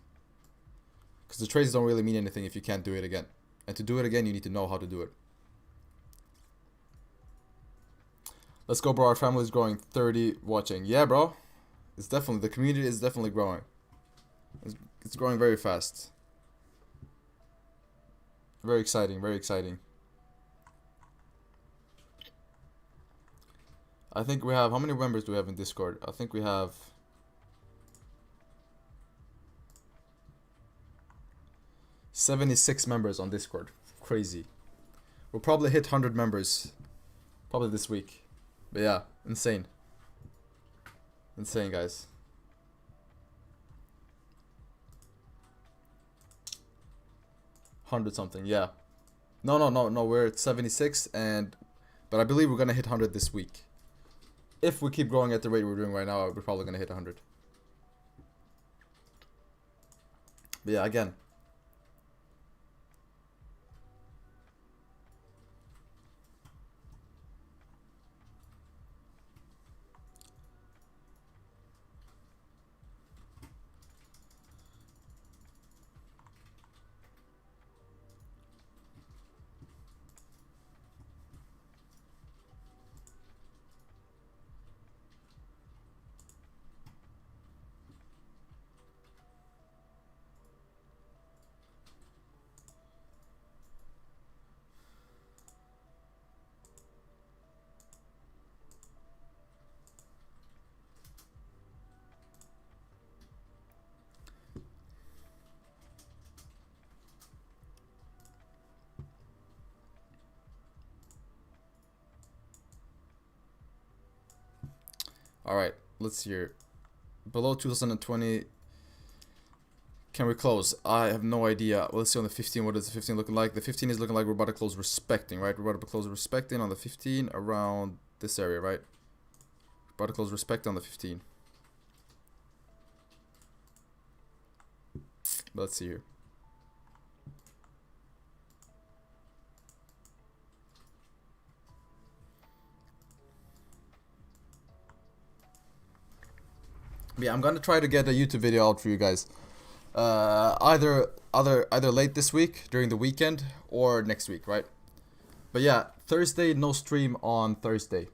Because the trades don't really mean anything if you can't do it again. And to do it again, you need to know how to do it. Let's go, bro. Our family is growing. 30 watching. Yeah, bro. It's definitely, the community is definitely growing. It's growing very fast. Very exciting, very exciting. I think we have, how many members do we have in Discord? I think we have 76 members on Discord. Crazy. We'll probably hit 100 members probably this week. But yeah, insane. Insane, guys. $100 something, yeah. No, we're at 76, but I believe we're gonna hit 100 this week. If we keep growing at the rate we're doing right now, we're probably gonna hit 100. But yeah, again. All right, let's see here. Below 2020. Can we close? I have no idea. Well, let's see on the 15. What is the 15 looking like? The 15 is looking like we're about to close respecting, right? We're about to close respecting on the 15 around this area, right? About to close respect on the 15. Let's see here. But yeah, I'm gonna try to get a YouTube video out for you guys. Either late this week during the weekend or next week, right? But yeah, Thursday no stream on Thursday.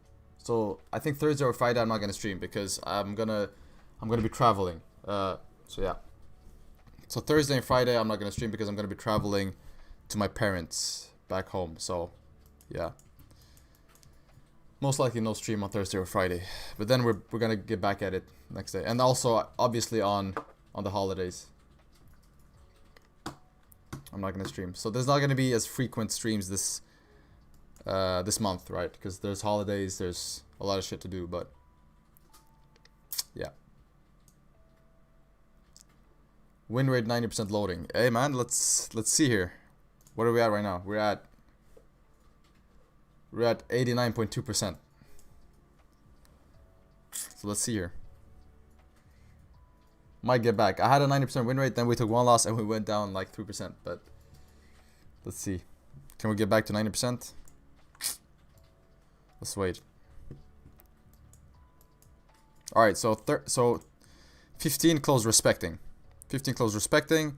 So I think Thursday or Friday I'm not gonna stream because I'm gonna be traveling. So yeah. So Thursday and Friday I'm not gonna stream because I'm gonna be traveling to my parents back home. So yeah. Most likely no stream on Thursday or Friday. But then we're gonna get back at it next day. And also obviously on the holidays. I'm not gonna stream. So there's not gonna be as frequent streams this month, right? Because there's holidays, there's a lot of shit to do, but yeah. Win rate 90% loading. Hey man, let's see here. What are we at right now? We're at 89.2%. So let's see here. Might get back. I had a 90% win rate, then we took one loss and we went down like 3%, but let's see. Can we get back to 90%? Let's wait. Alright, so 15 close respecting. 15 close respecting.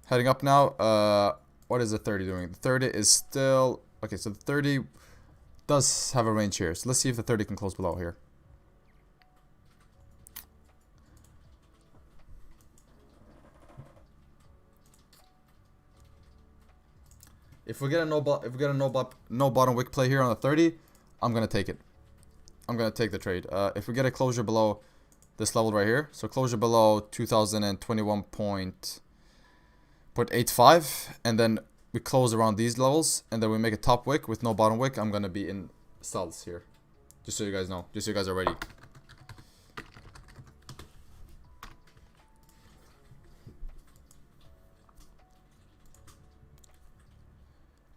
Heading up now. What is the 30 doing? The 30 is still... Okay, so the 30 does have a range here. So let's see if the 30 can close below here. If we get a no bottom wick play here on the 30, I'm gonna take it. I'm gonna take the trade. If we get a closure below this level right here, so closure below 2021.85, and then we close around these levels, and then we make a top wick with no bottom wick, I'm gonna be in sells here. Just so you guys know, just so you guys are ready.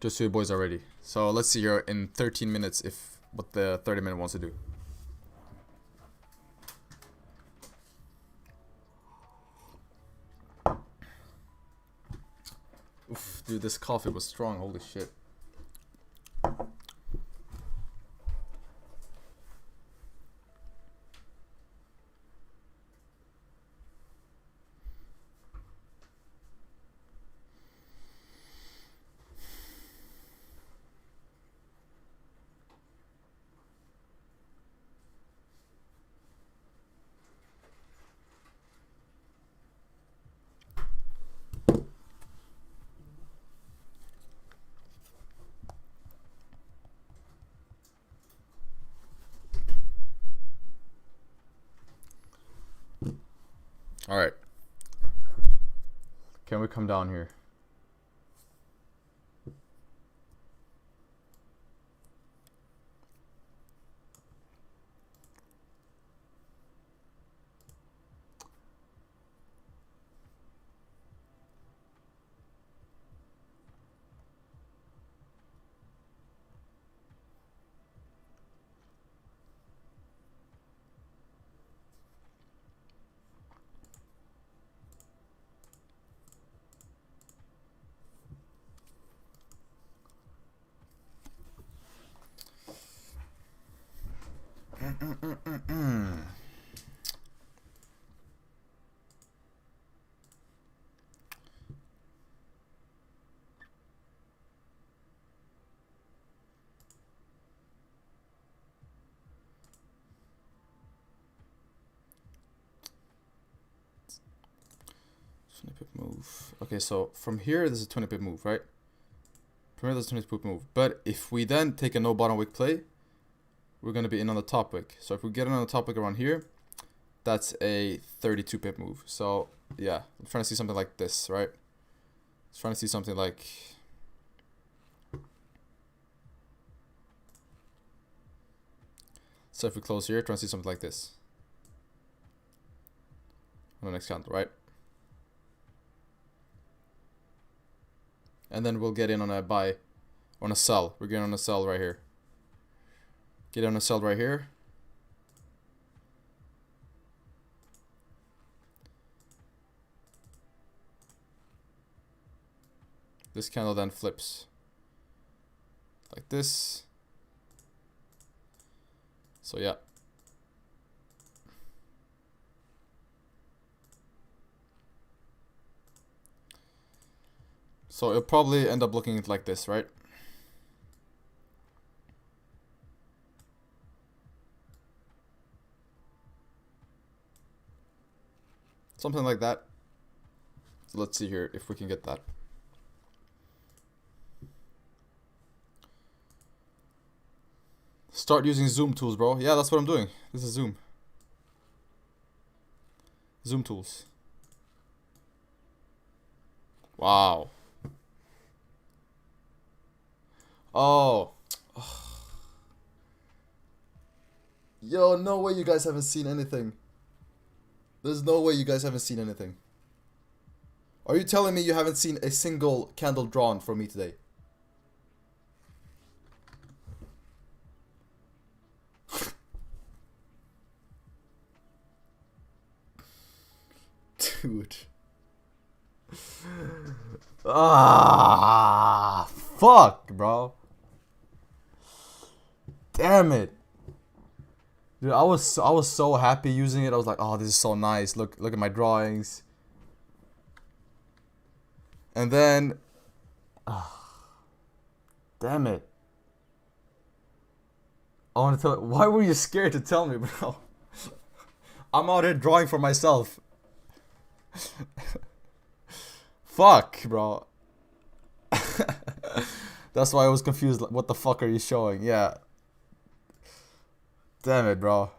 Just so you boys are ready. So let's see here in 13 minutes if what the 30-minute wants to do. Oof, dude, this coffee was strong. Holy shit. All right. Can we come down here? Move. Okay, so from here, this is a 20 pip move, right? From here, this is a 20 pip move. But if we then take a no bottom wick play, we're going to be in on the top wick. So if we get in on the top wick around here, that's a 32 pip move. So yeah, I'm trying to see something like this, right? I'm trying to see something like... So if we close here, try and see something like this on the next candle, right? And then we'll get in on a buy, on a sell. We're getting on a sell right here. Get on a sell right here. This candle then flips like this. So yeah. So it'll probably end up looking like this, right? Something like that. So let's see here if we can get that. Start using Zoom tools, bro. Yeah, that's what I'm doing. This is Zoom. Zoom tools. Wow. Oh. Yo, no way you guys haven't seen anything. There's no way you guys haven't seen anything. Are you telling me you haven't seen a single candle drawn for me today? Dude. Ah, fuck, bro. Damn it. Dude, I was so happy using it. I was like, "Oh, this is so nice. Look at my drawings." And then damn it. I want to tell why were you scared to tell me, bro? I'm out here drawing for myself. Fuck, bro. That's why I was confused. Like, what the fuck are you showing? Yeah. Damn it, bro.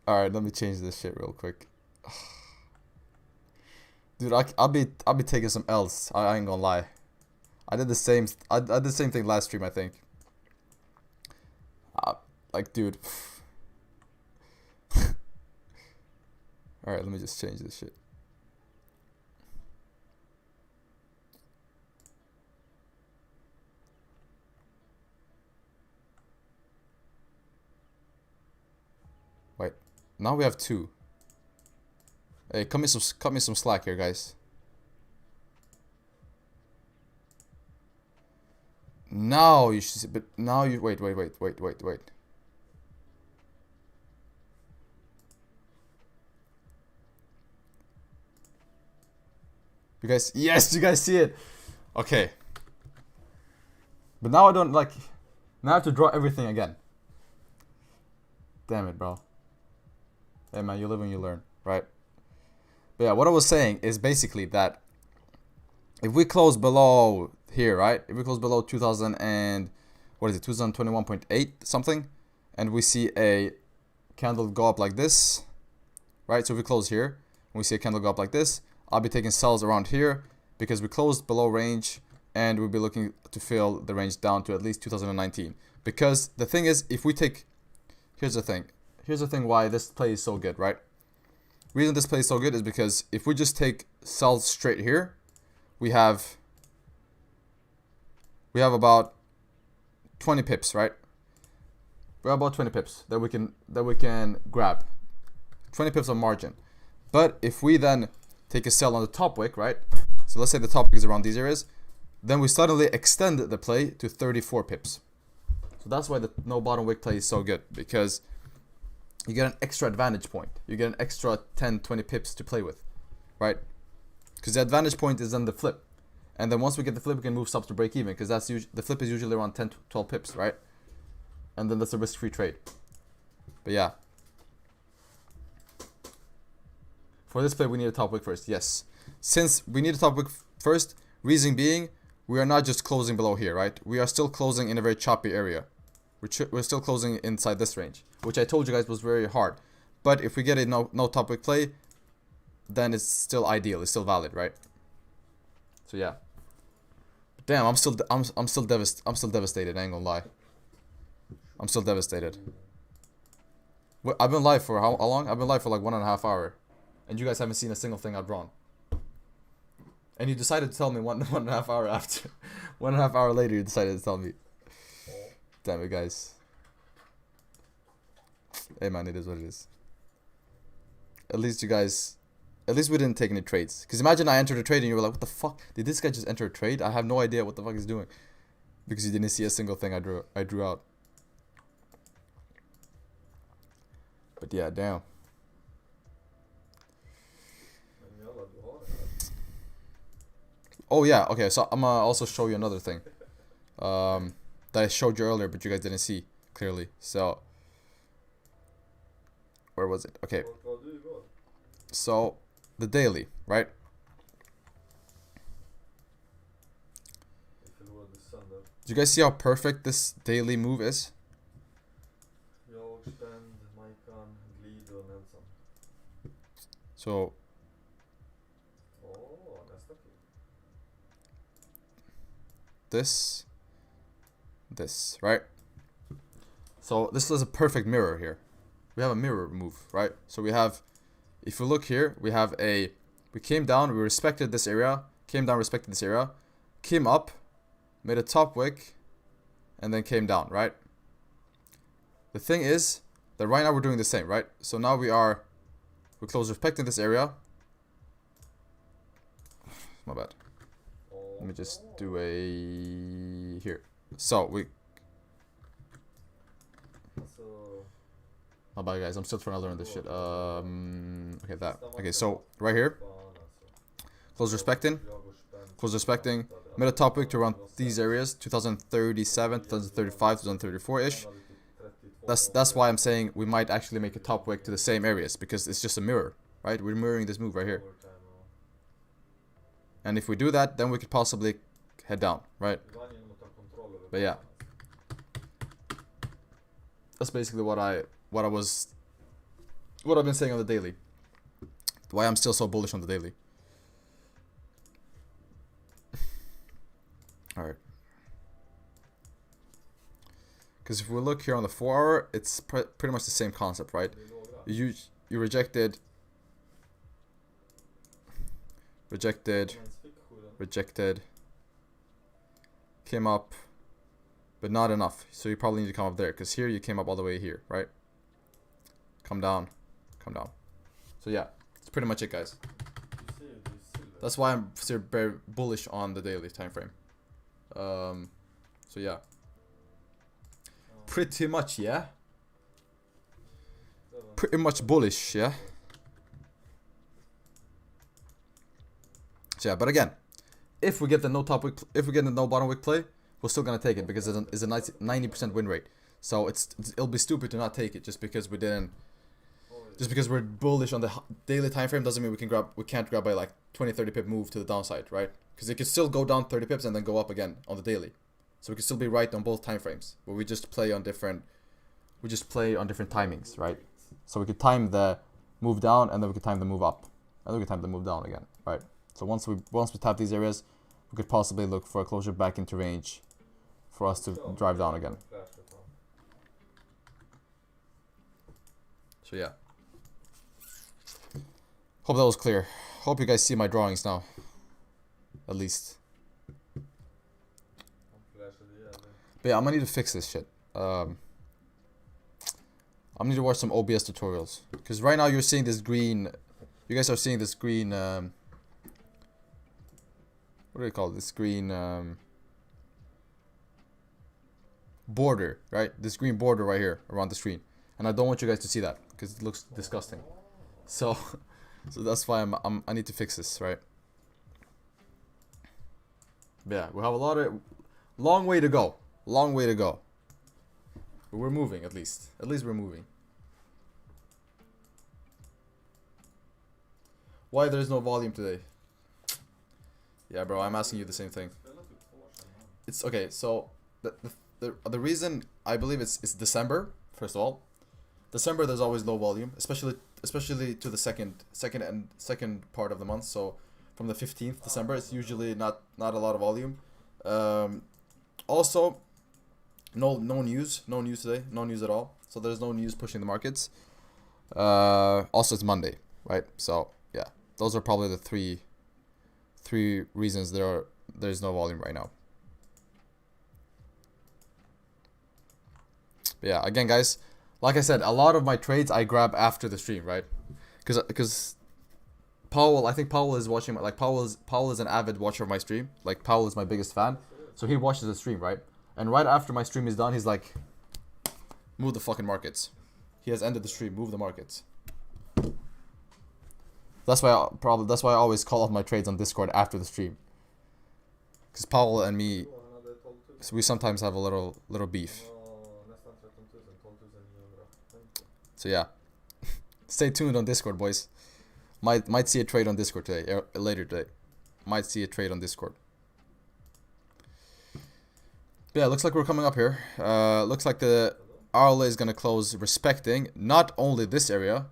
Alright, let me change this shit real quick. Dude, I'll be taking some L's. I ain't gonna lie. I did the same thing last stream, I think. Like, dude. Alright, let me just change this shit. Wait, now we have two. Hey, cut me some slack here, guys. Now you should see, but now you wait. You guys, yes, you guys see it. Okay. But now I don't like. Now I have to draw everything again. Damn it, bro. Hey man, you live and you learn, right? But yeah, what I was saying is basically that if we close below here, right? If we close below 2000 and what is it, 2021.8 something, and we see a candle go up like this, right? So if we close here and we see a candle go up like this, I'll be taking sells around here because we closed below range and we'll be looking to fill the range down to at least 2019. Because the thing is, if we take, here's the thing why this play is so good, right? Reason this play is so good is because if we just take sells straight here, we have about 20 pips, right? We have about 20 pips that we can grab. 20 pips on margin. But if we then take a sell on the top wick, right? So let's say the top wick is around these areas, then we suddenly extend the play to 34 pips. So that's why the no bottom wick play is so good, because you get an extra advantage point. You get an extra 10, 20 pips to play with, right? Because the advantage point is then the flip. And then once we get the flip, we can move subs to break even, because that's the flip is usually around 10 to 12 pips, right? And then that's a risk-free trade. But yeah. For this play, we need a top wick first, yes. Since we need a top wick first, reason being, we are not just closing below here, right? We are still closing in a very choppy area. We're still closing inside this range, which I told you guys was very hard. But if we get a no top wick play, then it's still ideal. It's still valid, right? So yeah. Damn, I'm still devastated. I ain't gonna lie. I'm still devastated. I've been live for how long? I've been live for like 1.5 hours, and you guys haven't seen a single thing I've drawn. And you decided to tell me 1.5 hours after. 1.5 hours later, you decided to tell me. Damn it, guys. Hey man, it is what it is. At least you guys, at least we didn't take any trades. Because imagine I entered a trade and you were like, what the fuck? Did this guy just enter a trade? I have no idea what the fuck he's doing. Because you didn't see a single thing I drew out. But yeah, damn. Oh yeah, okay, so I'm gonna also show you another thing. That I showed you earlier, but you guys didn't see clearly. So where was it? Okay. So the daily, right? Do you guys see how perfect this daily move is? So this, right? So this is a perfect mirror here. We have a mirror move, right? So we have, if you look here, we came down, we respected this area, came down, respected this area, came up, made a top wick, and then came down, right? The thing is that right now we're doing the same, right? So now we're close respecting this area. My bad. Let me just do a here. So my bad guys, I'm still trying to learn this shit. Okay, that. Okay, so right here, close respecting, made a top wick to around these areas, 2037, 2035, 2034 ish. That's why I'm saying we might actually make a top wick to the same areas, because it's just a mirror, right? We're mirroring this move right here. And if we do that, then we could possibly head down, right? But yeah, that's basically what I've been saying on the daily. Why I'm still so bullish on the daily. All right. Because if we look here on the 4 hour, it's pretty much the same concept, right? You rejected, came up, but not enough. So you probably need to come up there, because here you came up all the way here, right? Come down. So yeah, that's pretty much it, guys. That's why I'm still very bullish on the daily time frame. So yeah. Pretty much, yeah. Pretty much bullish, yeah. So yeah, but again, if we get the no top wick, if we get the no bottom wick play, we're still gonna take it, because it's a 90% win rate. So it'll be stupid to not take it just because we didn't. Just because we're bullish on the daily time frame doesn't mean we can't grab by like 20-30 pip move to the downside, right? Because it could still go down 30 pips and then go up again on the daily. So we can still be right on both time frames, but we just play on different timings, right? So we could time the move down, and then we could time the move up, and then we could time the move down again, right? So once we tap these areas, we could possibly look for a closure back into range for us to drive down again. So yeah. Hope that was clear. Hope you guys see my drawings now. At least. But yeah, I'm gonna need to fix this shit. I'm gonna need to watch some OBS tutorials. Because right now you're seeing this green... You guys are seeing this green... what do they call it? This green... border, right? This green border right here around the screen. And I don't want you guys to see that, because it looks disgusting. So that's why I need to fix this, right? But yeah, we have a long way to go. Long way to go. But we're moving, at least. At least we're moving. Why there's no volume today? Yeah, bro, I'm asking you the same thing. It's okay, so the reason I believe it's December, first of all. December there's always low volume, especially to the second part of the month. So from the 15th December, it's usually not a lot of volume. Also, no news today, no news at all. So there's no news pushing the markets. Also, it's Monday, right? So yeah, those are probably the three reasons there's no volume right now. But yeah, again, guys, like I said, a lot of my trades I grab after the stream, right? Because Powell, I think Powell is watching. Like Powell is an avid watcher of my stream. Like Powell is my biggest fan, so he watches the stream, right? And right after my stream is done, he's like, "Move the fucking markets." He has ended the stream. Move the markets. That's why I always call off my trades on Discord after the stream. Because Powell and me, so we sometimes have a little beef. So yeah, stay tuned on Discord, boys. Might see a trade on Discord today, later today. Might see a trade on Discord. But yeah, looks like we're coming up here. Looks like the RLA is gonna close respecting not only this area.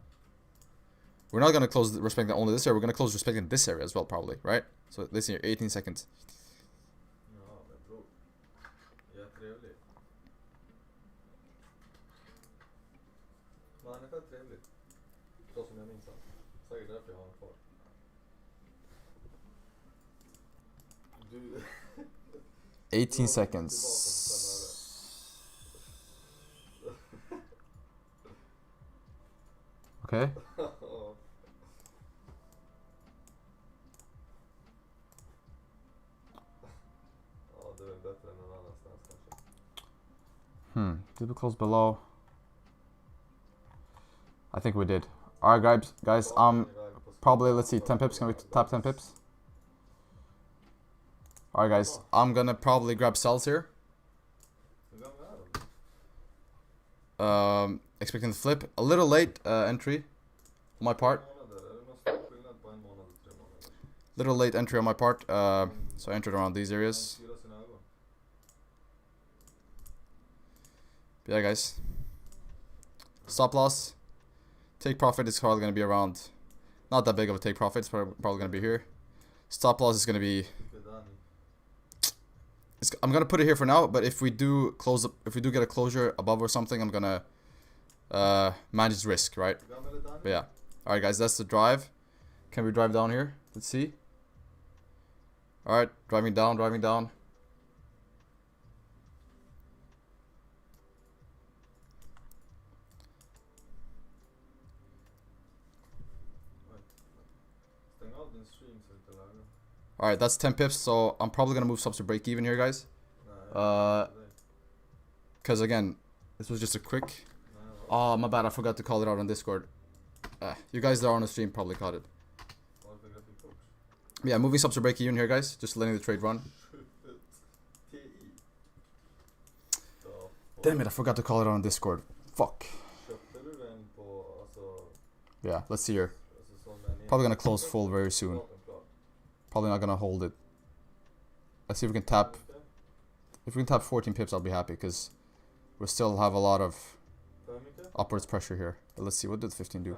We're not gonna close respecting only this area. We're gonna close respecting this area as well, probably, right? So this here, 18 seconds. Så som jag minns han. Säkert därför jag har honom kvar. Du... 18 seconds. Okay. Ja, det är bättre än någon annanstans kanske. Did we close below? I think we did. Alright, guys, probably, let's see, 10 pips. Can we tap 10 pips? Alright, guys, I'm gonna probably grab sells here. Expecting the flip. A little late entry on my part. Little late entry on my part. So I entered around these areas. But yeah, guys. Stop loss. Take profit is probably going to be around, not that big of a take profit, it's probably going to be here. Stop loss is going to be, I'm going to put it here for now, but if we do close up, if we do get a closure above or something, I'm going to manage risk, right? But yeah. Alright, guys, that's the drive. Can we drive down here? Let's see. Alright, driving down, driving down. Alright, that's 10 pips, so I'm probably gonna move subs to break even here, guys. Because again, this was just a quick. Oh, my bad, I forgot to call it out on Discord. You guys that are on the stream probably caught it. Yeah, moving subs to break even here, guys. Just letting the trade run. Damn it, I forgot to call it out on Discord. Fuck. Yeah, let's see here. Probably gonna close full very soon. Probably not gonna hold it. Let's see if we can tap. If we can tap 14 pips, I'll be happy because we still have a lot of upwards pressure here. But let's see, what did 15 do?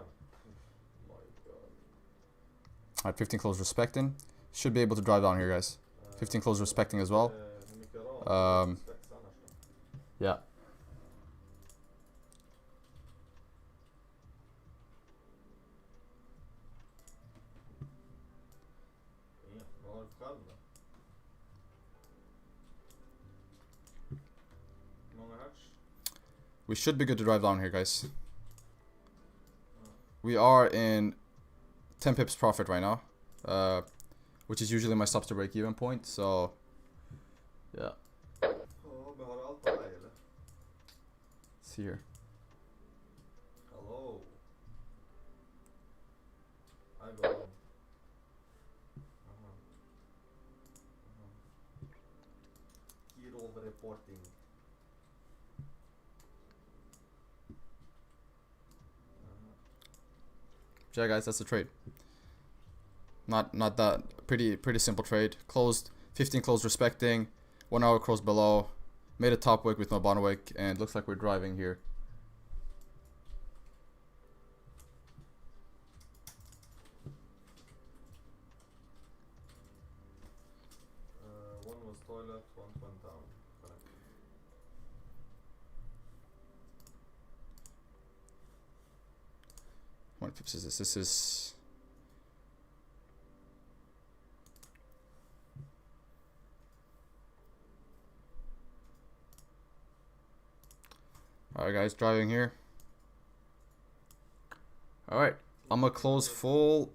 Alright, 15 close respecting. Should be able to drive down here, guys. 15 close respecting as well. Yeah. We should be good to drive down here, guys. We are in 10 pips profit right now, which is usually my stops to break even point, so yeah. Let's see here. Hello. I go on. Hero reporting. Yeah, guys, that's the trade. Not that pretty simple trade. Closed 15 closed respecting, 1 hour close below, made a top wick with no bottom wick, and looks like we're driving here. One was toilet, one went down. Correct. pips is this? This is... Alright guys, driving here. Alright, I'm gonna close full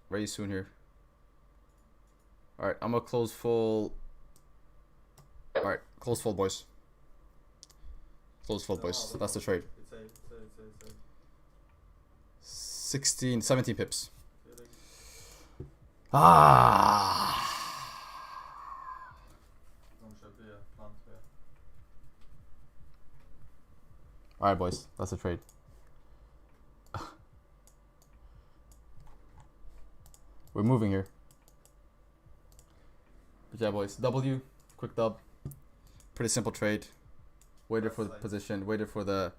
very soon here. Alright, I'm gonna close full. Alright, close full, boys. Close full, boys. That's the trade. 16, 17 pips. Ah! Alright, boys. That's the trade. We're moving here. But yeah, boys. W. Quick dub. Pretty simple trade. Waited for the position. Waited for the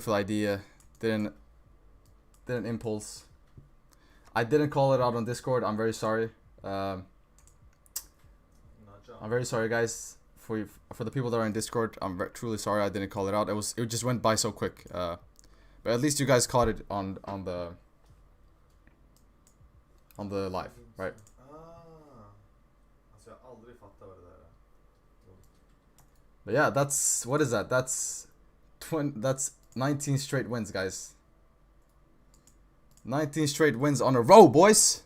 idea. Didn't impulse. I didn't call it out on Discord. I'm very sorry. I'm very sorry, guys. For the people that are in Discord, I'm truly sorry I didn't call it out. It just went by so quick. But at least you guys caught it on the live, right? But yeah, that's, what is that? That's 19 straight wins, guys. 19 straight wins on a row, boys.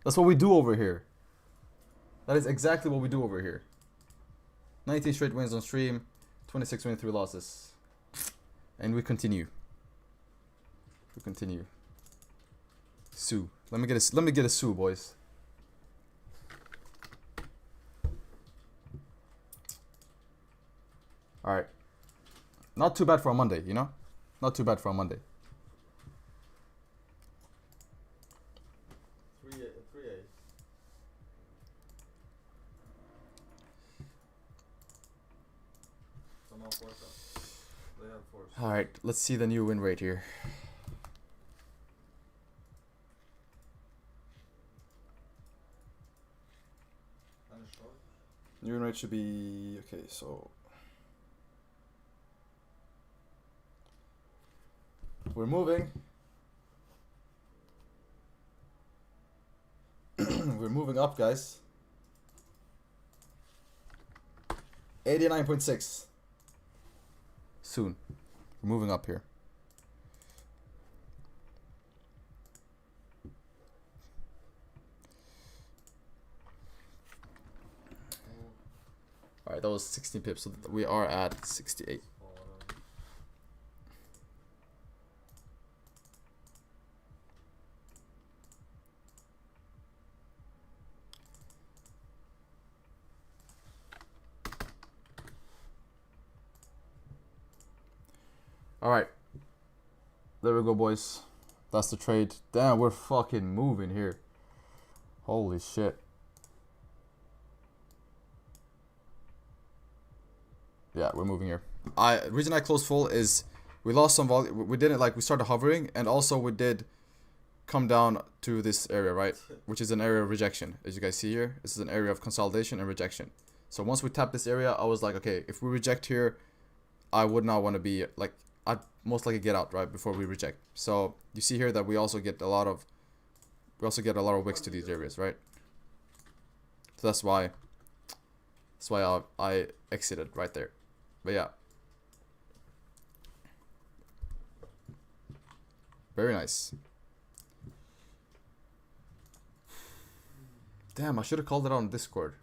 That's what we do over here. That is exactly what we do over here. 19 straight wins on stream, 26 wins, 3 losses. And we continue. We continue. Sue. Let me get a Sue, boys. Alright. Not too bad for a Monday, you know? Not too bad for a Monday. 3-8. Alright, let's see the new win rate here. New win rate should be, okay, so we're moving. We're moving up, guys. 89.6. Soon. We're moving up here. Alright, that was 16 pips, so we are at 68. Alright. There we go, boys. That's the trade. Damn, we're fucking moving here. Holy shit. Yeah, we're moving here. Reason I closed full is we lost some volume. We didn't, like, we started hovering, and also we did come down to this area, right? Which is an area of rejection. As you guys see here, this is an area of consolidation and rejection. So once we tap this area, I was like, okay, if we reject here, I would not want to be, like, I'd most likely get out right before we reject. So you see here that we also get a lot of wicks to these areas, right? So that's why I exited right there. But yeah, very nice. Damn, I should have called it on Discord.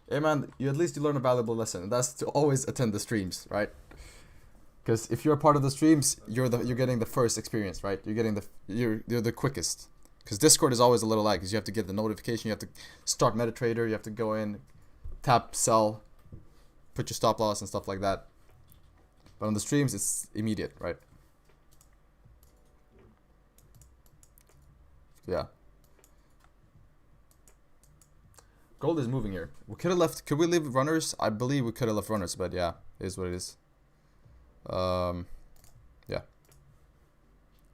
Hey man, you learn a valuable lesson, and that's to always attend the streams, right? Because if you're a part of the streams, you're getting the first experience, right? You're the quickest. Because Discord is always a little lag, because you have to get the notification, you have to start MetaTrader, you have to go in, tap sell, put your stop loss and stuff like that. But on the streams, it's immediate, right? Yeah. Gold is moving here. We could have left. Could we leave runners? I believe we could have left runners, but yeah, it is what it is. Yeah.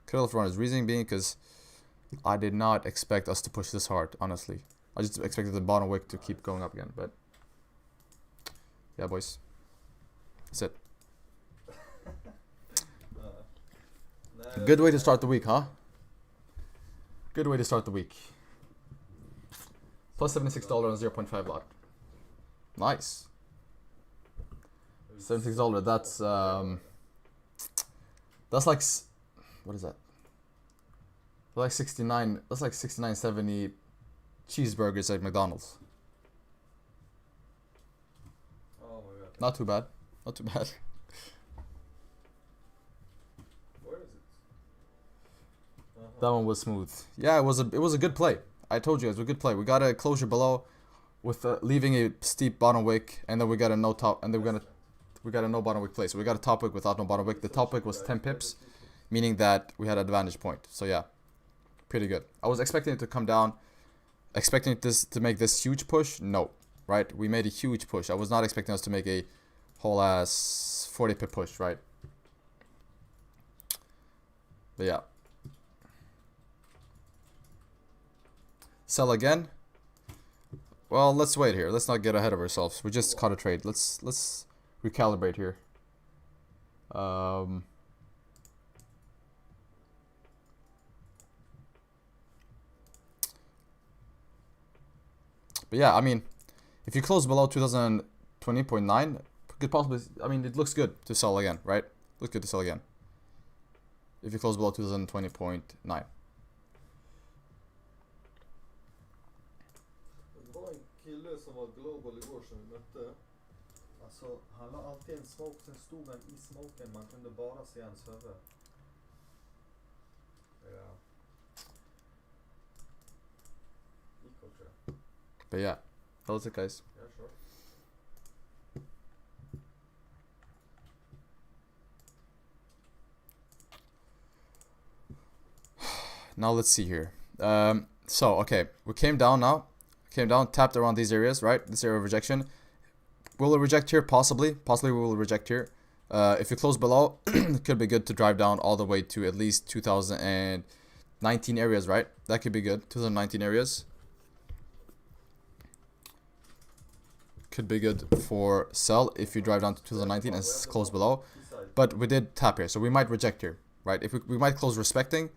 Could have left runners. Reasoning being because I did not expect us to push this hard, honestly. I just expected the bottom wick to keep going up again, but yeah, boys. That's it. Good way to start the week, huh? Good way to start the week. Plus $76 on 0.5 lot. Nice. $76. That's like, what is that? Like 69. That's like 69.70 cheeseburgers at McDonald's. Oh my god. Not too bad. Not too bad. Where is it? That one was smooth. Yeah, it was a good play. I told you guys, it was a good play. We got a closure below, with leaving a steep bottom wick, and then we got a no top, and then we got a no bottom wick play. So we got a top wick without no bottom wick. The top wick was 10 pips, meaning that we had an advantage point. So yeah, pretty good. I was expecting it to come down, expecting this to make this huge push. No, right? We made a huge push. I was not expecting us to make a whole ass 40 pip push, right? But yeah. Sell again. Well, let's wait here. Let's not get ahead of ourselves. We just caught a trade. Let's recalibrate here. But yeah, I mean, if you close below 2020.9, could possibly, I mean, it looks good to sell again, right? Looks good to sell again. If you close below 2020.9. Det var en kille som var global igår som vi mötte. Alltså, han la alltid en smoke, sen stod han i smoken, man kunde bara se hans huvud. Ja. Gick också. But yeah, that was it, guys. Yeah, sure. Now let's see here. So okay, we came down now. Came down, tapped around these areas, right? This area of rejection. Will it reject here? Possibly. Possibly we will reject here. If you close below, it could be good to drive down all the way to at least 2019 areas, right? That could be good. 2019 areas. Could be good for sell if you drive down to 2019 and close below. But we did tap here, so we might reject here, right? If we might close respecting.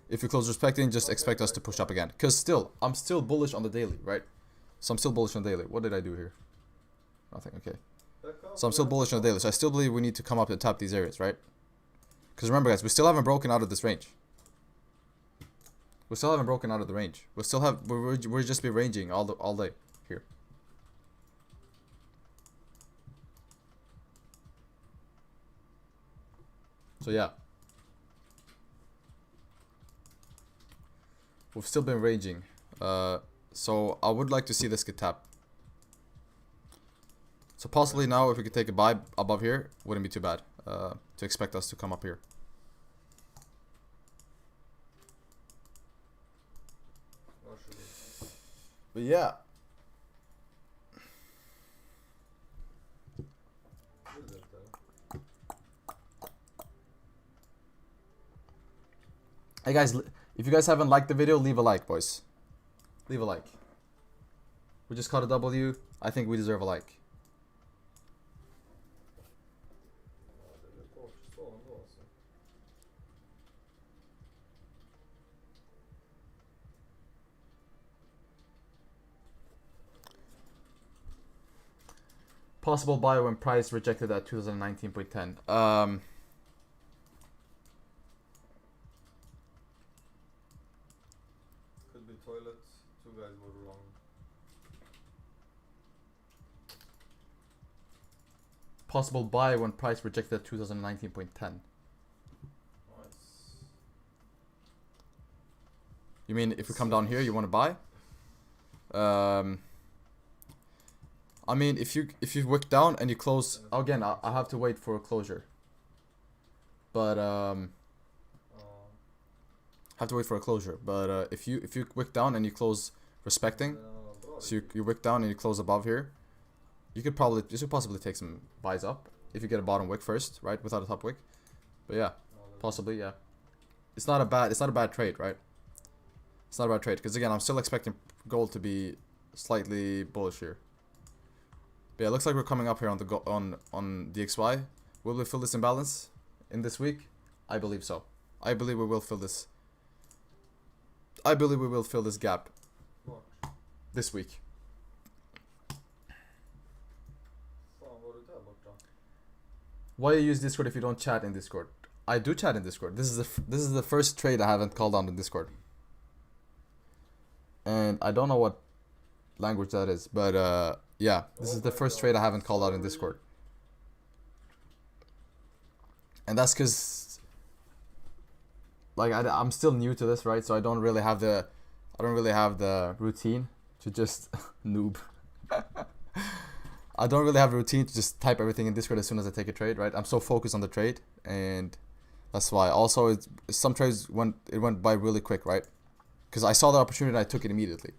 If you close respecting, just expect us to push up again. Because still, I'm still bullish on the daily, right? So I'm still bullish on the daily. What did I do here? Nothing, okay. So I'm still bullish on the daily. So I still believe we need to come up and tap these areas, right? Because remember, guys, we still haven't broken out of this range. We still haven't broken out of the range. We still have, we're just be ranging all day here. So yeah. We've still been ranging. So I would like to see this get tapped. So possibly now if we could take a buy above here, wouldn't be too bad. To expect us to come up here. But yeah. Hey guys, if you guys haven't liked the video, leave a like, boys. Leave a like. We just caught a W. I think we deserve a like. Possible buy when price rejected at 2019.10. Could be toilets. Two guys were wrong. Possible buy when price rejected at 2019.10. Nice. You mean if we come down here, you want to buy? I mean, if you wick down and you close again, I have to wait for a closure. But have to wait for a closure. But if you wick down and you close respecting, so you wick down and you close above here, you could possibly take some buys up if you get a bottom wick first, right, without a top wick. But yeah, possibly, yeah. It's not a bad trade, right? It's not a bad trade because again, I'm still expecting gold to be slightly bullish here. But yeah, it looks like we're coming up here on the XY. Will we fill this imbalance in this week? I believe so. I believe we will fill this. I believe we will fill this gap What? this week. Fan vad är det där borta? Why you use Discord if you don't chat in Discord? I do chat in Discord. This is the first trade I haven't called on in Discord. And I don't know what language that is, but yeah, this is the first trade I haven't called out in Discord. And that's because like I'm still new to this, right? So I don't really have the routine to just noob. I don't really have a routine to just type everything in Discord as soon as I take a trade, right? I'm so focused on the trade, and that's why. Also, some trades went by really quick, right? Because I saw the opportunity and I took it immediately.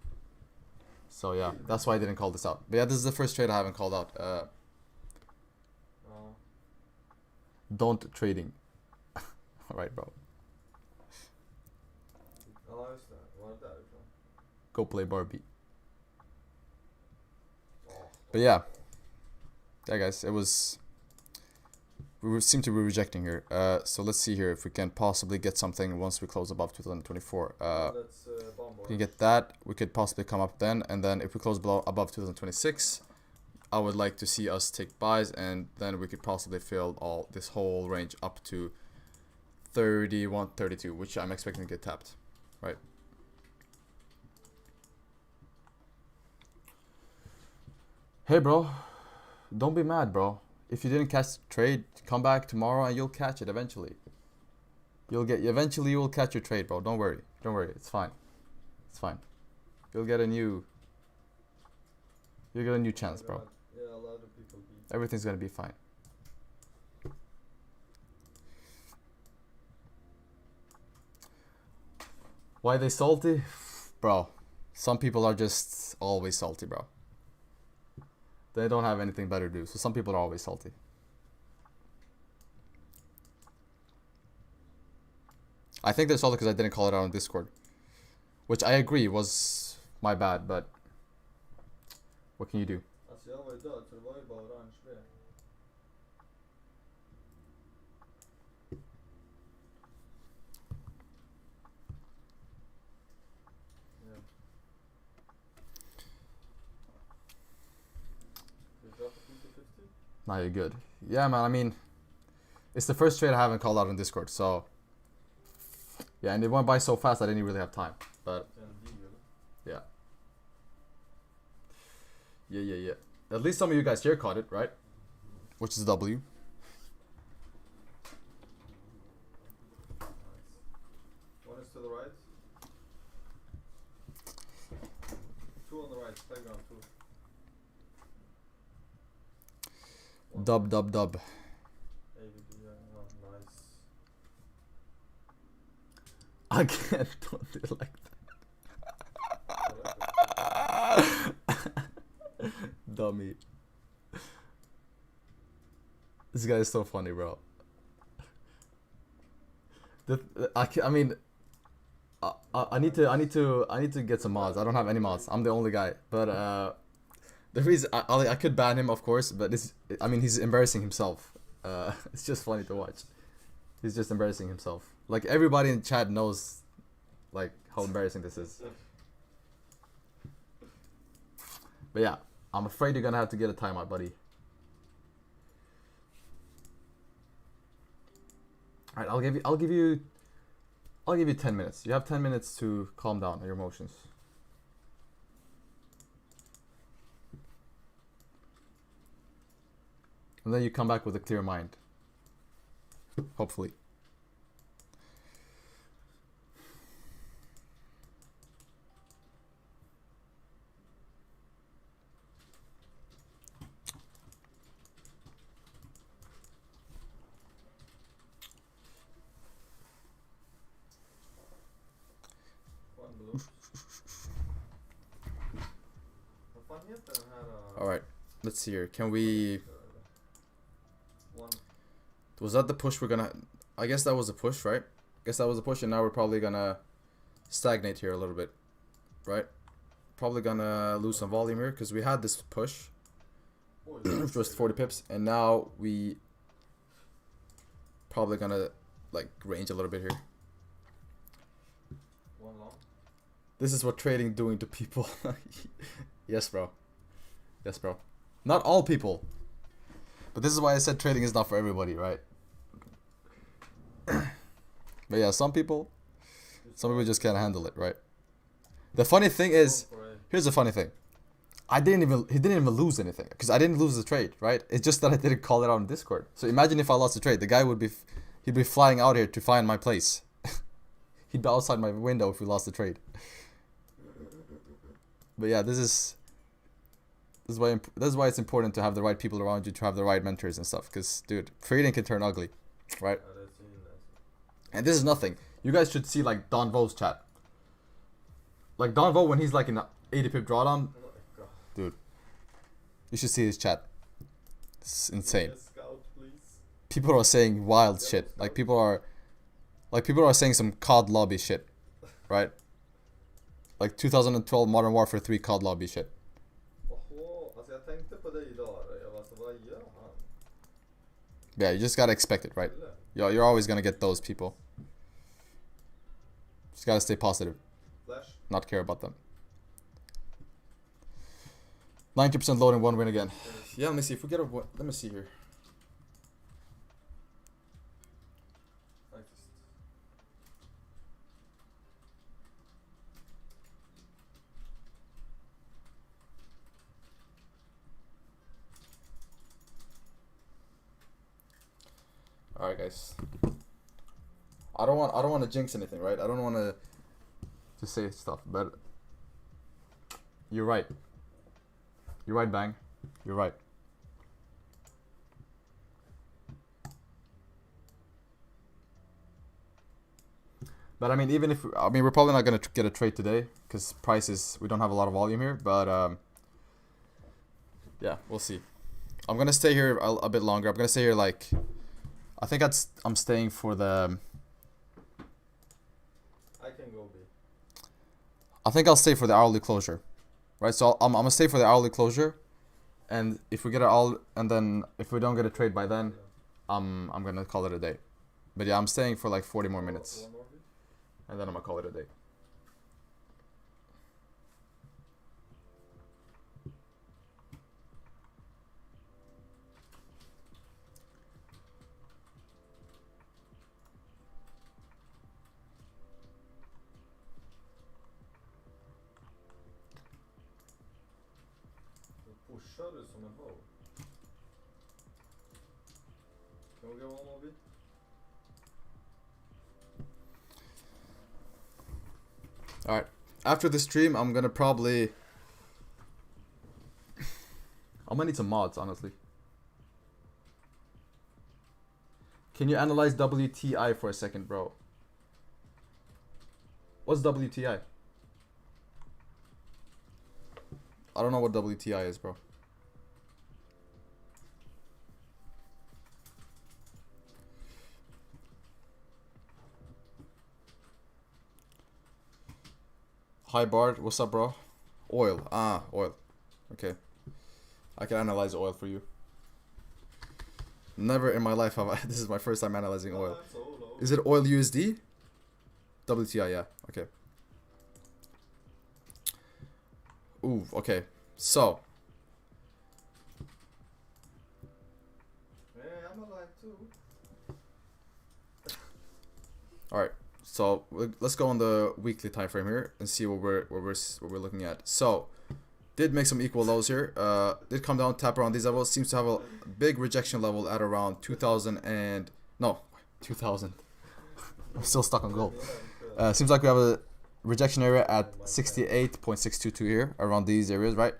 So yeah, that's why I didn't call this out. But yeah, this is the first trade I haven't called out. Don't trading. Alright, bro. Ja, just det. Var det därifrån? Go play Barbie. But yeah. Yeah, guys, it was... We seem to be rejecting here. So let's see here if we can possibly get something once we close above 2024. We can get that. We could possibly come up then. And then if we close below above 2026, I would like to see us take buys. And then we could possibly fill this whole range up to 31, 32, which I'm expecting to get tapped. Right? Hey, bro. Don't be mad, bro. If you didn't catch the trade, come back tomorrow and you'll catch it eventually. Eventually you will catch your trade, bro. Don't worry. Don't worry. It's fine. It's fine. You'll get a new chance, bro. Yeah, a lot of people beat. Everything's gonna be fine. Why they salty? Bro, some people are just always salty, bro. They don't have anything better to do, so some people are always salty. I think they're salty because I didn't call it out on Discord, which I agree was my bad, but what can you do? Alltså jag var ju död så det var ju bara orange det. Yeah. Did you drop it into 50? Now you're good. Yeah, man, I mean, it's the first trade I haven't called out on Discord, so yeah, and it went by so fast I didn't really have time, but yeah. Yeah. At least some of you guys here caught it, right? Which is W. One is to the right. Two on the right, playground two. Dub. AVD, yeah, oh, nice. Again, don't do it like that. Dummy. This guy is so funny, bro. I mean, I need to get some mods. I don't have any mods. I'm the only guy. But the reason I could ban him, of course, but he's embarrassing himself. It's just funny to watch. He's just embarrassing himself. Like everybody in chat knows, like how embarrassing this is. But yeah, I'm afraid you're gonna have to get a timeout, buddy. All right, I'll give you 10 minutes. You have 10 minutes to calm down your emotions. And then you come back with a clear mind. Hopefully. All right, let's see here. Can we? Was that the push we're gonna? I guess that was a push, right? Guess that was a push, and now we're probably gonna stagnate here a little bit, right? Probably gonna lose some volume here because we had this push, which was 40 pips, and now we probably gonna like range a little bit here. This is what trading doing to people. Yes, bro. Yes, bro. Not all people. But this is why I said trading is not for everybody, right? But yeah, some people just can't handle it, right? The funny thing is, here's the funny thing. He didn't even lose anything because I didn't lose the trade, right? It's just that I didn't call it out on Discord. So imagine if I lost the trade, the guy he'd be flying out here to find my place. He'd be outside my window if we lost the trade. But yeah, this is why it's important to have the right people around you, to have the right mentors and stuff. Because dude, trading can turn ugly, right? And this is nothing. You guys should see like Don Vo's chat. Like Don Vo when he's like in 80 pip drawdown, dude. You should see his chat. It's insane. People are saying wild shit. Like people are saying some COD lobby shit, right? Like 2012 Modern Warfare 3 COD lobby shit. Yeah, you just gotta expect it, right? You're always gonna get those people. Just gotta stay positive. Not care about them. 90% loading, 1 win again. Yeah, let me see if we get a. Let me see here. All right, guys. I don't want to jinx anything, right? I don't want to say stuff, but you're right. You're right, Bang. You're right. But I mean, even if we're probably not gonna get a trade today because prices, we don't have a lot of volume here. But yeah, we'll see. I'm gonna stay here a bit longer. I'm gonna stay here like, I think I'm staying for the. I can go B. I think I'll stay for the hourly closure, right? So I'm gonna stay for the hourly closure, and if we get it all, and then if we don't get a trade by then, I'm gonna call it a day. But yeah, I'm staying for like 40 more minutes, and then I'm gonna call it a day. Pushar du som en ho? Can we go on Obi? Alright, after the stream, I'm gonna probably. I'm gonna need some mods, honestly. Can you analyze WTI for a second, bro? What's WTI? I don't know what WTI is, bro. Hi Bard, what's up, bro? Oil. Ah, oil. Okay. I can analyze oil for you. Never in my life have I. This is my first time analyzing oil. Is it oil USD? WTI, yeah. Okay. Ooh, okay. So. Yeah, I'm alive too. Alright. So let's go on the weekly time frame here and see what we're looking at. So, did make some equal lows here. Did come down, tap around these levels. Seems to have a big rejection level at around 2000 and no, 2000. I'm still stuck on gold. Seems like we have a rejection area at 68.622 here, around these areas, right?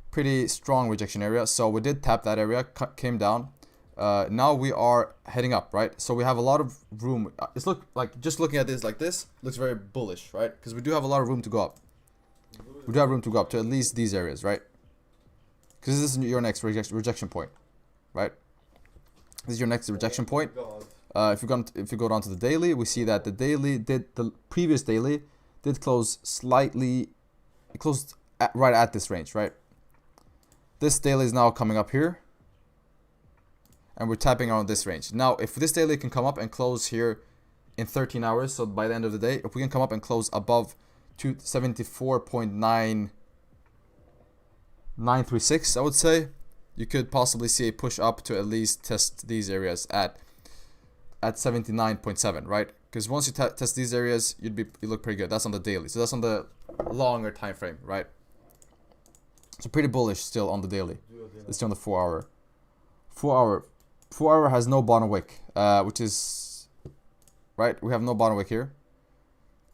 Pretty strong rejection area. So we did tap that area, came down. Now we are heading up, right? So we have a lot of room. It's just looking at this like this looks very bullish, right? Because we do have a lot of room to go up. We do have room to go up to at least these areas, right? Because this is your next rejection point, right? This is your next rejection point. If you go down to the daily, we see that the previous daily did close slightly. It closed right at this range, right? This daily is now coming up here. And we're tapping around this range. Now, if this daily can come up and close here in 13 hours, so by the end of the day, if we can come up and close above 74.9936, I would say. You could possibly see a push up to at least test these areas at 79.7, right? Because once you test these areas, you look pretty good. That's on the daily. So that's on the longer time frame, right? So pretty bullish still on the daily. It's still on the 4 hour. 4 hour has no bottom wick, which is right. We have no bottom wick here,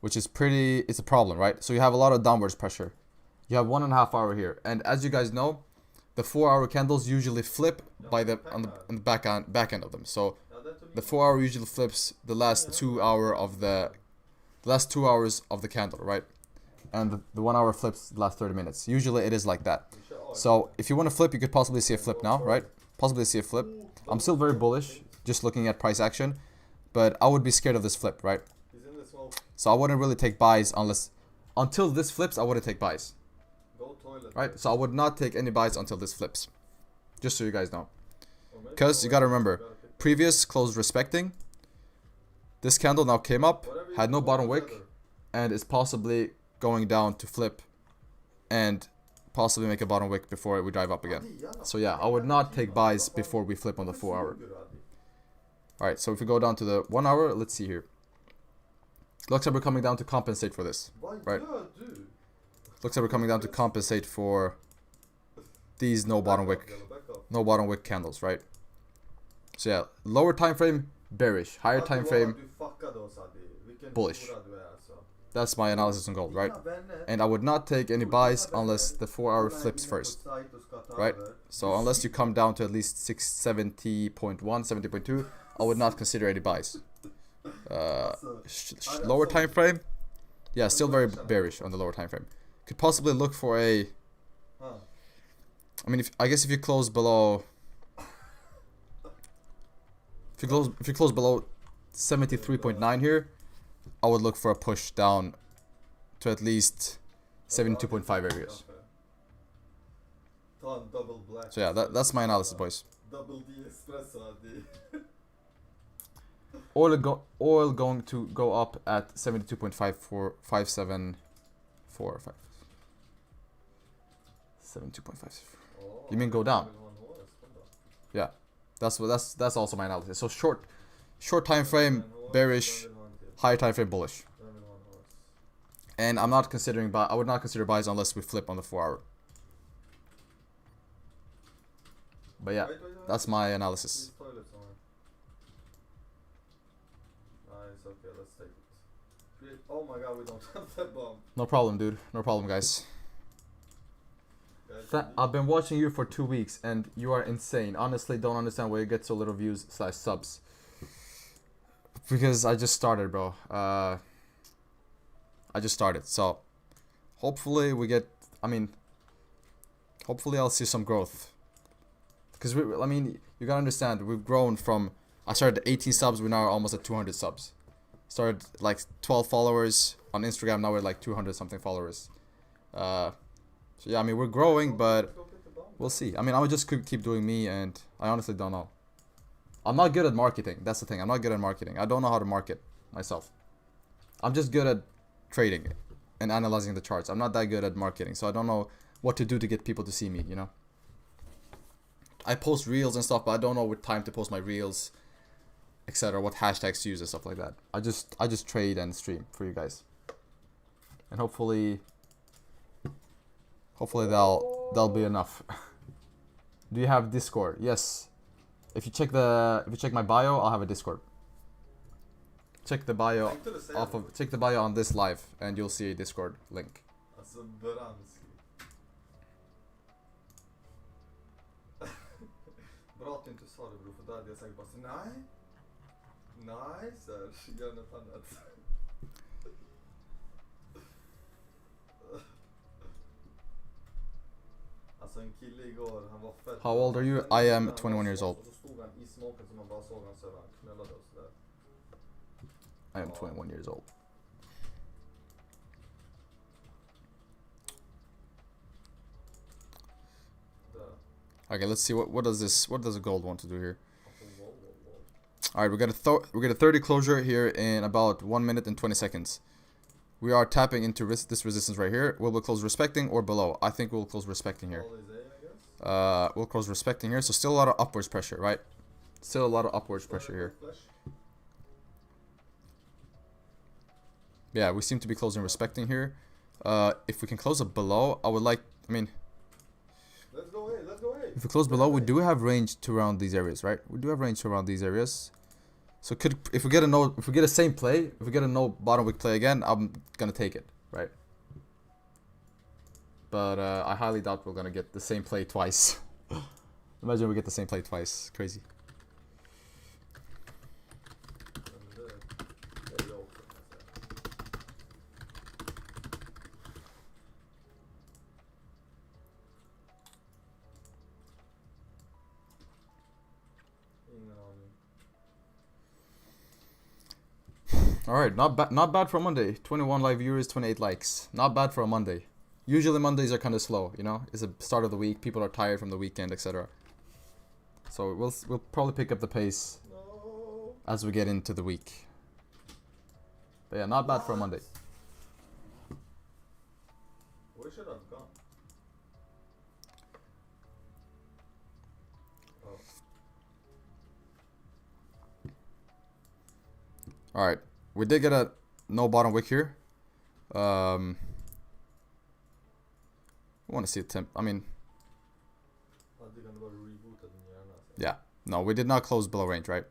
which is pretty. It's a problem, right? So you have a lot of downwards pressure. You have 1.5 hour here, and as you guys know, the 4 hour candles usually flip by on the back end of them. So the 4 hour usually flips the last 2 hour of the last 2 hours of the candle, right? And the 1 hour flips the last 30 minutes. Usually it is like that. So if you want to flip, you could possibly see a flip now, right? Possibly see a flip. I'm still very bullish, just looking at price action, but I would be scared of this flip, right? So I wouldn't really take buys until this flips. I wouldn't take buys, right? So I would not take any buys until this flips, just so you guys know. Because you gotta remember, previous closed respecting. This candle now came up, had no bottom wick, and is possibly going down to flip and possibly make a bottom wick before we drive up again. So yeah, I would not take buys before we flip on the 4 hour. Alright, so if we go down to the 1 hour, let's see here. Looks like we're coming down to compensate for this, right? Looks like we're coming down to compensate for these no bottom wick candles, right? So yeah, lower time frame bearish, higher time frame bullish. That's my analysis on gold, right? And I would not take any buys unless the 4 hour flips first, right? So unless you come down to at least 70.1, 70.2, I would not consider any buys. Lower time frame, yeah, still very bearish on the lower time frame. Could possibly look for a. I mean, I guess if you close below, if you close below 73.9 here, I would look for a push down to at least 72.5 areas. So yeah, that's my analysis, boys. Oil going to go up at 72.57574. 72.5. You mean go down? Yeah, that's also my analysis. So short time frame bearish, higher time frame bullish. And I'm not considering I would not consider buys unless we flip on the 4 hour. But yeah, that's my analysis. Oh my god, we don't have that bomb. No problem, dude. No problem, guys. I've been watching you for 2 weeks and you are insane. Honestly, don't understand why you get so little views / subs. Because I just started, bro. I just started. So hopefully we get, hopefully I'll see some growth. Because I mean, you gotta understand, we've grown from, I started at 18 subs, we're now almost at 200 subs. Started like 12 followers on Instagram, now we're like 200 something followers. So yeah, I mean, we're growing, but we'll see. I mean, I would just keep doing me, and I honestly don't know. I'm not good at marketing. That's the thing. I'm not good at marketing. I don't know how to market myself. I'm just good at trading and analyzing the charts. I'm not that good at marketing, so I don't know what to do to get people to see me, you know? I post reels and stuff, but I don't know what time to post my reels, etc. What hashtags to use and stuff like that. I just trade and stream for you guys. And hopefully that'll be enough. Do you have Discord? Yes. If you check my bio, I'll have a Discord. Check the bio check the bio on this live and you'll see a Discord link. Bra att du inte sa det bro, för då hade jag sagt bara nej. Nej, så gör något annat. Alltså en kille igår, han var fett. How old are you? I am 21 years old. Så stod han i smoken som man bara såg han så han knullade och sådär. I am 21 years old. Okay, let's see what does the gold want to do here. All right, we're gonna 30 closure here in about 1 minute and 20 seconds. We are tapping into this resistance right here. Will we close respecting or below? I think we'll close respecting here. All is A, I guess. We'll close respecting here. So still a lot of upwards pressure, right? Still a lot of upwards pressure here. Flash. Yeah, we seem to be closing respecting here. If we can close it below, I would like, I mean, Let's go A, let's go A. if we close below, we do have range to around these areas, right? We do have range to around these areas. So if we get a same play, if we get a no bottom wick play again, I'm gonna take it, right? But I highly doubt we're gonna get the same play twice. Imagine we get the same play twice. Crazy. Alright, not bad for a Monday. 21 live viewers, 28 likes. Not bad for a Monday. Usually Mondays are kind of slow, you know? It's the start of the week, people are tired from the weekend, etc. So we'll probably pick up the pace as we get into the week. But yeah, not bad for a Monday. We should have gone. Oh. Alright. We did get a no bottom wick here. I want to see a temp. I mean, yeah. No, we did not close below range, right?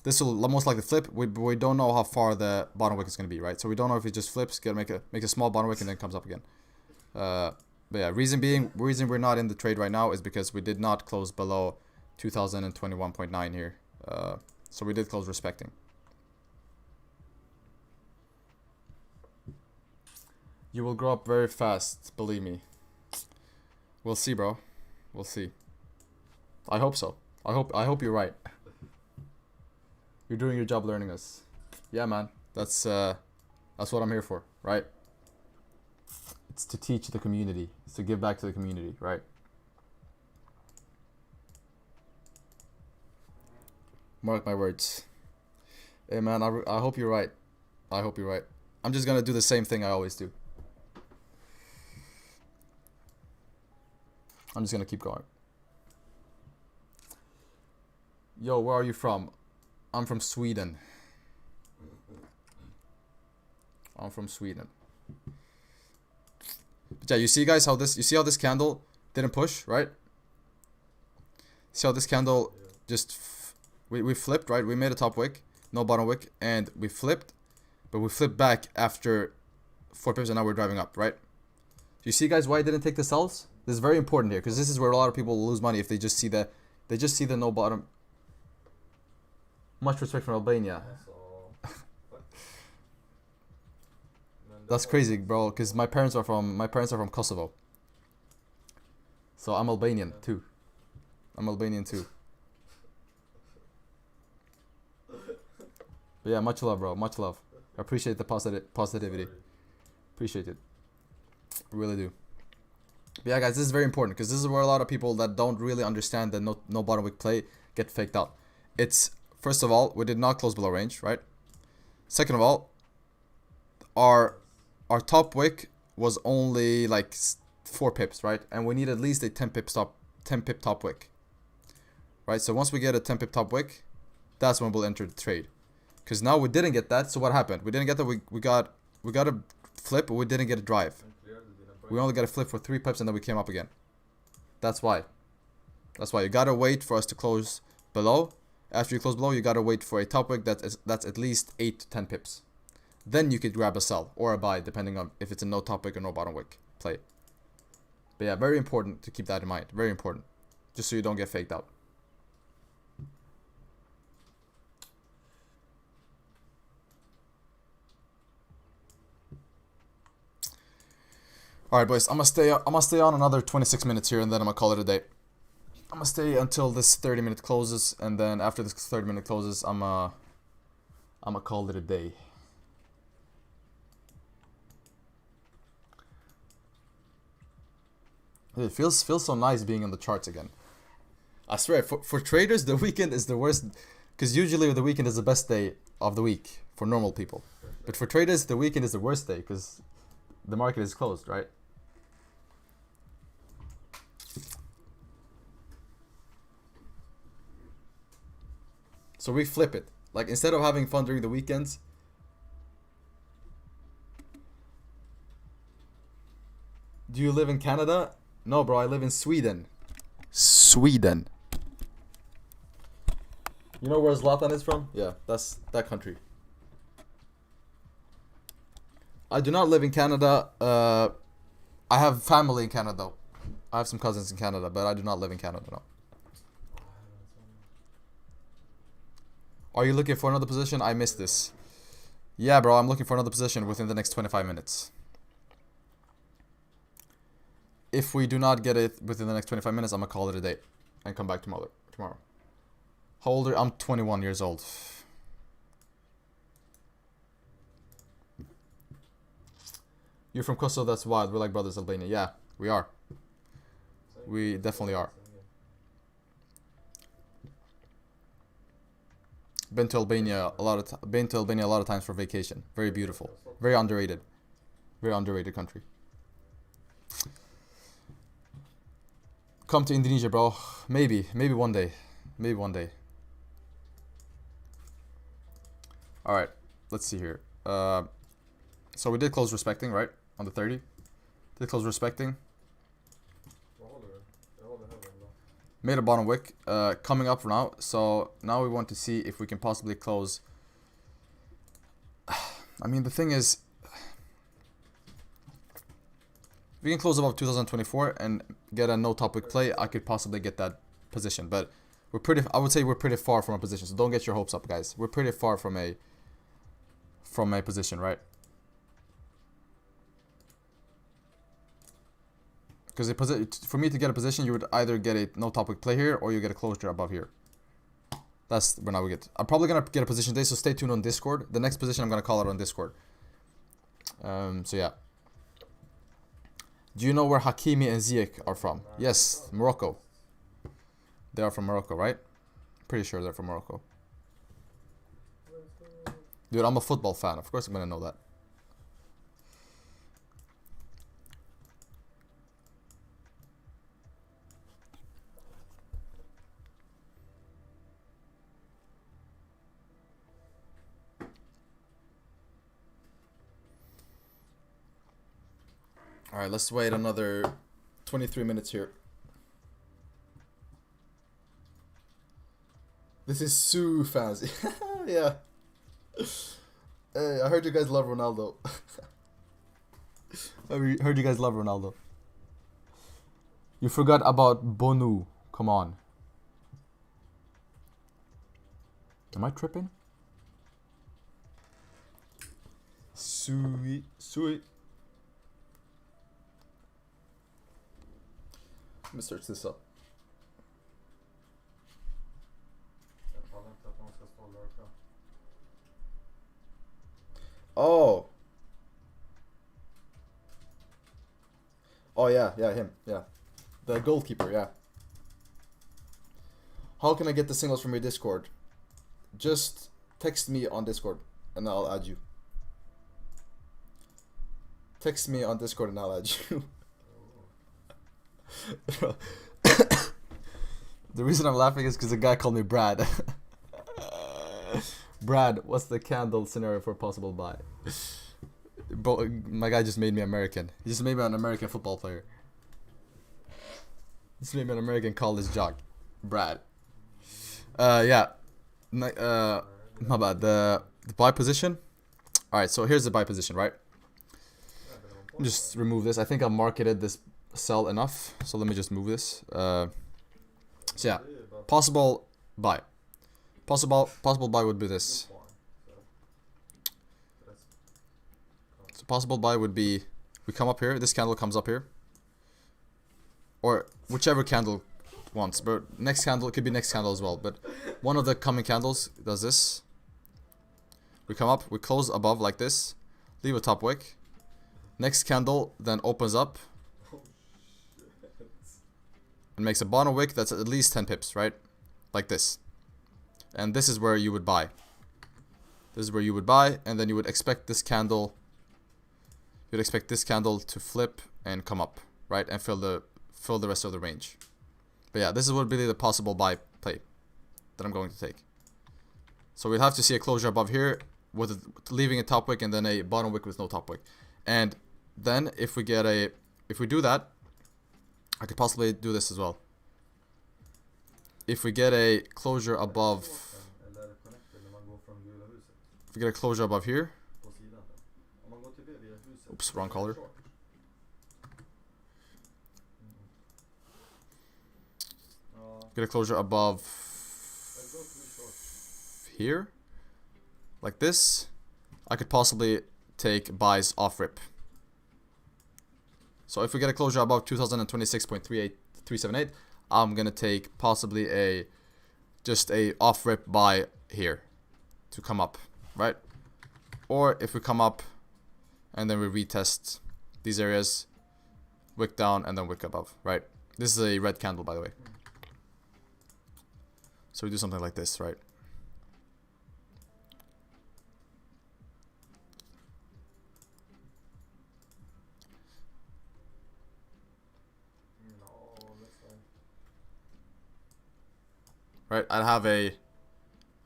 This will most likely flip. We don't know how far the bottom wick is going to be, right? So we don't know if it just flips, gonna make a small bottom wick and then comes up again. But yeah, reason we're not in the trade right now is because we did not close below 2021.9 here. So we did close respecting. You will grow up very fast, believe me. We'll see, bro. We'll see. I hope so. I hope you're right. You're doing your job learning us. Yeah, man. That's what I'm here for, right? It's to teach the community. It's to give back to the community, right? Mark my words. Hey, man, I hope you're right. I hope you're right. I'm just gonna do the same thing I always do. I'm just gonna keep going. Yo, where are you from? I'm from Sweden. I'm from Sweden. But yeah, you see guys how this candle didn't push, right? See how this candle just we flipped, right? We made a top wick, no bottom wick, and we flipped, but we flipped back after 4 pips and now we're driving up, right? You see guys why I didn't take the sells? This is very important here because this is where a lot of people lose money if they just see the no bottom. Much respect from Albania. That's crazy, bro, because my parents are from Kosovo. So I'm Albanian too. But yeah, much love, bro. Much love. I appreciate the positivity. Appreciate it. Really do. But yeah, guys, this is very important because this is where a lot of people that don't really understand the no bottom wick play get faked out. It's, first of all, we did not close below range, right? Second of all, our top wick was only like 4 pips, right? And we need at least a 10 pip top wick, right? So once we get a 10 pip top wick, that's when we'll enter the trade. Because now we didn't get that, so what happened? We didn't get that. We got a flip, but we didn't get a drive. We only got a flip for 3 pips, and then we came up again. That's why. You gotta wait for us to close below. After you close below, you gotta wait for a top wick that's at least 8 to 10 pips. Then you could grab a sell or a buy, depending on if it's a no top wick or no bottom wick play. But yeah, very important to keep that in mind. Very important, just so you don't get faked out. Alright, boys, I'm gonna stay on another 26 minutes here, and then I'm gonna call it a day. I'm gonna stay until this 30-minute closes, and then after this 30-minute closes, I'm gonna call it a day. It feels so nice being on the charts again. I swear, for traders, the weekend is the worst, because usually the weekend is the best day of the week for normal people. But for traders, the weekend is the worst day because the market is closed, right? So we flip it. Like, instead of having fun during the weekends, do you live in Canada? No, bro, I live in Sweden. Sweden. You know where Zlatan is from? Yeah, that's that country. I do not live in Canada. I have family in Canada. I have some cousins in Canada, but I do not live in Canada, no. Are you looking for another position? I missed this. Yeah, bro, I'm looking for another position within the next 25 minutes. If we do not get it within the next 25 minutes, I'm gonna call it a day and come back tomorrow. How old are you? I'm 21 years old. You're from Kosovo, that's wild. We're like brothers, Albania. Yeah, we are. We definitely are. Been to Albania a lot of times for vacation. Very beautiful. Very underrated. Very underrated country. Come to Indonesia, bro. Maybe one day. Maybe one day. All right. Let's see here. So we did close respecting, right? On the 30. Did close respecting. Made a bottom wick, coming up for now. So now we want to see if we can possibly close. I mean, the thing is, if we can close above 2024 and get a no top wick play, I could possibly get that position. But we're I would say we're pretty far from a position. So don't get your hopes up, guys. We're pretty far from a position, right? Because for me to get a position, you would either get a no top wick play here, or you get a closure above here. That's when I would get. I'm probably gonna get a position today, so stay tuned on Discord. The next position I'm gonna call out on Discord. So yeah. Do you know where Hakimi and Ziyech are from? Yes, Morocco. They are from Morocco, right? Pretty sure they're from Morocco. Dude, I'm a football fan. Of course I'm gonna know that. Alright, let's wait another 23 minutes here. This is Sue fans. Yeah. Hey, I heard you guys love Ronaldo. I heard you guys love Ronaldo. You forgot about Bonu. Come on. Am I tripping? Sweet. Let me search this up. Oh. Oh yeah, him, yeah. The goalkeeper, yeah. How can I get the signals from your Discord? Just text me on Discord and I'll add you. Text me on Discord and I'll add you. The reason I'm laughing is because the guy called me Brad. Brad, what's the candle scenario for a possible buy? Bro, my guy just made me American. He just made me an American football player. He just made me an American college jock. Brad. Yeah. My bad. The buy position. Alright, so here's the buy position, right? Just remove this. I think I marketed this sell enough, so let me just move this. So yeah, possible buy. Possible buy would be this. So possible buy would be, we come up here, this candle comes up here, or whichever candle wants, but next candle, it could be next candle as well, but one of the coming candles does this. We come up, we close above like this, leave a top wick. Next candle then opens up and makes a bottom wick that's at least 10 pips, right? Like this. And this is where you would buy. This is where you would buy, and then you would expect this candle. You'd expect this candle to flip and come up, right, and fill the rest of the range. But yeah, this is what really the possible buy play that I'm going to take. So we'd have to see a closure above here with leaving a top wick and then a bottom wick with no top wick. And then if we do that, I could possibly do this as well. If we get a closure above, if we get a closure above here, oops, wrong color. Get a closure above here, like this, I could possibly take buys off rip. So if we get a closure above 2026.38378, I'm gonna take possibly just a off rip buy here to come up, right? Or if we come up and then we retest these areas, wick down and then wick above, right? This is a red candle, by the way. So we do something like this, right? Right,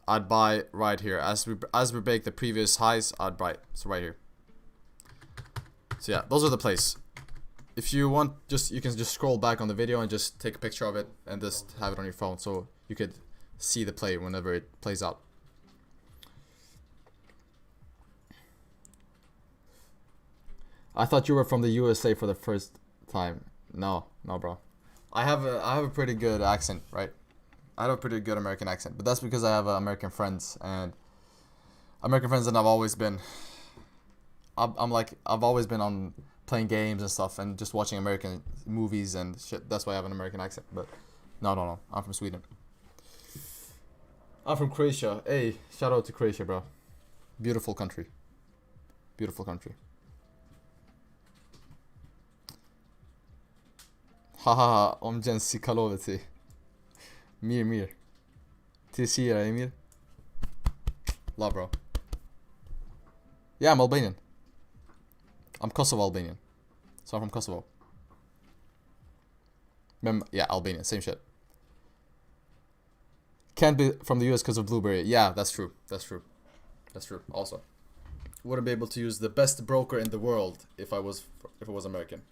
I'd buy right here. As we break the previous highs, I'd buy. So right here. So yeah, those are the plays. If you want, you can just scroll back on the video and just take a picture of it and just have it on your phone so you could see the play whenever it plays out. I thought you were from the USA for the first time. No, bro. I have a pretty good accent, right? I have a pretty good American accent, but that's because I have American friends and I've always been. I've always been on playing games and stuff and just watching American movies and shit. That's why I have an American accent. But no, I'm from Sweden. I'm from Croatia. Hey, shout out to Croatia, bro. Beautiful country. Beautiful country. Haha, omgen sikaloveci. Mir. Tisira, Emir. Love, bro. Yeah, I'm Albanian. I'm Kosovo Albanian. So I'm from Kosovo. Yeah, Albanian, same shit. Can't be from the US because of Blueberry. Yeah, that's true. Also, wouldn't be able to use the best broker in the world if it was American.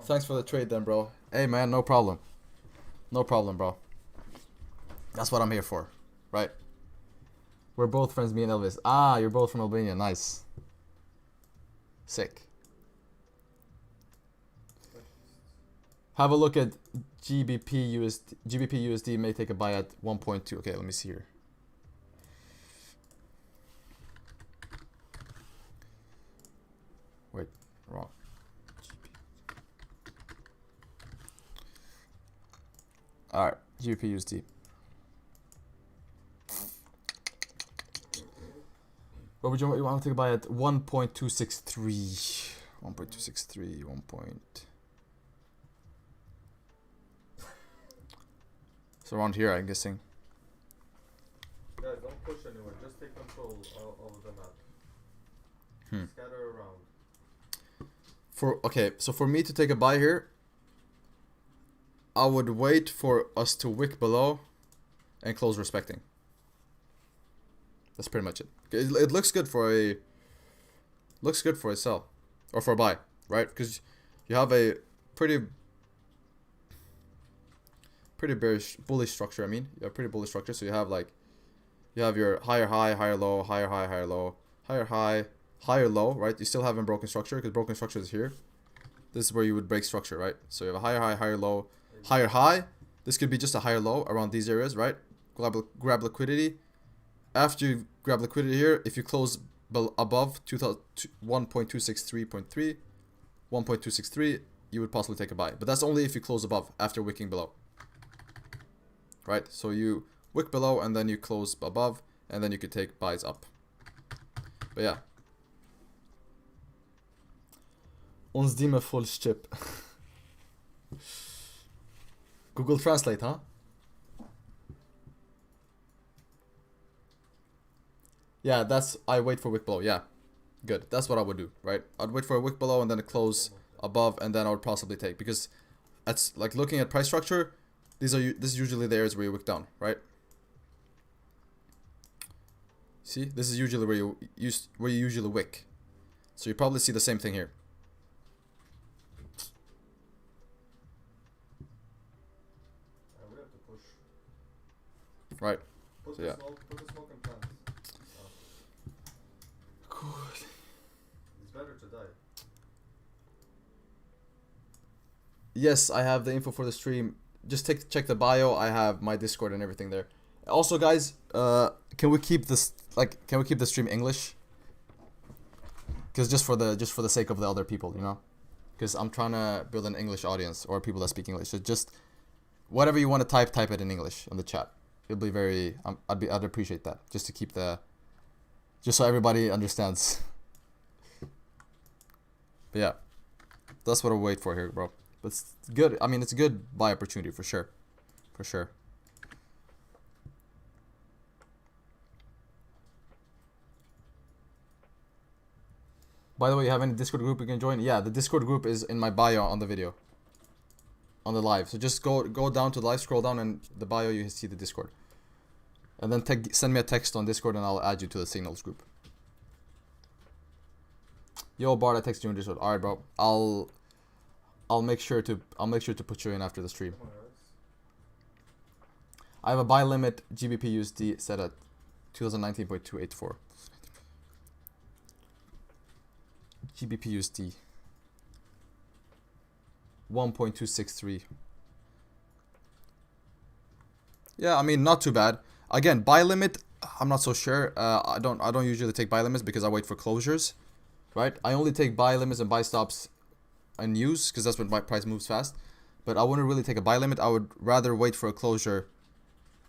Thanks for the trade then, bro. Hey man, no problem, bro. That's what I'm here for, right? We're both friends, me and Elvis. Ah, you're both from Albania. Nice. Sick. Have a look at GBP USD may take a buy at 1.2. Okay, let me see here. Wait, wrong. Alright, GBP USD. What would you want to take a buy at 1.263? 1.263, 1. So around here, I'm guessing. Guys, don't push anywhere. Just take control of the map. Scatter around. So for me to take a buy here, I would wait for us to wick below and close respecting. That's pretty much it. It looks good for a sell or for a buy, right? Because you have a pretty bullish structure. I mean, you have pretty bullish structure. So you have your higher high, higher low, higher high, higher low, higher high, higher low, right? You still have broken structure because broken structure is here. This is where you would break structure, right? So you have a higher high, higher low, higher high. This could be just a higher low around these areas, right? Grab liquidity. After you grab liquidity here, if you close above 1.263.3, 1.263, you would possibly take a buy. But that's only if you close above after wicking below. Right? So you wick below and then you close above and then you could take buys up. But yeah. Ons dime full chip. Google Translate, huh? Yeah, that's, I wait for wick below. Yeah, good. That's what I would do, right? I'd wait for a wick below and then a close above, and then I would possibly take, because that's like looking at price structure. This is usually the areas where you wick down, right? See, this is usually where you usually wick. So you probably see the same thing here. We have to push. Right. Put So the yeah. put the smoke and plant. Good. It's better to die. Yes, I have the info for the stream. Just check the bio. I have my Discord and everything there. Also, guys, can we keep this the stream English? Because just for the sake of the other people, you know. Because I'm trying to build an English audience, or people that speak English. So just whatever you want to type it in English in the chat. It'll be very. I'd appreciate that, just to keep just so everybody understands. But yeah, that's what I'll wait for here, bro. But it's good. I mean, it's a good buy opportunity for sure. For sure. By the way, you have any Discord group you can join? Yeah, the Discord group is in my bio on the video. On the live. So just go down to the live, scroll down, and the bio you see the Discord. And then send me a text on Discord and I'll add you to the Signals group. Yo, Bard, I text you on Discord. Alright, bro. I'll make sure to put you in after the stream. I have a buy limit GBP USD set at 2019.284. GBP USD 1.263. Yeah, I mean, not too bad. Again, buy limit, I'm not so sure. I don't usually take buy limits because I wait for closures, right? I only take buy limits and buy stops and use because that's when my price moves fast. But I wouldn't really take a buy limit. I would rather wait for a closure.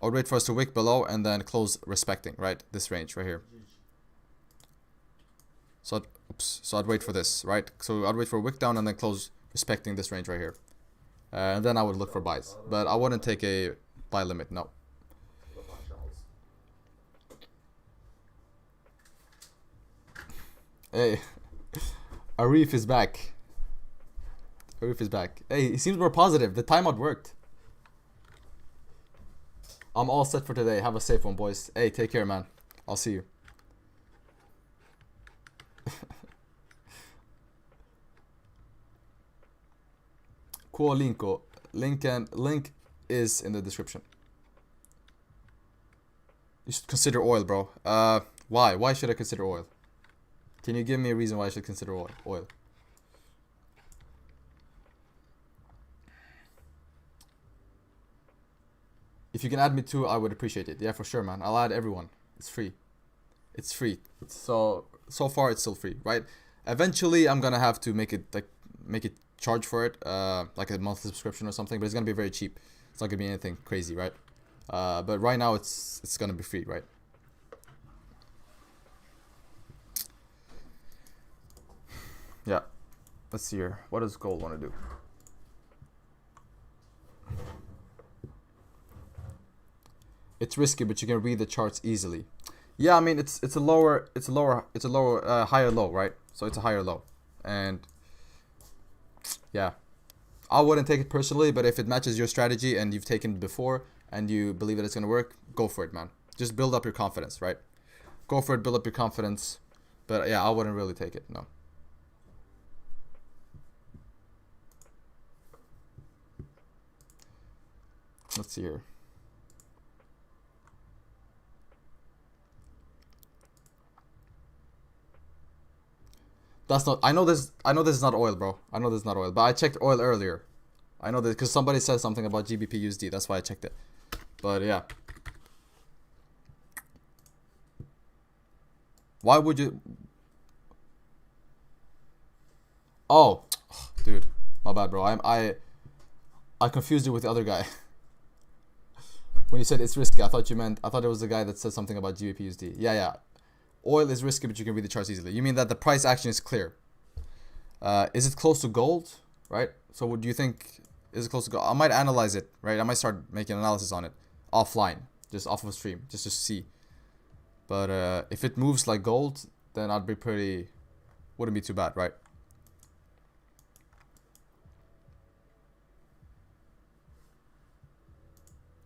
I would wait for us to wick below and then close respecting, right? This range right here. So, so I'd wait for this, right? So I'd wait for a wick down and then close respecting this range right here. And then I would look for buys. But I wouldn't take a buy limit, no. Hey, Arif is back. Arif is back. Hey, he seems more positive. The timeout worked. I'm all set for today. Have a safe one, boys. Hey, take care, man. I'll see you. Cool, linko. Link is in the description. You should consider oil, bro. Why? Why should I consider oil? Can you give me a reason why I should consider oil? If you can add me too, I would appreciate it. Yeah, for sure, man. I'll add everyone. It's free. It's free. So far it's still free, right? Eventually I'm gonna have to make it charge for it, like a monthly subscription or something, but it's gonna be very cheap. It's not gonna be anything crazy, right? But right now it's gonna be free, right? Yeah. Let's see here. What does gold want to do? It's risky, but you can read the charts easily. Yeah, I mean it's a higher low, right? So it's a higher low, and yeah, I wouldn't take it personally, but if it matches your strategy and you've taken it before and you believe that it's gonna work, go for it, man. Just build up your confidence, right? Go for it, build up your confidence. But yeah, I wouldn't really take it, no. Let's see here. That's not. I know this is not oil, bro. I know this is not oil, but I checked oil earlier. I know this because somebody said something about GBP USD. That's why I checked it. But yeah. Why would you? Oh, dude, my bad, bro. I confused you with the other guy. When you said it's risky, I thought it was the guy that said something about GBP USD. Yeah. Oil is risky, but you can read the charts easily. You mean that the price action is clear? Is it close to gold? Right? So what do you think? Is it close to gold? I might analyze it, right? I might start making analysis on it offline, just off of a stream, just to see. But if it moves like gold, then I'd be pretty... Wouldn't be too bad, right?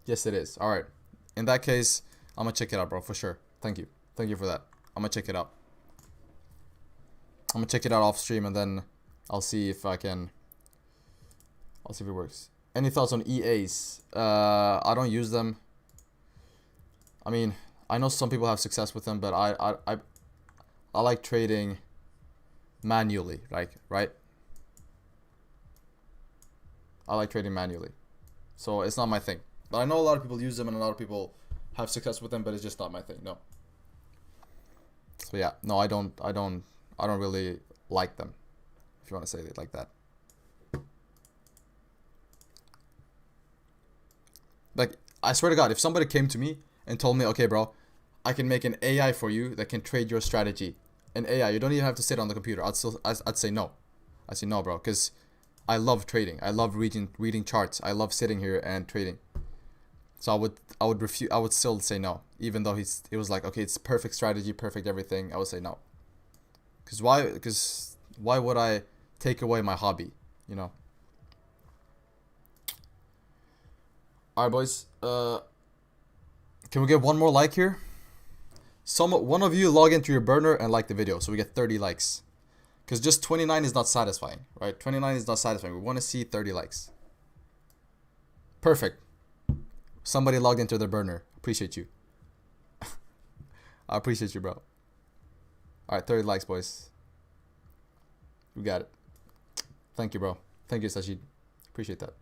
Yes, it is. Alright. In that case, I'm gonna check it out, bro, for sure. Thank you. Thank you for that. I'm gonna check it out. I'm gonna check it out off stream and then I'll see if I can... I'll see if it works. Any thoughts on EAs? I don't use them. I mean, I know some people have success with them, but I like trading manually, like, right? I like trading manually. So it's not my thing. But I know a lot of people use them and a lot of people have success with them, but it's just not my thing. No. So yeah, no, I don't really like them, if you want to say it like that. Like, I swear to God, if somebody came to me and told me, okay, bro, I can make an AI for you that can trade your strategy. An AI, you don't even have to sit on the computer. I'd say no. I'd say no, bro, because I love trading. I love reading charts. I love sitting here and trading. So I would still say no, even though it was like, okay, it's perfect strategy, perfect everything. I would say no. Because why would I take away my hobby, you know? Alright, boys. Can we get one more like here? One of you log into your burner and like the video so we get 30 likes. Because just 29 is not satisfying, right? 29 is not satisfying. We want to see 30 likes. Perfect. Somebody logged into their burner. Appreciate you. I appreciate you, bro. Alright, 30 likes, boys. We got it. Thank you, bro. Thank you, Sajid. Appreciate that.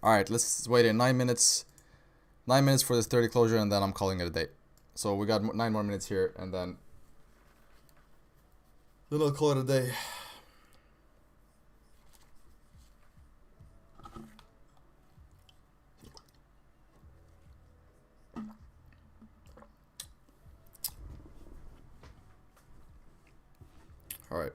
Alright, let's wait in 9 minutes. 9 minutes for this 30 closure, and then I'm calling it a day. So we got 9 more minutes here, and then I'll call it a day. Alright.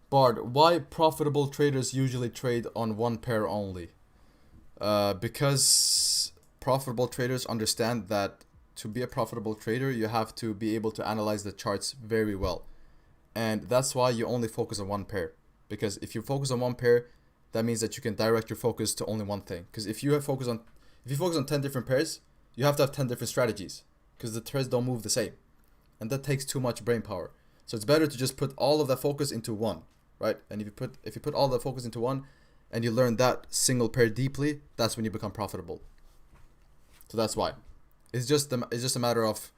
Bard, why profitable traders usually trade on one pair only? Because profitable traders understand that to be a profitable trader, you have to be able to analyze the charts very well. And that's why you only focus on one pair. Because if you focus on one pair, that means that you can direct your focus to only one thing. Because if you focus on 10 different pairs, you have to have 10 different strategies. Because the pairs don't move the same. And that takes too much brain power. So it's better to just put all of that focus into one. Right? And if you put all the focus into one and you learn that single pair deeply, that's when you become profitable. So that's why. It's just a matter of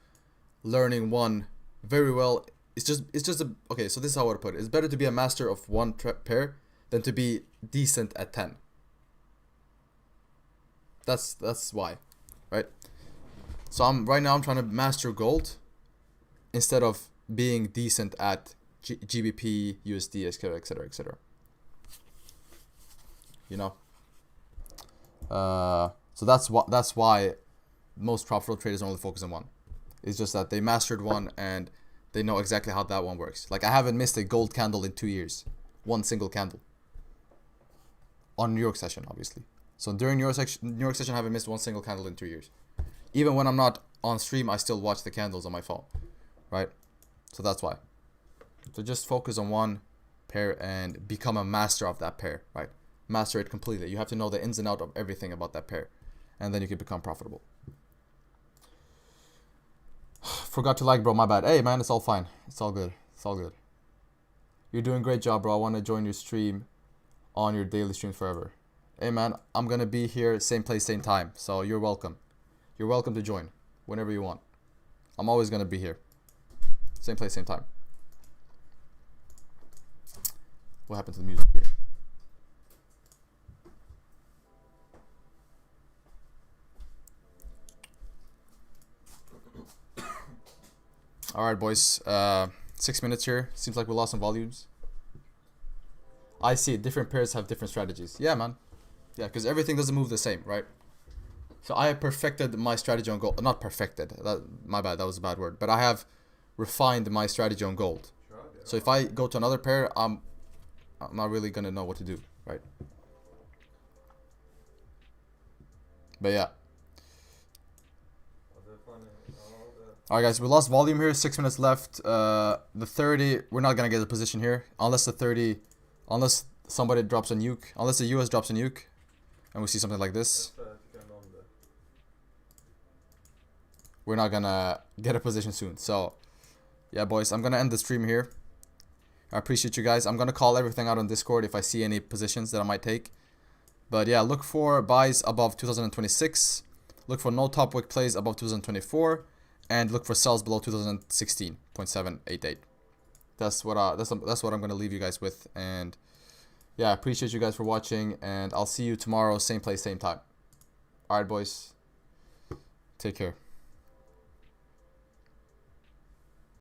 learning one very well. Okay, so this is how I would put it. It's better to be a master of one pair than to be decent at 10. That's why, right? So right now I'm trying to master gold instead of being decent at GBP, USD, etc, etc, etc. You know. So that's why most profitable traders only focus on one. It's just that they mastered one and they know exactly how that one works. Like, I haven't missed a gold candle in 2 years, one single candle. On New York session, obviously. So during New York session, I haven't missed one single candle in 2 years. Even when I'm not on stream, I still watch the candles on my phone, right? So that's why. So just focus on one pair and become a master of that pair, right? Master it completely. You have to know the ins and outs of everything about that pair. And then you can become profitable. Forgot to like, bro. My bad. Hey, man, it's all fine. It's all good. It's all good. You're doing a great job, bro. I want to join your stream on your daily stream forever. Hey, man, I'm going to be here same place, same time. So you're welcome. You're welcome to join whenever you want. I'm always going to be here. Same place, same time. What happened to the music here? Alright, boys. 6 minutes here. Seems like we lost some volumes. I see. Different pairs have different strategies. Yeah, man. Yeah, because everything doesn't move the same, right? So I have perfected my strategy on gold. Not perfected. My bad. That was a bad word. But I have refined my strategy on gold. So if I go to another pair, I'm not really gonna know what to do, right? But yeah. Alright guys, we lost volume here, 6 minutes left. The 30, we're not gonna get a position here. Unless the 30, unless somebody drops a nuke. Unless the US drops a nuke. And we see something like this. We're not gonna get a position soon. So, yeah boys, I'm gonna end the stream here. I appreciate you guys. I'm gonna call everything out on Discord if I see any positions that I might take. But yeah, look for buys above 2026. Look for no top wick plays above 2024. And look for sells below 2016.788. That's what I'm gonna leave you guys with. And yeah, I appreciate you guys for watching, and I'll see you tomorrow, same place, same time. Alright boys. Take care.